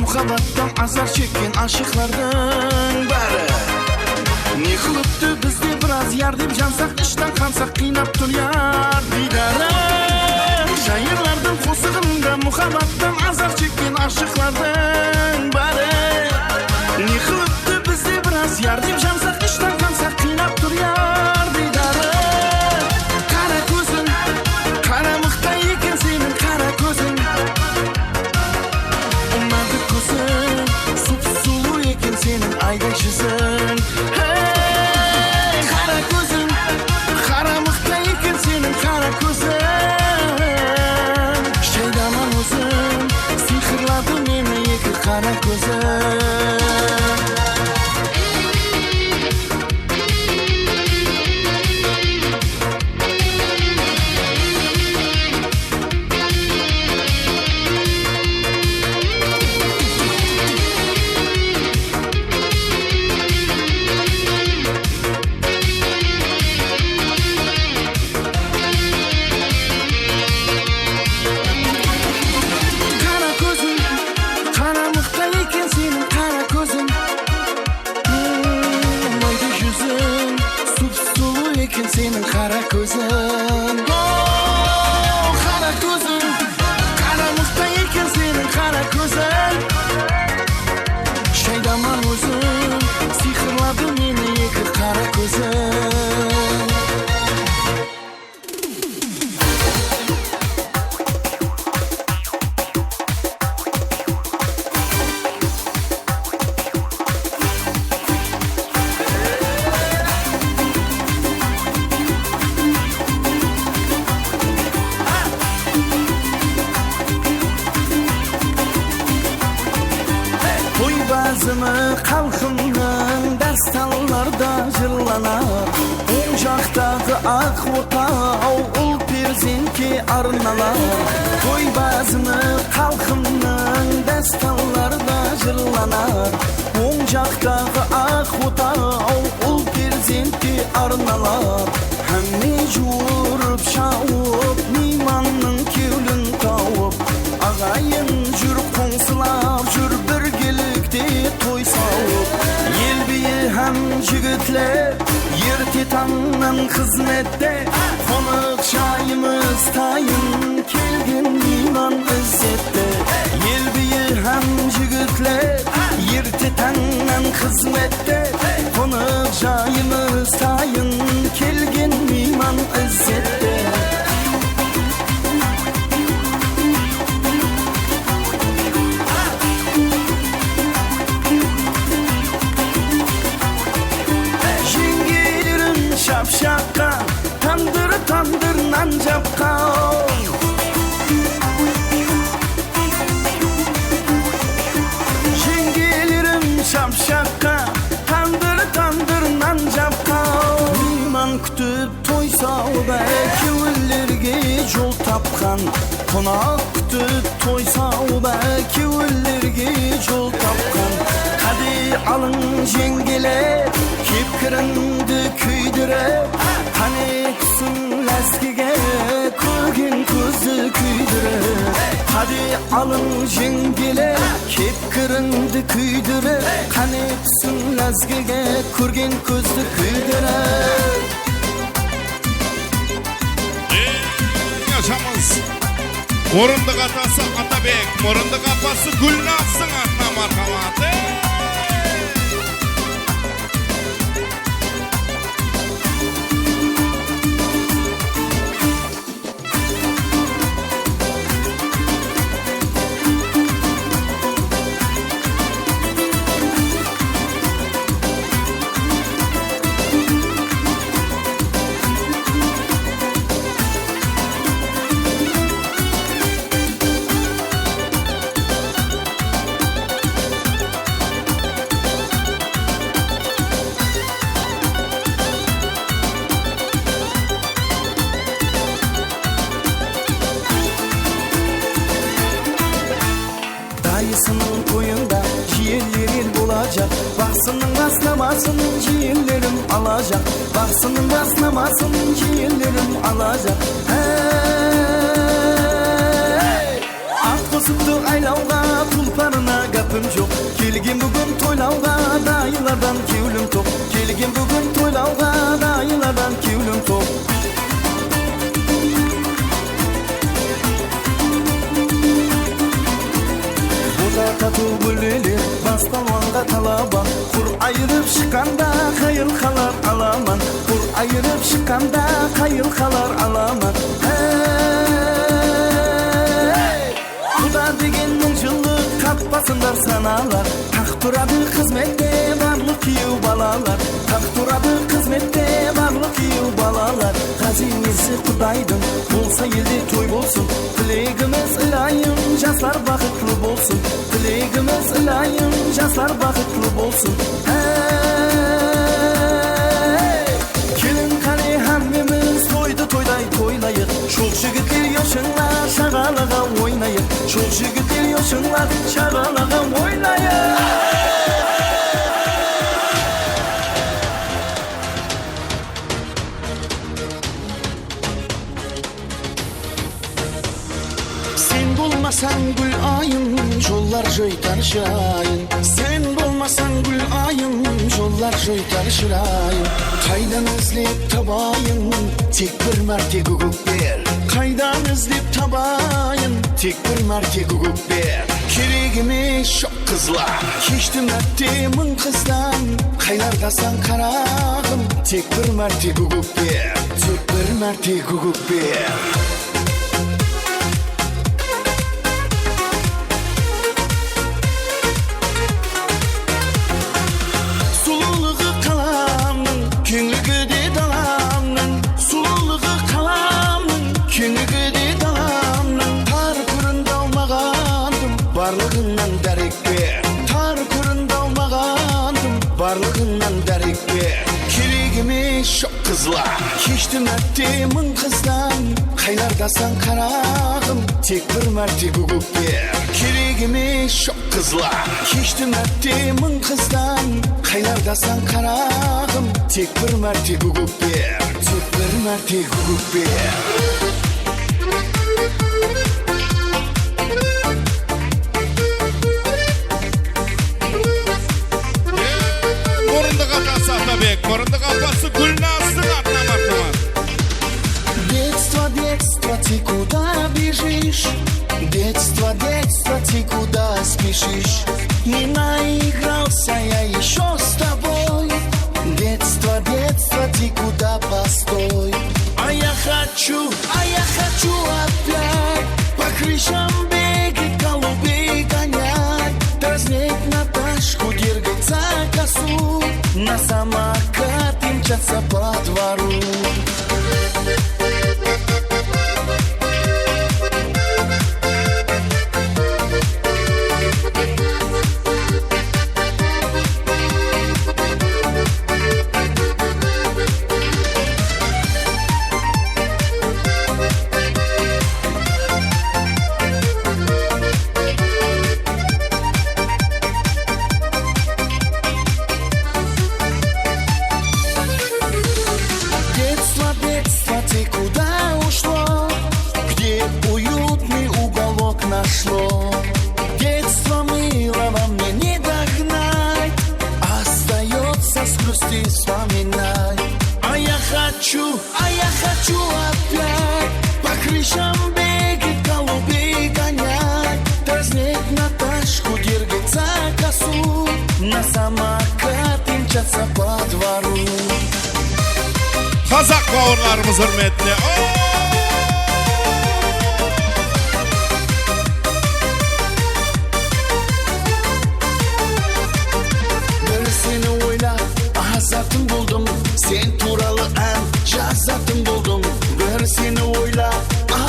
Speaker 6: Muhabbattan azar çeken aşıklardan bari Ne kılıptı bizde biraz yardım Cansak işten kansak kıynap dur yar Didara Şairlardan kosығында muhabbattan azar çeken aşıklardan bari Ne kılıptı bizde biraz yardım Cansak işten kansak kıynap dur yar Didara Kara gözün, kara mıhtay eken senin kara gözün Сұп-сұлу екен сенің айдай жүзің Қара көзің, қара мықтай екен сенің қара көзің Жайдаман өзің, сиқырлады мені екі қара көзің qara ko'zing qara ko'zing qara muxtay ekan sening qara ko'zing shaydaman o'zim sehrladi meni iki qara ko'zing Xalqımның dastanlarda jırlanar Oң жақтағы ақ отау Ол перзентке арналар Той базымы халқымның dastanlarda жырланар Оң жақтағы ақ отау Ол перзентке арналар Әмме жуырып шауып Мейманның кеулін тауып Ағайын жүр қоңсылап жүр біргелікте той сауып Ел бие һәм жігітлер ерте таңнан қызметте Қонық жайымыз тайын келген мейман ізzetте Ел бие һәм жігітлер ерте таңнан қызметте Қонық жайымыз тайын келген мейман ізzetте Şapşakka tandır tandır nan japka Jengelerim şapşakka tandır tandır nan japka Meyman kütüp toy sağıda Kevüllerge yol tapkan Konak kütüp toy sağıda Kevüllerge yol tapkan Hadi alın jengeler Kepkirindi küydürep Hani kusun laskiga Ko'rgin ko'zi küydürep Hadi alın jengeler Kepkirindi küydürep Hani kusun laskiga Ko'rgin ko'zi küydürep
Speaker 7: Yaşamız Morunduk atası Atabek Morunduk apası Gülnaz'ın atına marhamatı
Speaker 6: Dayısının toyunda ciğerlerin olacak Baksının rastlamasın ciğerlerim alacak Baksının rastlamasın ciğerlerim alacak Hey! Aklı sütü aylauga tulparına kapım yok Kelgin bugün toylauga dayılardan kevlim top Kelgin bugün toylauga dayılardan kevlim top Katı gülleri bastalonga talaba Kur ayırıp şıkanda hayır kalar alaman Kur ayırıp şıkanda hayır kalar alaman Hey! Kuda degennin жылы katpasınlar sanalar Tak turadı hizmette barlık yiyu balalar Tak turadı hizmette barlık yiyu balalar Hazinesi Kudaydın Bolsa elde toy bolsun Tilegimiz ilayim Jaslar bakıtlı bolsun Tilegimiz ilayim Jaslar bakıtlı bolsun Hey! Kelin kale hammemiz toydu toyday toylayık Şol jigitler yoşunlar şagalaga oynayık Şol jigitler yoşunlar şagalaga oynayık Sen bulmasan gül ayın Jollar joytar şayın Sen bulmasan gül ayın Jollar Yıllar joytar şırayım Kaydan izlep tabayın Tek bir mərte hukuk ver Kaydan izlep tabayın Tek bir mərte hukuk ver Keregime şok kızlar Keçtim mərtemin kızdan Kaylardasan karağım Tek bir mərte hukuk ver Tek bir mərte hukuk ver Barlığından derek ver Tar kurunda olmağandım Barlığından derek ver Keregime şok kızlar Keçtim mərtemin kızdan Kaylardasan karağım Tek bir mərte hukuk ver Keregime şok kızlar Keçtim mərtemin kızdan Kaylardasan karağım Tek bir mərte hukuk ver Tek bir mərte hukuk ver
Speaker 7: Korunduk apası Gülnaz'ın adına martıman
Speaker 6: Детство, детство, ты куда бежишь? Детство, детство, ты куда спешишь? Не наигрался я еще с тобой Детство, детство, ты куда постой? А я хочу опять По крышам бегать, голубей гонять Дразнить Наташку, дергать за косу На самокат мчаться по двору нашло Детство милого мне не догнать Остается с грусти вспоминать А я хочу опять По крышам бегать, голубей гонять Дразнить Наташку, дергать за косу На самокат мчаться по двору
Speaker 7: Қазақ бауырларымыз hürmetli
Speaker 6: Azatım buldum sen turalı en Cazatım buldum bir seni oyla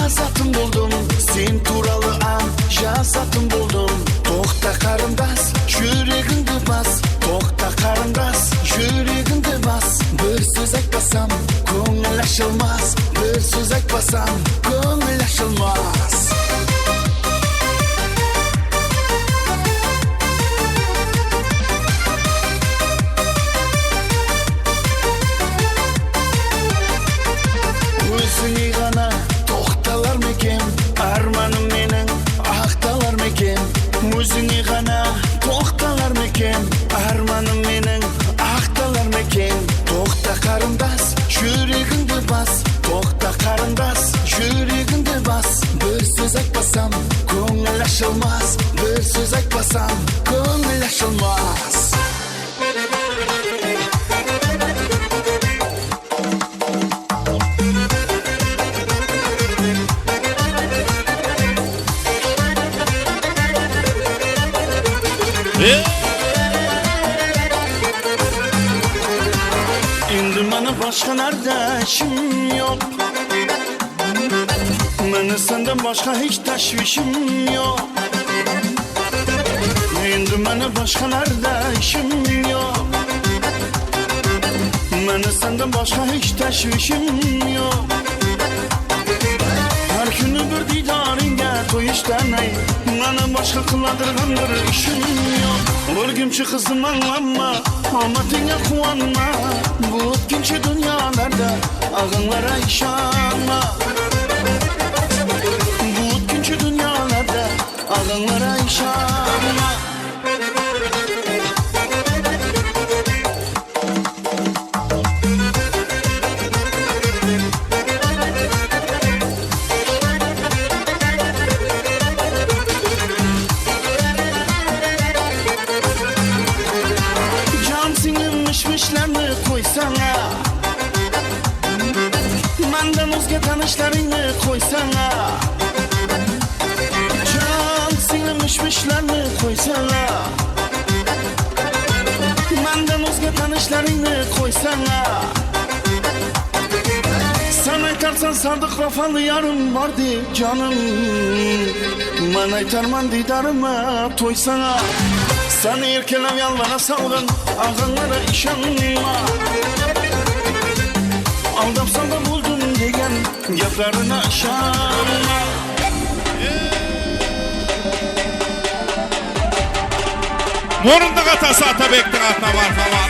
Speaker 6: Azatım buldum sen turalı en Cazatım buldum Toxta qarındas yüreğinde bas Toxta qarındas yüreğinde bas Bir söz айтпасам көңіл ашылмас Bir söz айтпасам көңіл ашылмас Өзіңе ғана тоқталар мекен арманым менің ақталар мекен Өзіңе ғана тоқталар мекен арманым менің ақталар мекен Тоқта қарындас жүрегіңді бас Тоқта қарындас жүрегіңді бас Bir söz айтпасам көңіл ашылмас Bir söz айтпасам көңіл ашылмас Endi mana boshqa nardashim yo'q Meni sendan boshqa hech tashvishim yo'q Endi mana boshqa nardashim yo'q Meni sendan boshqa hech tashvishim yo'q Har kuni bir diydoringga to'yishdan ay Meni boshqa qiladirgan bir ishim yo'q O'rgimchi qizim anglama omadingga quvonma Bu o'tkinchi dunyolarda ag'inlara ishonma Bu o'tkinchi dunyolarda ag'inlara ishonma koysana. Menden özge tanışlarını koysana. Can sinirmişmişlerini koysana. Menden özge tanışlarını koysana. Sen aytarsan sadık vefalı yarım vardı canım. Ben aytarman didarıma toysana. Sen erkelem yalvara salgın ağanlara işanma. Aldapsan da buldum degen gaplarına işanma.
Speaker 7: Morunda katası Atabek'ten atma var falan.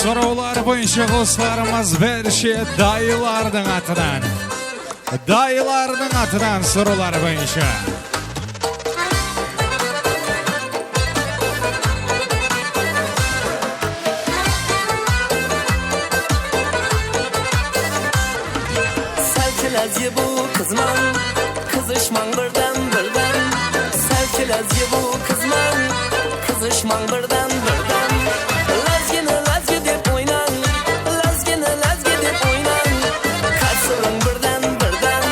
Speaker 19: Sorular boyunca dostlarımız bir şey dayılardan atıdan. Dayılardan atıdan sorular boyunca.
Speaker 10: Selçelezye bu kızman, kızışman birden birden. Selçelezye bu kızman, kızışman birden birden. Lazgene lazge dep oynan, lazgene lazge dep oynan. Karsırın birden birden,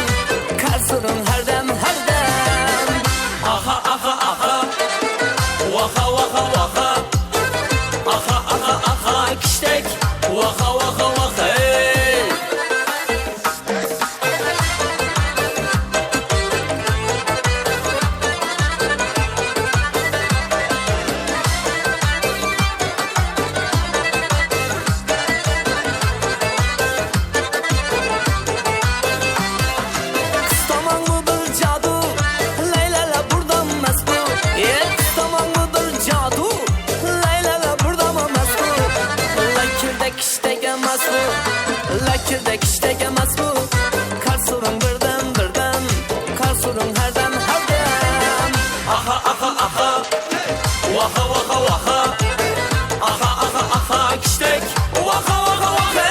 Speaker 10: karsırın herden herden. Aha aha aha, vaka vaka vaka. Aha aha aha, kiştek, vaka vaka vaka. Hey. Lakirdek iştek emas bu. Karsurun birden birden, karsurun herden herden. Aha aha aha, vaka vaka vaka. Aha aha aha, kiştek, vaka vaka vaka.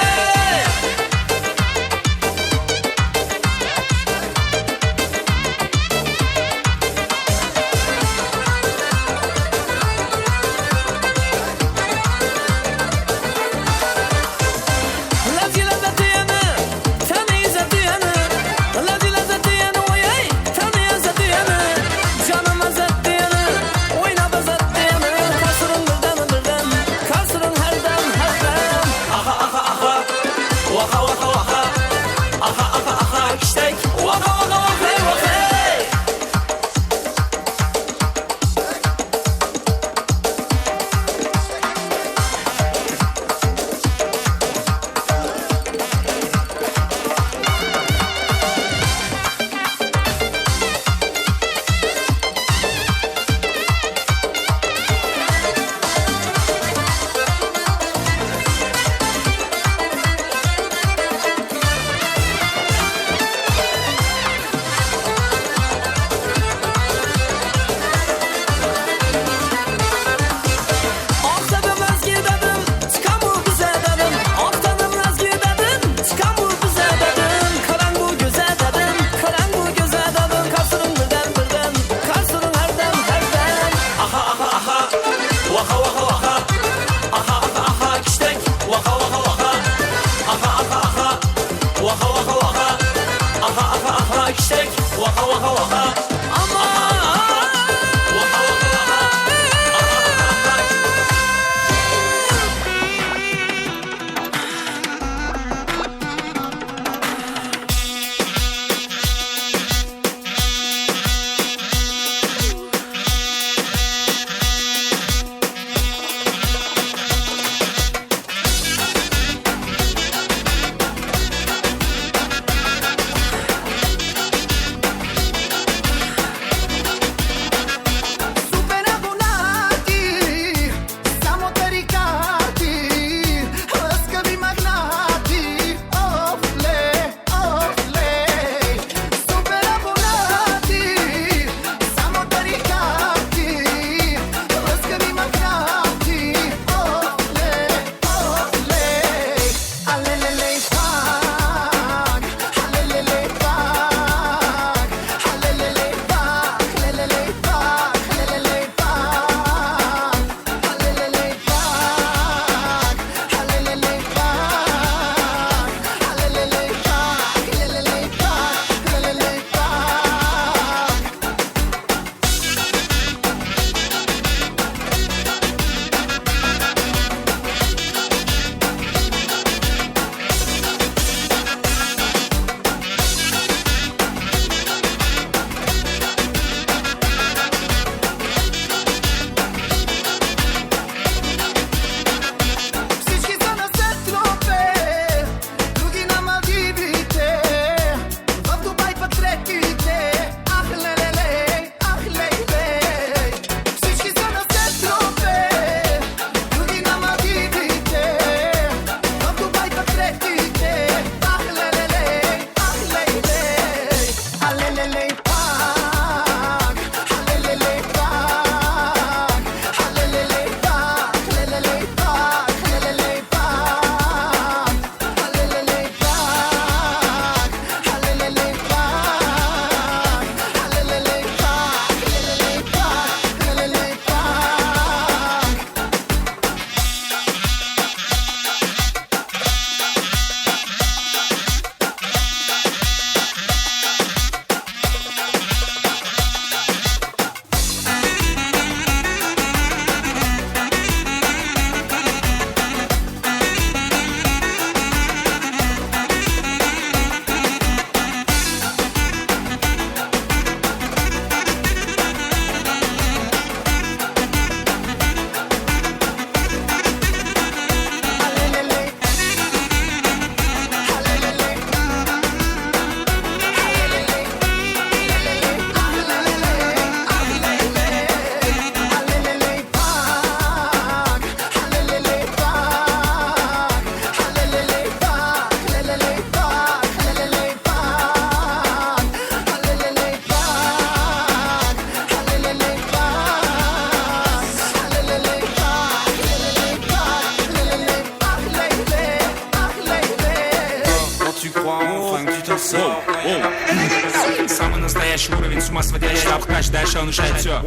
Speaker 13: Самый настоящий уровень, с ума сводящий обкач, дальше он решает все.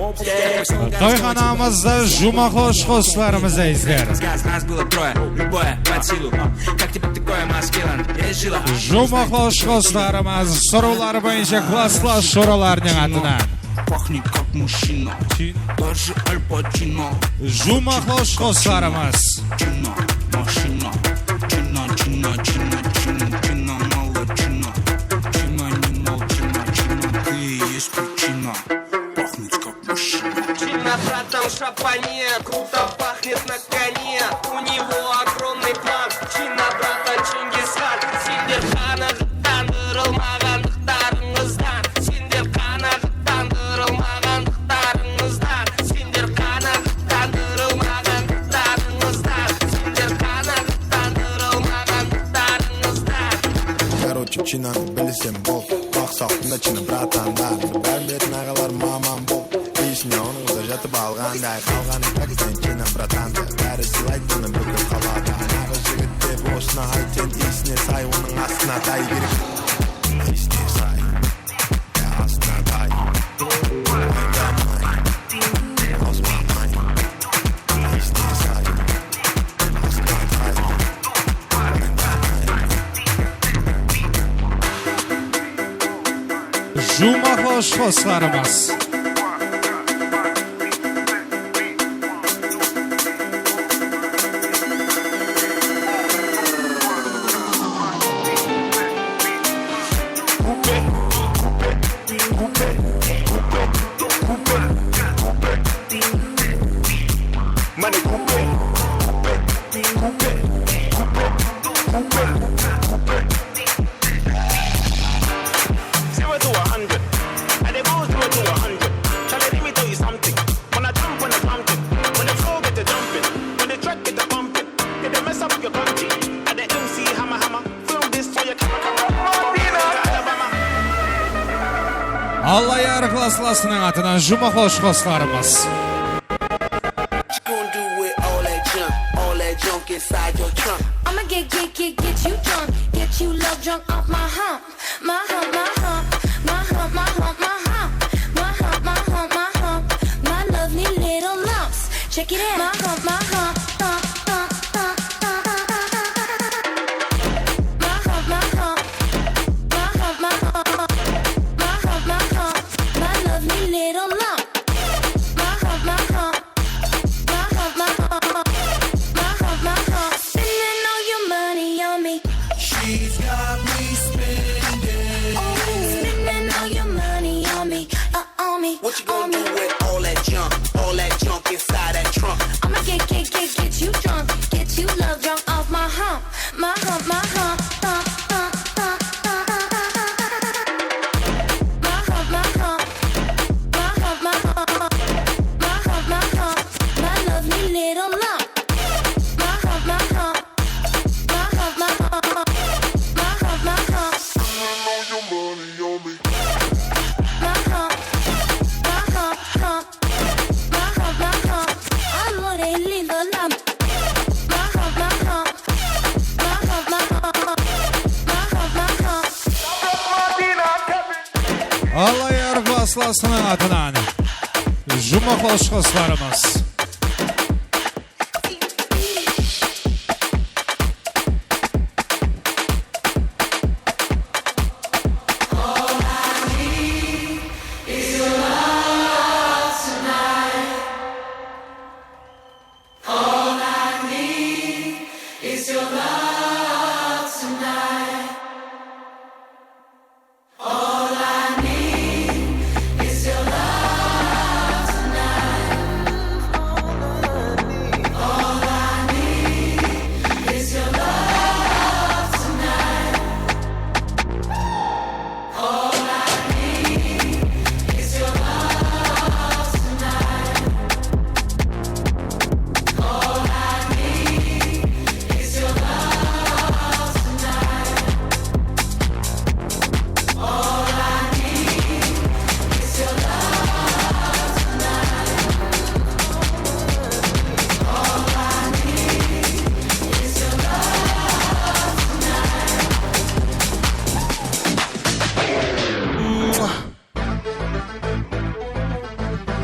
Speaker 19: Тойханамызда жұма хош-хошларымыз әйіздер.
Speaker 13: Нас было трое, любое под силу. Как тебе такое, маскелан? Есть жила.
Speaker 19: Жұма хош-хошларымыз сұрулар бойынша класс-класс шораларының атынан.
Speaker 10: Пахнет как мужчина, даже Аль Пачино.
Speaker 19: Жұма хош-хошларымыз.
Speaker 10: Чина, машина, чина, чина, чина, чина, чина, молодчина. Чина, не молчина, чина, ты и есть причина. Пахнет как мужчина.
Speaker 3: Чина, братан, шапане, круто пахнет на коне. У него огромный план. Чина, братан, Чингисхан. Сендер қанағыттандырылмағандықтарыңыздан. Сендер қанағыттандырылмағандықтарыңыздан. Сендер қанағыттандырылмағандықтарыңыздан. Сендер қанағыттандырылмағандықтарыңыздан.
Speaker 22: Короче, чинаны білсем бол. Бақ сақтында чина братандар. Бәрбетін ағалар мамам бол. Бейсіне оның ұза жатып алғандай. Қалғаны пәкістен чина братанды. Бәрі сыйлайтыны бүкіл қалады. Нағы жігіт деп осына айтен исіне сай. Оның астына тай керек. Исіне сай. Астына тай.
Speaker 19: Жұма хош-хошларымыз. Алла яры класс-классының атынан жұма хош-хошларымыз.
Speaker 8: I'ma get you drunk, get you love drunk off my hump, my hump, my hump, my hump, my hump, my hump, my hump, my hump, my hump, my lovely little lumps. Check it out, my hump, my hump, hump, hump, hump, hump, my hump, my hump, my hump, my hump, my hump, my hump, my lovely little lump. My hump, my hump, my hump, my hump, my hump, my hump. Spending all your money on me.
Speaker 10: She's got me spending.
Speaker 8: Oh, spending all your money on me, on me.
Speaker 10: What you gonna do with all that junk inside that trunk?
Speaker 8: I'ma get you drunk, get you love drunk off my hump, my hump, my hump, hump, hump, hump, hump, my hump, my hump, my hump, my hump, my hump, my hump, my lovely little lump, my hump, my hump, my hump, my hump, my hump, my hump.
Speaker 2: Spending all your money on me.
Speaker 8: My hump, my hump, hump, my hump, my hump. I know they leave the lump. My hump, my hump, my hump, my hump, my hump, my hump.
Speaker 19: Алла яры класс-классының атынан жұма хош-хошларымыз.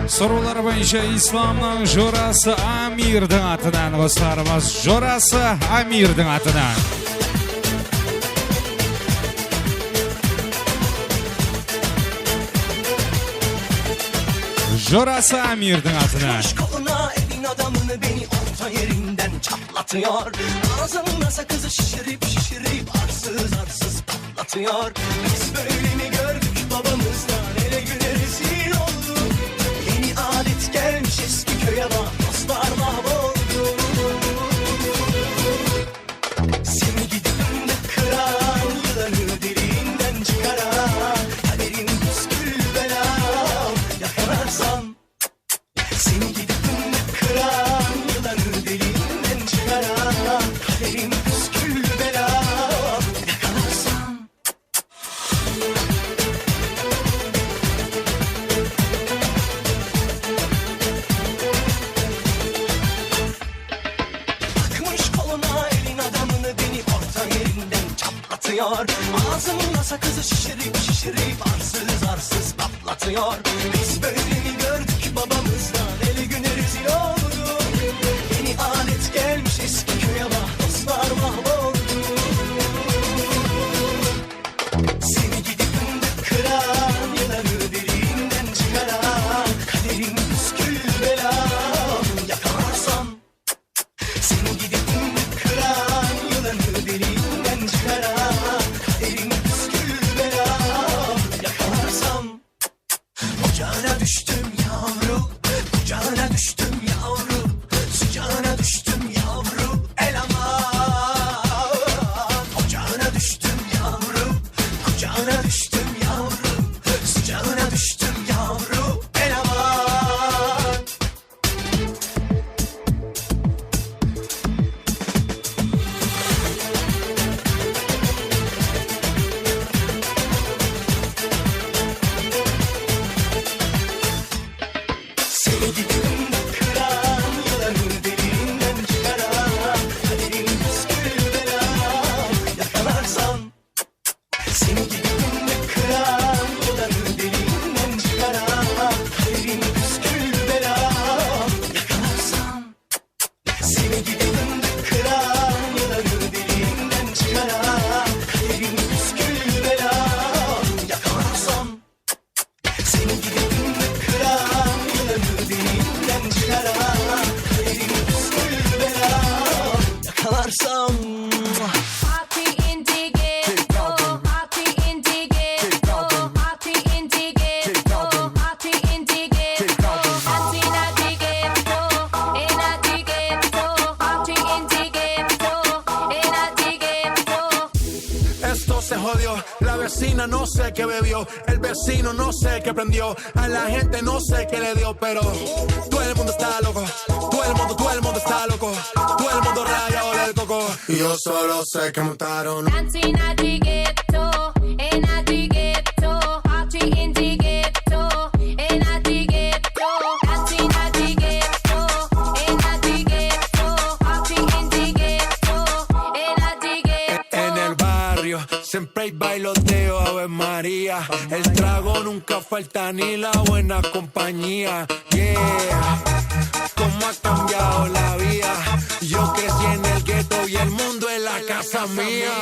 Speaker 19: Sorular boyunca İslam'ın Jorası Amir'дің атынан dostlarımız. Jorası Amir'дің атынан. Jorası Amir'дің атынан.
Speaker 10: Koluna evin adamını beni orta yerinden çatlatıyor. Ağzımda sakızı şişirip arsız patlatıyor. Biz böyle mi gördük babamızdan, ele güne rezil olduk. Yeni adet gelmiş eski köye bak, dostlar mahvoldu. Seni gidip de kıran, yılanı deliğinden çıkaran, kaderin püskül bela yakalarsam. Seni gidip de kıran, yılanı deliğinden çıkaran, kaderin püskül bela yakalarsam. Takmış koluna elin adamını beni orta yerinden çatlatıyor. Ağzımda sakızı şişirip arsız patlatıyor. Biz böyle mi gördük babamızdan, eli güne rezil oldu. Yeni alet gelmiş eski köye bak, dostlar mahvoldu. Seni gidip de kıran, yılanı deliğinden çıkaran, kaderin püskül bela yakalarsam. Seni gidip de kıran, yılanı deliğinden çıkaran, kaderin püskül bela yakalarsam. Ocağına düştüm yavrum, kucağına düştüm yavrum, sıcağına düştüm yavrum, el aman. Ocağına düştüm yavrum, kucağına düştüm yavrum, sıcağına düştüm yavrum, el aman. Seni gidip de kıran, yılanı deliğinden çıkaran, kaderin püskül bela yakalarsam. Seni gidip de kıran, yılanı deliğinden çıkaran, kaderin püskül bela yakalarsam. Seni gidip de kıran, yılanı deliğinden çıkaran, kaderin püskül bela yakalarsam. Seni gidip de kıran, yılanı deliğinden çıkaran, kaderin püskül bela yakalarsam.
Speaker 6: Esto se jodió, la vecina no sé qué bebió, el vecino no sé qué prendió, a la gente no sé qué le dio, pero todo el mundo está loco, todo el mundo está loco, todo el mundo rayado del coco. Y yo solo sé que montaron. En el barrio siempre hay bailoteo, Ave María. El trago nunca falta ni la buena compañía. Yeah, cómo ha cambiado la vida. Yo crecí en el gueto y el mundo es la casa mía.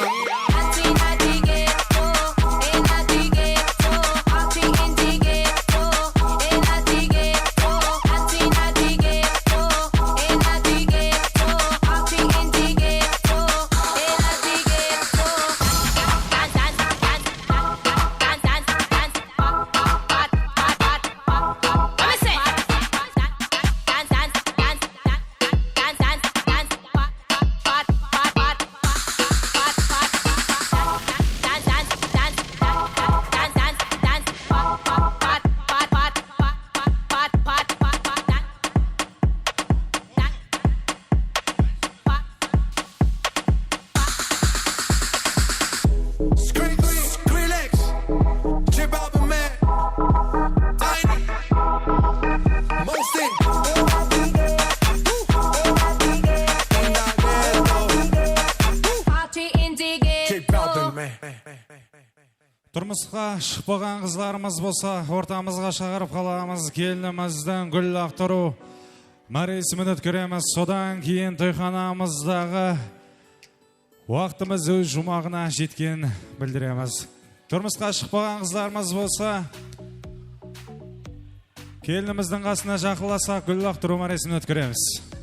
Speaker 19: тұрмысқа шықпаған қызларымыз болса, ортамызға шағырып қаламыз. Келініміздің гүл лақтыру мәресімін өткереміз. Содан кейін тойханамыздағы уақытымыз өз жұмағына жеткен білдіреміз. Тұрмысқа шықпаған қызларымыз болса, келініміздің қасына жақыласақ, гүл лақтыру мәресімін өткереміз.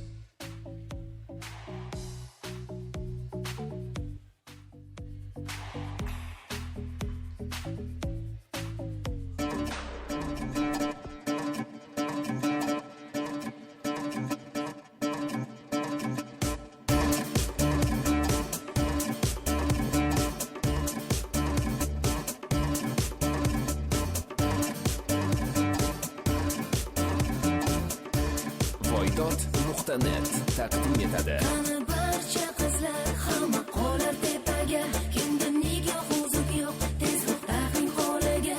Speaker 14: Voydod.net taqdim etadi.
Speaker 8: Qani barcha qizlar hamma qolar tepaga, kimda nigoh o'zuk yo'q, tezroq taqing qo'liga.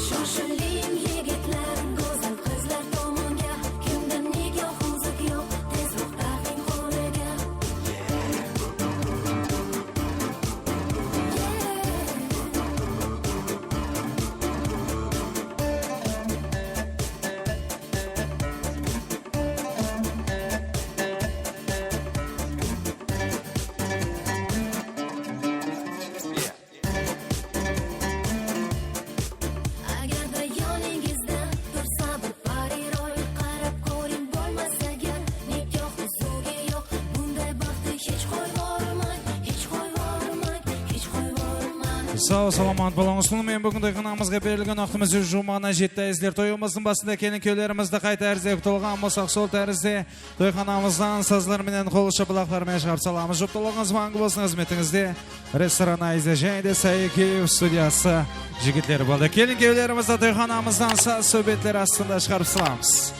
Speaker 8: Shoshiling yigitlar, go'zal qizlar tomonga, kimda nigoh o'zuk yo'q, tezroq taqing qo'liga. Agarda yoningizda tursa bir pariroy, qarab ko'ring bo'lmasa agar, nikoh uzugi yo'q, bunday baxtga hech qo'yvormang, hech qo'yvormang, hech qo'yvormang.
Speaker 19: Sağ salamat bolаңыз. Мен бүгін тойханамызға берілген уақытымыз өз жұмағына жетті. Әзілер тойымыздың басында келін көйлерімізді қайта әрзе құтылған болсақ, сол тәрізде тойханамыздан сазлар менен қол шапалақтармен шығарып саламыз. Жұптылығыңыз маңғы болсын, қызметіңізде ресторан Айза және де Саекеев студиясы жігітлер болды. Келін көйлерімізді тойханамыздан саз сөбетлер астында шығарып саламыз.